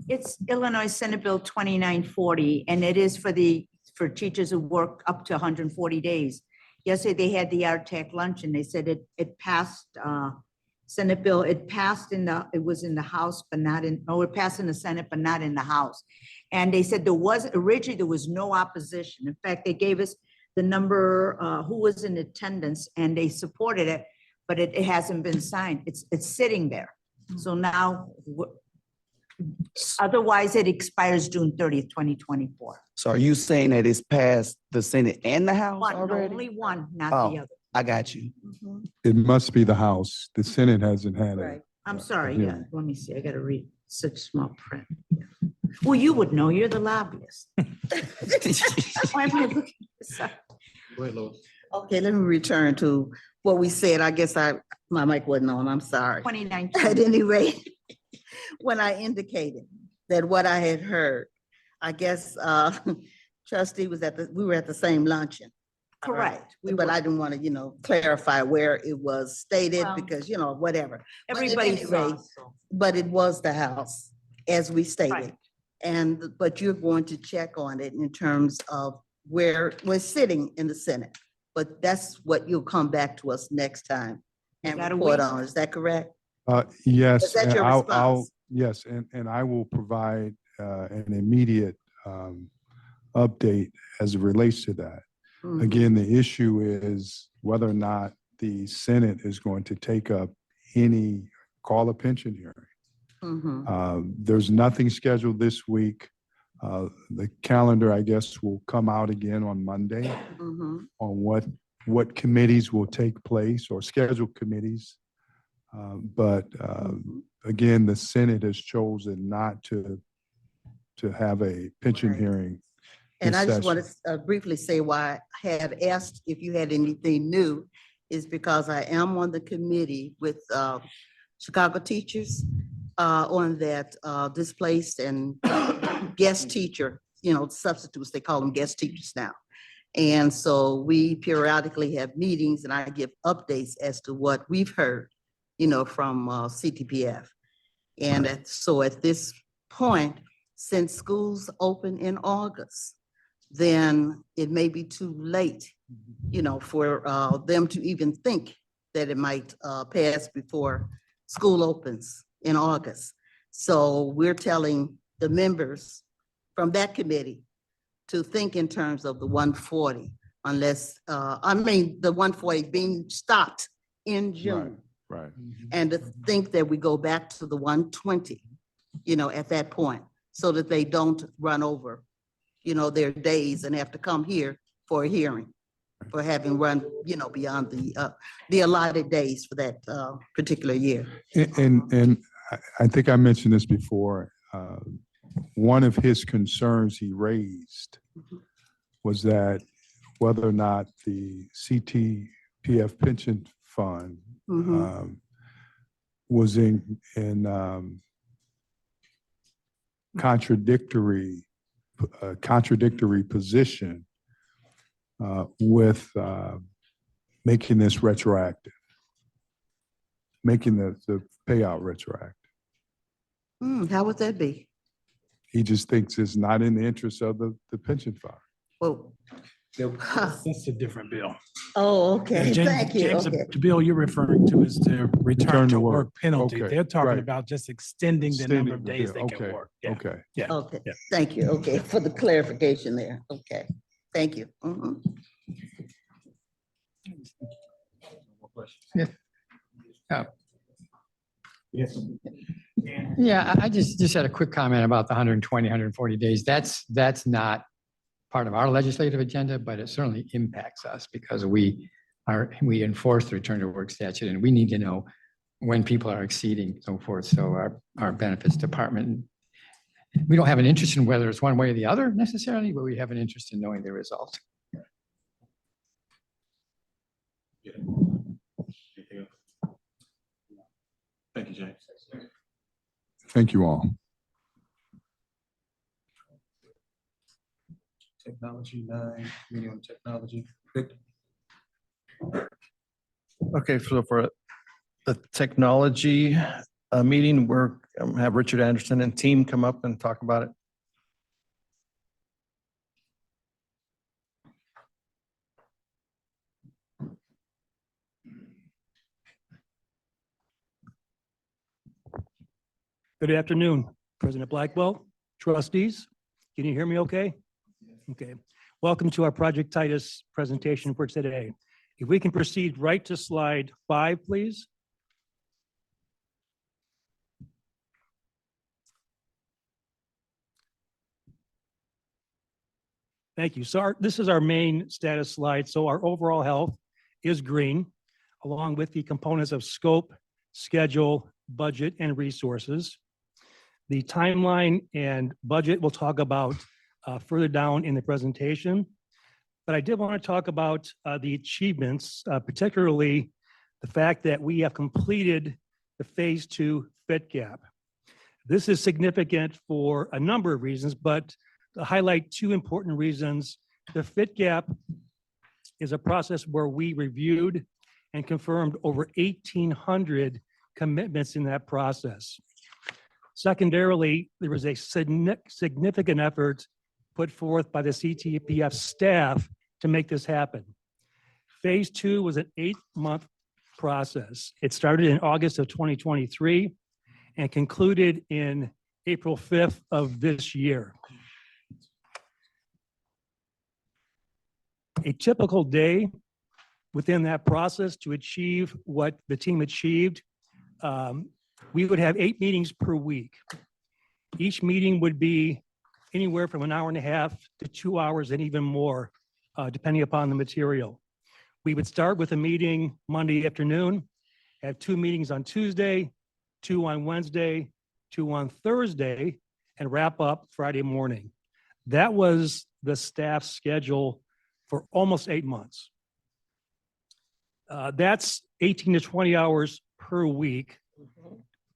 It's Illinois Senate Bill 2940, and it is for teachers who work up to 140 days. Yesterday, they had the RTAC lunch, and they said it passed, Senate bill, it was in the House, but not in, it passed in the Senate, but not in the House. And they said originally there was no opposition. In fact, they gave us the number, who was in attendance, and they supported it, but it hasn't been signed. It's sitting there. So now, otherwise it expires June 30th, 2024. So are you saying that it's passed the Senate and the House One, no, already? only one, not Oh, the other. I got you. It must be the House. The Senate hasn't had it. Right. I'm sorry, yeah. yeah, let me see, I gotta read such small print. Well, you would know, you're the lobbyist. Why am I looking this up? Okay, let me return to what we said. I guess my mic wasn't on, I'm sorry. 2019. At any rate, when I indicated that what I had heard, I guess trustee we were at the same luncheon. Correct. But I didn't want to, clarify where it was stated Well, because, whatever. But at Everybody any saw, rate, so. but it was the House, as we stated. Right. But you're going to check on it in terms of where we're sitting in the Senate. But that's what you'll come back to us next time and got a report week. on. Is that correct? Yes. Is that and your I'll- response? Yes, and I will provide an immediate update as it relates to that. Mhm. Again, the issue is whether or not the Senate is going to take up call a pension hearing. Mhm. There's nothing scheduled this week. The calendar, I guess, will come out again on Monday Mhm. on what committees will take place or scheduled committees. But again, the Senate has chosen not to have a pension Right. hearing And this I just session. want to briefly say why I had asked if you had anything new is because I am on the committee with Chicago teachers on that displaced and guest teacher, substitutes, they call them guest teachers now. And so we periodically have meetings and I give updates as to what we've heard, from CTPF. And so at this point, since schools open in August, then it may be too late, for them to even think that it might pass before school opens in August. So we're telling the members from that committee to think in terms of the 140, unless, the 140 being stopped in June. Right. And to think that we go back to the 120, at that point, so that they don't run over, their days and have to come here for a hearing for having run, beyond the allotted days for that particular year. And I think I mentioned this before. One of his concerns he raised was that whether or not the CTPF pension fund was in contradictory position with making this retroactive, making the payout retroactive. How would that be? He just thinks it's not in the interest of the pension fund. Well, That's a different bill. oh, okay, James- thank you. James, Okay. the bill you're referring to is the return to work penalty. Okay, They're talking right. about just extending the number of Extending the days bill. they can Okay, work. Yeah. Okay. Yeah. Okay, Yeah. thank you. Okay, for the clarification there. Okay, thank you. Mhm. Yeah, I just had a quick comment about the 120, 140 days. That's not part of our legislative agenda, but it certainly impacts us because we enforce the return to work statute and we need to know when people are exceeding so forth. So our benefits department, we don't have an interest in whether it's one way or the other necessarily, but we have an interest in knowing the result. Thank you, James. Thank you all. Technology 9, meeting on technology. Victor? Okay, so for the technology meeting, we're have Richard Anderson and team come up and talk about it. Good afternoon, President Blackwell, trustees. Can you hear me okay? Okay. Welcome to our Project Titus presentation for today. If we can proceed right to slide 5, please. Thank you. So this is our main status slide. So our overall health is green, along with the components of scope, schedule, budget, and resources. The timeline and budget we'll talk about further down in the presentation. But I did want to talk about the achievements, particularly the fact that we have completed the phase 2 fit gap. This is significant for a number of reasons, but to highlight 2 important reasons. The fit gap is a process where we reviewed and confirmed over 1,800 commitments in that process. Secondarily, there was a significant effort put forth by the CTPF staff to make this happen. Phase 2 was an 8-month process. It started in August of 2023 and concluded in April 5th of this year. A typical day within that process to achieve what the team achieved, we would have 8 meetings per week. Each meeting would be anywhere from 1.5 hours to 2 hours and even more, depending upon the material. We would start with a meeting Monday afternoon, have 2 meetings on Tuesday, 2 on Wednesday, 2 on Thursday, and wrap up Friday morning. That was the staff schedule for almost 8 months. That's 18 to 20 hours per week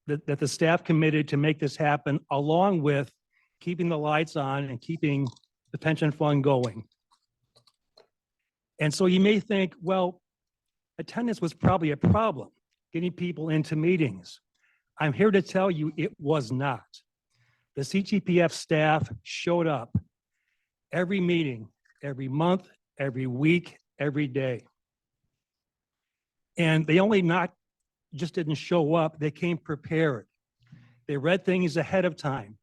that the staff committed to make this happen, along with keeping the lights on and keeping the pension fund going. And so you may think, well, attendance was probably a problem, getting people into meetings. I'm here to tell you it was not. The CTPF staff showed up every meeting, every month, every week, every day. And they just didn't show up, they came prepared. They read things ahead of time.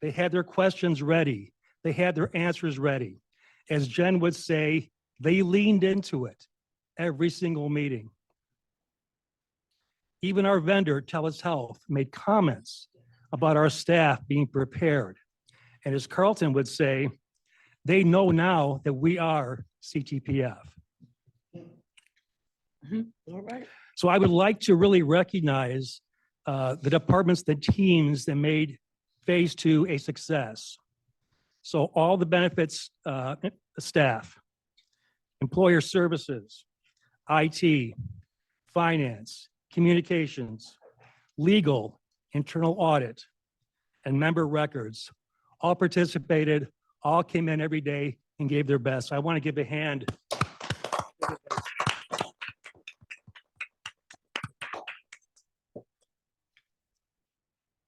They had their questions ready. They had their answers ready. As Jen would say, they leaned into it every single meeting. Even our vendor, TELUS Health, made comments about our staff being prepared. And as Carlton would say, they know now that we are CTPF. All right. So I would like to really recognize the departments, the teams that made phase 2 a success. So all the benefits staff, employer services, IT, finance, communications, legal, internal audit, and member records all participated, all came in every day and gave their best. I want to give a hand.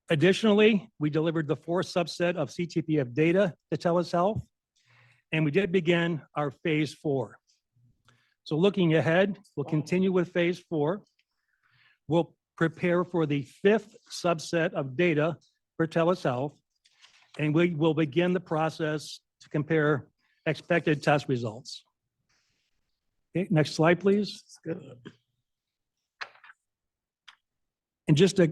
Additionally, we delivered the 4th subset of CTPF data to TELUS Health, and we did begin our phase 4. So looking ahead, we'll continue with phase 4. We'll prepare for the 5th subset of data for TELUS Health, and we will begin the process to compare expected test results. Okay, next slide, please. And just a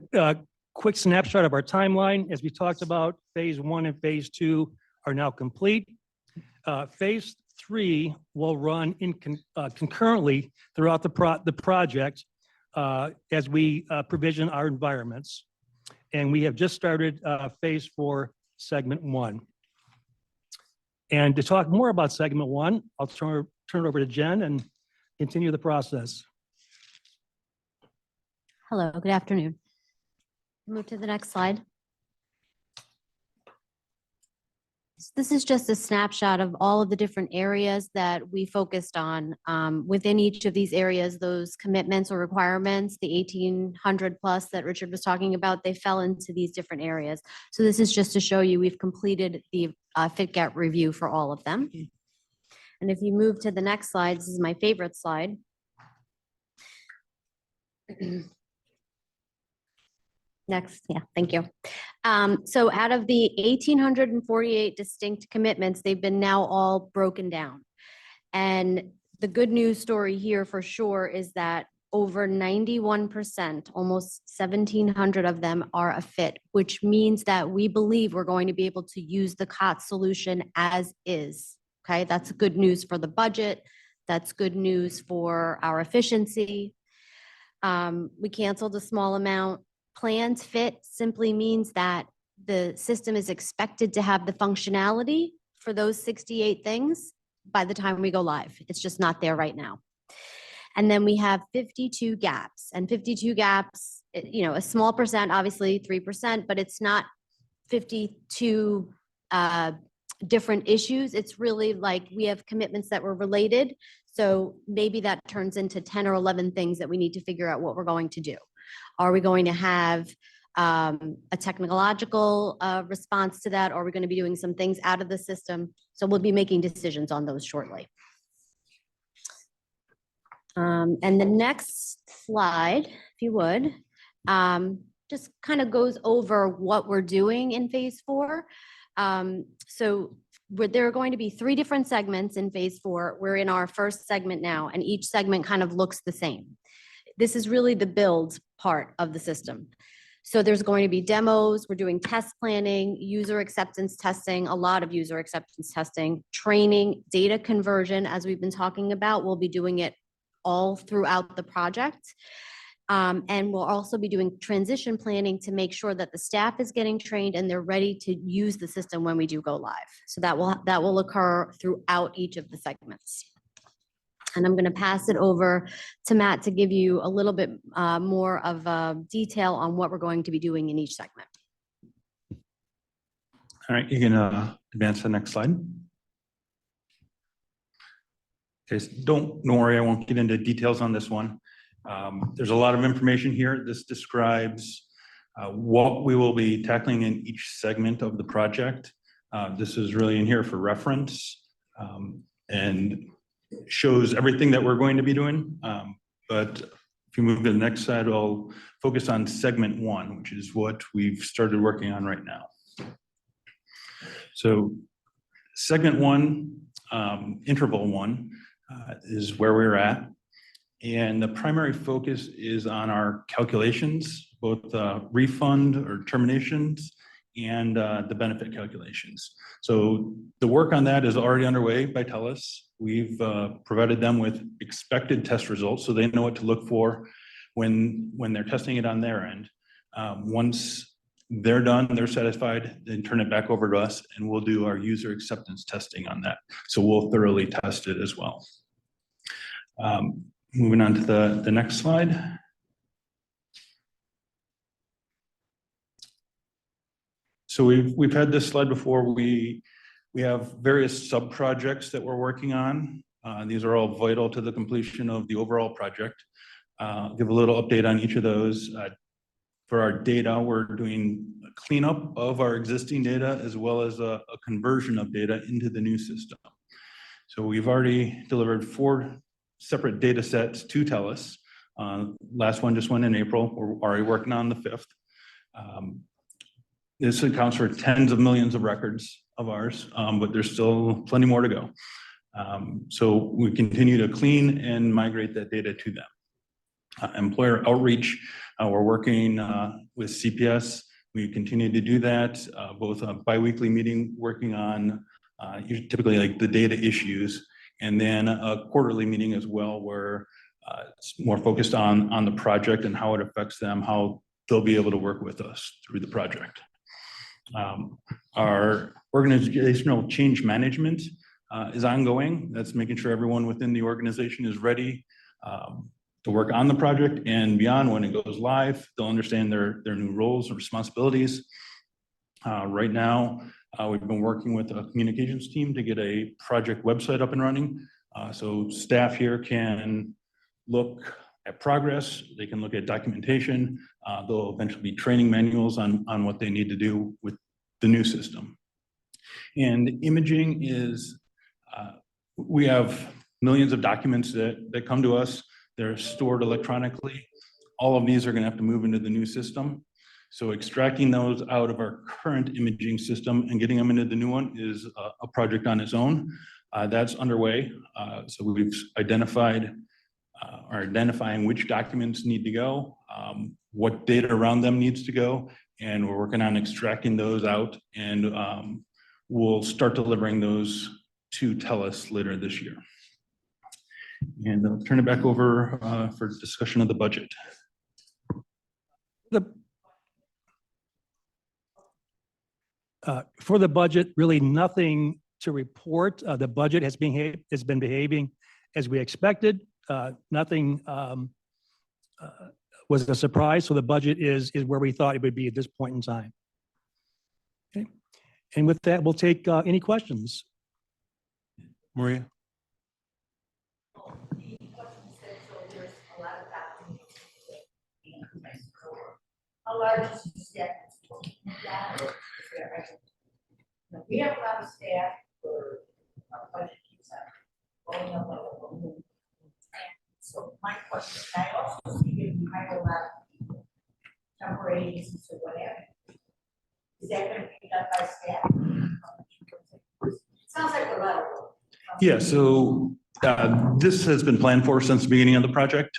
quick snapshot of our timeline. As we talked about, phase 1 and phase 2 are now complete. Phase 3 will run concurrently throughout the project as we provision our environments. And we have just started phase 4, segment 1. And to talk more about segment 1, I'll turn it over to Jen and continue the process. Hello, good afternoon. Move to the next slide. So this is just a snapshot of all of the different areas that we focused on. Within each of these areas, those commitments or requirements, the 1,800 plus that Richard was talking about, they fell into these different areas. So this is just to show you we've completed the fit-gap review for all of them. And if you move to the next slide, this is my favorite slide. Next, yeah, thank you. So out of the 1,848 distinct commitments, they've been now all broken down. And the good news story here for sure is that over 91%, almost 1,700 of them are a fit, which means that we believe we're going to be able to use the COTS solution as is. Okay, that's good news for the budget. That's good news for our efficiency. We canceled a small amount. Plans fit simply means that the system is expected to have the functionality for those 68 things by the time we go live. It's just not there right now. And then we have 52 gaps, and 52 gaps, you know, a small percent, obviously 3%, but it's not 52 different issues. It's really like we have commitments that were related. So maybe that turns into 10 or 11 things that we need to figure out what we're going to do. Are we going to have a technological response to that? Or are we going to be doing some things out of the system? So we'll be making decisions on those shortly. And the next slide, if you would, just kind of goes over what we're doing in phase 4. So there are going to be 3 different segments in phase 4. We're in our first segment now, and each segment kind of looks the same. This is really the build part of the system. So there's going to be demos, we're doing test planning, user acceptance testing, a lot of user acceptance testing, training, data conversion, as we've been talking about. We'll be doing it all throughout the project. And we'll also be doing transition planning to make sure that the staff is getting trained and they're ready to use the system when we do go live. So that will occur throughout each of the segments. And I'm going to pass it over to Matt to give you a little bit more of detail on what we're going to be doing in each segment. All right, you can advance to the next slide. Okay, so don't worry, I won't get into details on this one. There's a lot of information here. This describes what we will be tackling in each segment of the project. This is really in here for reference and shows everything that we're going to be doing. But if you move to the next slide, I'll focus on segment 1, which is what we've started working on right now. So segment 1, interval 1, is where we're at. And the primary focus is on our calculations, both refund or terminations and the benefit calculations. So the work on that is already underway by TELUS. We've provided them with expected test results so they know what to look for when they're testing it on their end. Once they're done, they're satisfied, then turn it back over to us and we'll do our user acceptance testing on that. So we'll thoroughly test it as well. Moving on to the next slide. So we've had this slide before. We have various sub-projects that we're working on. These are all vital to the completion of the overall project. Give a little update on each of those. For our data, we're doing a cleanup of our existing data as well as a conversion of data into the new system. So we've already delivered 4 separate data sets to TELUS. Last one just went in April. We're already working on the 5th. This accounts for tens of millions of records of ours, but there's still plenty more to go. So we continue to clean and migrate that data to them. Employer outreach, we're working with CPS. We continue to do that, both a biweekly meeting working on typically like the data issues, and then a quarterly meeting as well where it's more focused on the project and how it affects them, how they'll be able to work with us through the project. Our organizational change management is ongoing. That's making sure everyone within the organization is ready to work on the project and beyond. When it goes live, they'll understand their new roles and responsibilities. Right now, we've been working with a communications team to get a project website up and running. So staff here can look at progress, they can look at documentation, there'll eventually be training manuals on what they need to do with the new system. And imaging is, we have millions of documents that come to us, they're stored electronically. All of these are gonna have to move into the new system. So extracting those out of our current imaging system and getting them into the new one is a project on its own. That's underway. So we've identified are identifying which documents need to go, what data around them needs to go, and we're working on extracting those out, and we'll start delivering those to TELUS later this year. And I'll turn it back over for discussion of the budget. For the budget, really nothing to report. The budget has been behaving as we expected. Nothing was a surprise. So the budget is where we thought it would be at this point in time. Okay. And with that, we'll take any questions. Maria? How large is the staff? We have a lot of staff for our budget keeps going up like a balloon. So my question, I also see that you hire a lot of temporary agencies or whatever. Is that going to be done by staff? Sounds like a lot of work. Yeah, so this has been planned for since the beginning of the project.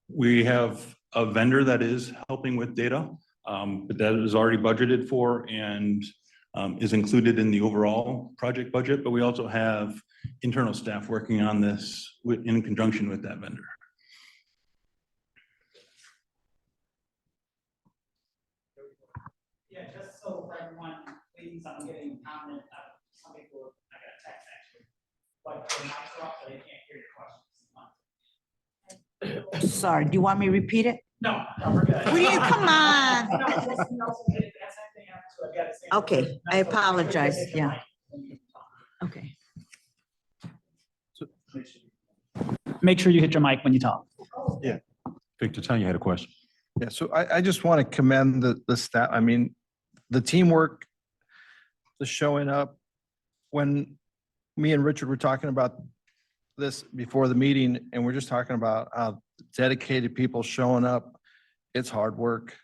We have a vendor that is helping with data, but that is already budgeted for and is included in the overall project budget. But we also have internal staff working on this in conjunction with that vendor. Yeah, just so for everyone, please, I'm getting comment, some people, I got a text actually, but the mics are up, so they can't hear your questions. Sorry, do you want me to repeat it? No, we're good. Will you come on? No, just, you know, so that same thing happened to, I got the same. Okay, person. I So apologize, hit your yeah. mic when you talk. Okay. Make sure you hit your mic when you talk. Yeah. Victor Tanya had a question. Yeah, so I just want to commend the staff. I mean, the teamwork, the showing up. When me and Richard were talking about this before the meeting, and we're just talking about how dedicated people showing up. It's hard work.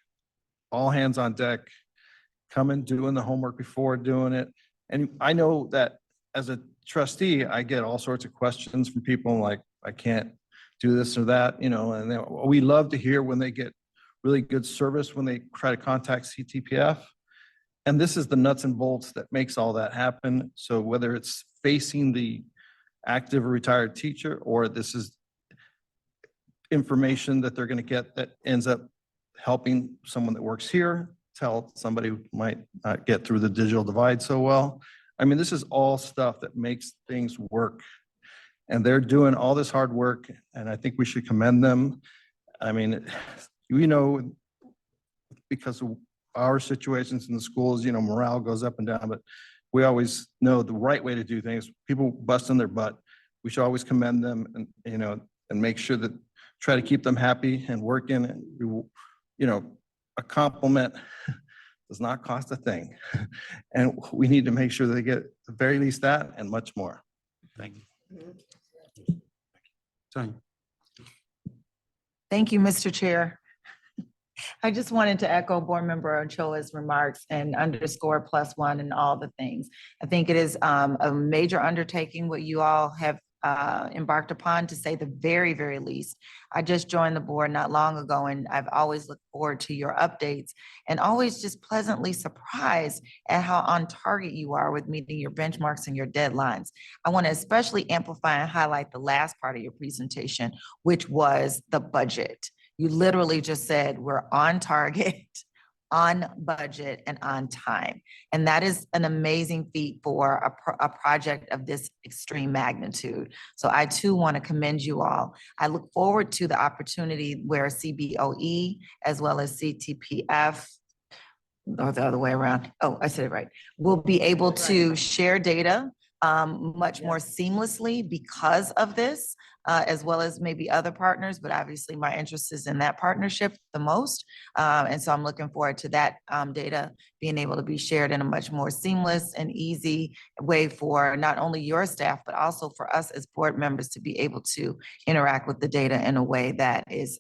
All hands on deck, coming, doing the homework before doing it. And I know that as a trustee, I get all sorts of questions from people like, I can't do this or that, you know, and we love to hear when they get really good service when they try to contact CTPF. And this is the nuts and bolts that makes all that happen. So whether it's facing the active or retired teacher, or this is information that they're going to get that ends up helping someone that works here, tell somebody who might not get through the digital divide so well. I mean, this is all stuff that makes things work. And they're doing all this hard work, and I think we should commend them. I mean, we know because of our situations in the schools, you know, morale goes up and down, but we always know the right way to do things. People busting their butt. We should always commend them and, you know, and make sure that try to keep them happy and working. And we, you know, a compliment does not cost a thing. And we need to make sure they get at the very least that and much more. Thank you. Tanya. Thank you, Mr. Chair. I just wanted to echo Board Member Ochoa's remarks and underscore +1 and all the things. I think it is a major undertaking what you all have embarked upon, to say the very, very least. I just joined the board not long ago, and I've always looked forward to your updates and always just pleasantly surprised at how on target you are with meeting your benchmarks and your deadlines. I want to especially amplify and highlight the last part of your presentation, which was the budget. You literally just said we're on target, on budget, and on time. And that is an amazing feat for a project of this extreme magnitude. So I too want to commend you all. I look forward to the opportunity where CBOE as well as CTPF, or the other way around. Oh, I said it right. We'll be able to share data much more seamlessly because of this. As well as maybe other partners, but obviously my interest is in that partnership the most. And so I'm looking forward to that data being able to be shared in a much more seamless and easy way for not only your staff, but also for us as board members to be able to interact with the data in a way that is,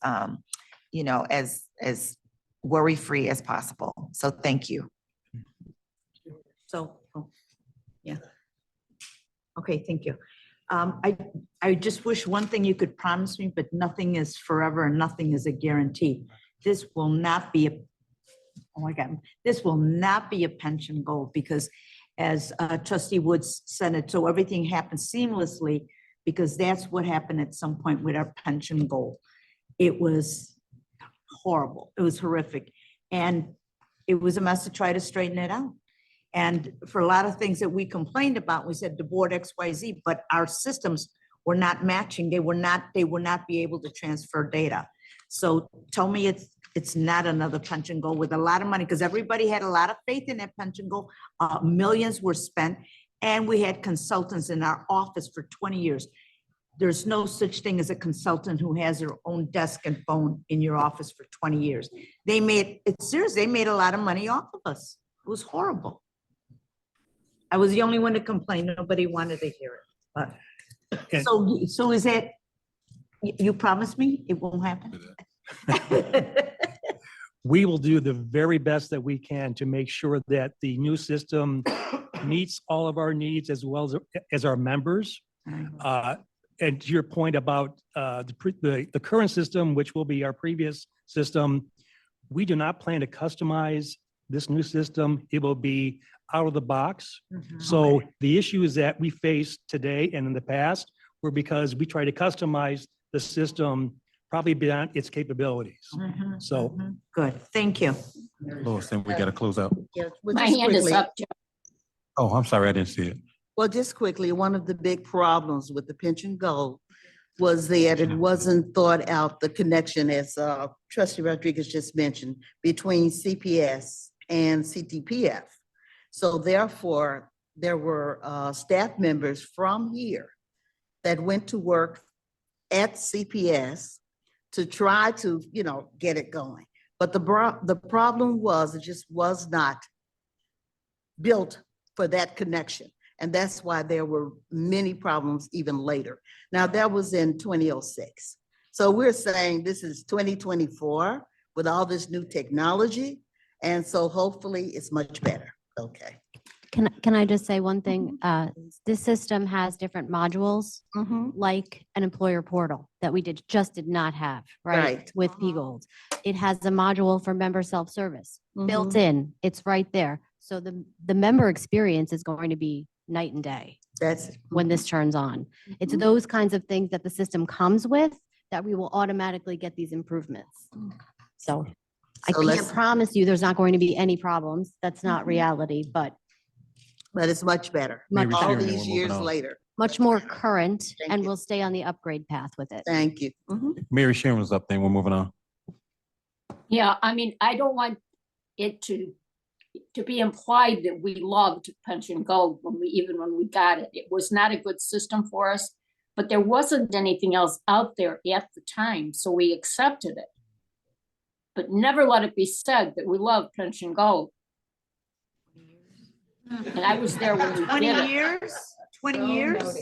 you know, as worry-free as possible. So thank you. So, yeah. Okay, thank you. I just wish one thing you could promise me, but nothing is forever and nothing is a guarantee. This will not be oh my God, this will not be a pension goal, because as Trustee Woods said it, so everything happens seamlessly, because that's what happened at some point with our pension goal. It was horrible. It was horrific. And it was a mess to try to straighten it out. And for a lot of things that we complained about, we said the board XYZ, but our systems were not matching. They would not be able to transfer data. So tell me it's not another pension goal with a lot of money, because everybody had a lot of faith in that pension goal. Millions were spent, and we had consultants in our office for 20 years. There's no such thing as a consultant who has their own desk and phone in your office for 20 years. They made a lot of money off of us. It was horrible. I was the only one to complain. Nobody wanted to hear it. But so is that, you promise me it won't happen? We will do the very best that we can to make sure that the new system meets all of our needs as well as our members. And to your point about the current system, which will be our previous system, we do not plan to customize this new system. It will be out of the box. So the issues that we face today and in the past were because we try to customize the system probably beyond its capabilities. So good, thank you. Lois, then we got to close out. Yeah, well, My just hand is quickly. up, Joe. Oh, I'm sorry, I didn't see it. Well, just quickly, one of the big problems with the pension goal was that it wasn't thought out, the connection, as trustee Rodriguez just mentioned, between CPS and CTPF. So therefore, there were staff members from here that went to work at CPS to try to, get it going. But the problem was, it just was not built for that connection. And that's why there were many problems even later. Now, that was in 2006. So we're saying this is 2024 with all this new technology. And so hopefully it's much better. Okay. Can I just say one thing? This system has different modules, like an employer portal that we just did not have, right? Right. With P Gold. It has a module for member self-service built in. It's right there. So the member experience is going to be night and day. That's when this turns on. It's those kinds of things that the system comes with that we will automatically get these improvements. So I So can't let's- promise you there's not going to be any problems. That's not reality, but it's much better. Much All better. these years later. much more current, Thank and you. we'll stay on the upgrade path with it. Thank you. Mary Sharon was up there. We're moving on. Yeah, I mean, I don't want it to be implied that we loved pension gold even when we got it. It was not a good system for us, but there wasn't anything else out there at the time, so we accepted it. But never let it be said that we love pension gold. And I was there when we 20 did it. years? 20 years?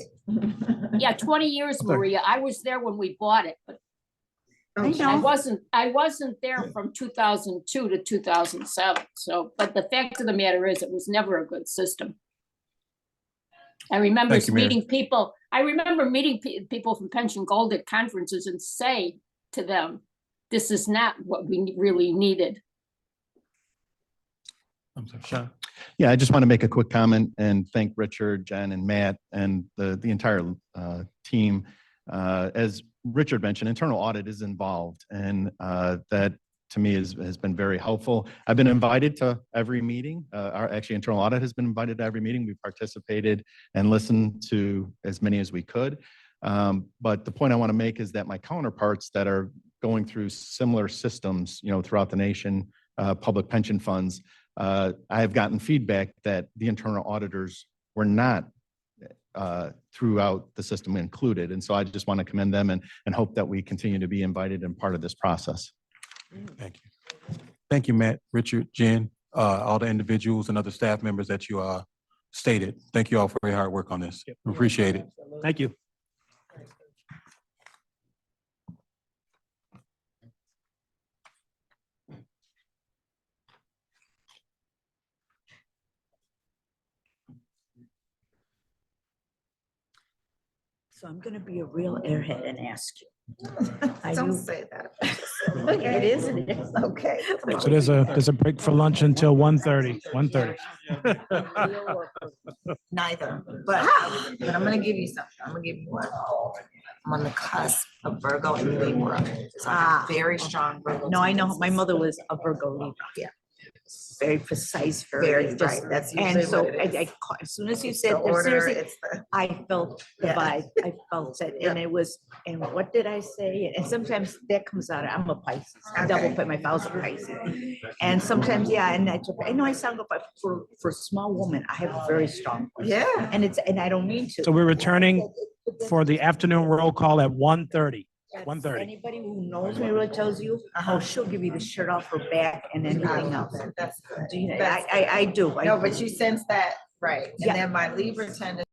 Yeah, 20 years, Maria. I was there when we bought it, but I I know. wasn't there from 2002 to 2007. So, but the fact of the matter is, it was never a good system. I remember Thank you, Mary. meeting people. I remember meeting people from Pension Gold at conferences and say to them, "This is not what we really needed." I'm sorry, Sean. Yeah, I just want to make a quick comment and thank Richard, Jen, and Matt, and the entire team. As Richard mentioned, internal audit is involved, and that to me has been very helpful. I've been invited to every meeting. Actually, internal audit has been invited to every meeting. We participated and listened to as many as we could. But the point I want to make is that my counterparts that are going through similar systems, throughout the nation, public pension funds, I have gotten feedback that the internal auditors were not throughout the system included. And so I just want to commend them and hope that we continue to be invited and part of this process. Thank you. Thank you, Matt, Richard, Jen, all the individuals and other staff members that you stated. Thank you all for your hard work on this. Appreciate it. Thank you. So I'm gonna be a real airhead and ask you. I Don't do- say that. It is, it is, okay. So there's a break for lunch until 1:30. 1:30. Neither, but I'm gonna give you something. I'm gonna give you one. I'm on the cusp of Virgo and Libra. So I have very strong Virgo. No, I know, tendencies. my mother was a Virgo Libra. Yeah. Very precise, Very very, right. That's and usually so what it is. as soon as you The said, order, seriously, it's the. I felt the Yeah. vibe, I felt it, and it was, and what did I say? And sometimes that comes out, I'm a Pisces, double Okay. put my vows are Pisces. And sometimes, yeah, and I know I sound, but for a small woman, I have a very strong. voice. Yeah. And I don't mean to. So we're returning for the afternoon roll call at 1:30. That's- 1:30. Anybody who knows me really tells you, oh, she'll give you the shirt off her back and anything else. That's good. Do you know, That's I do. No, but you sense that, right? Yeah. And then my Libra tendency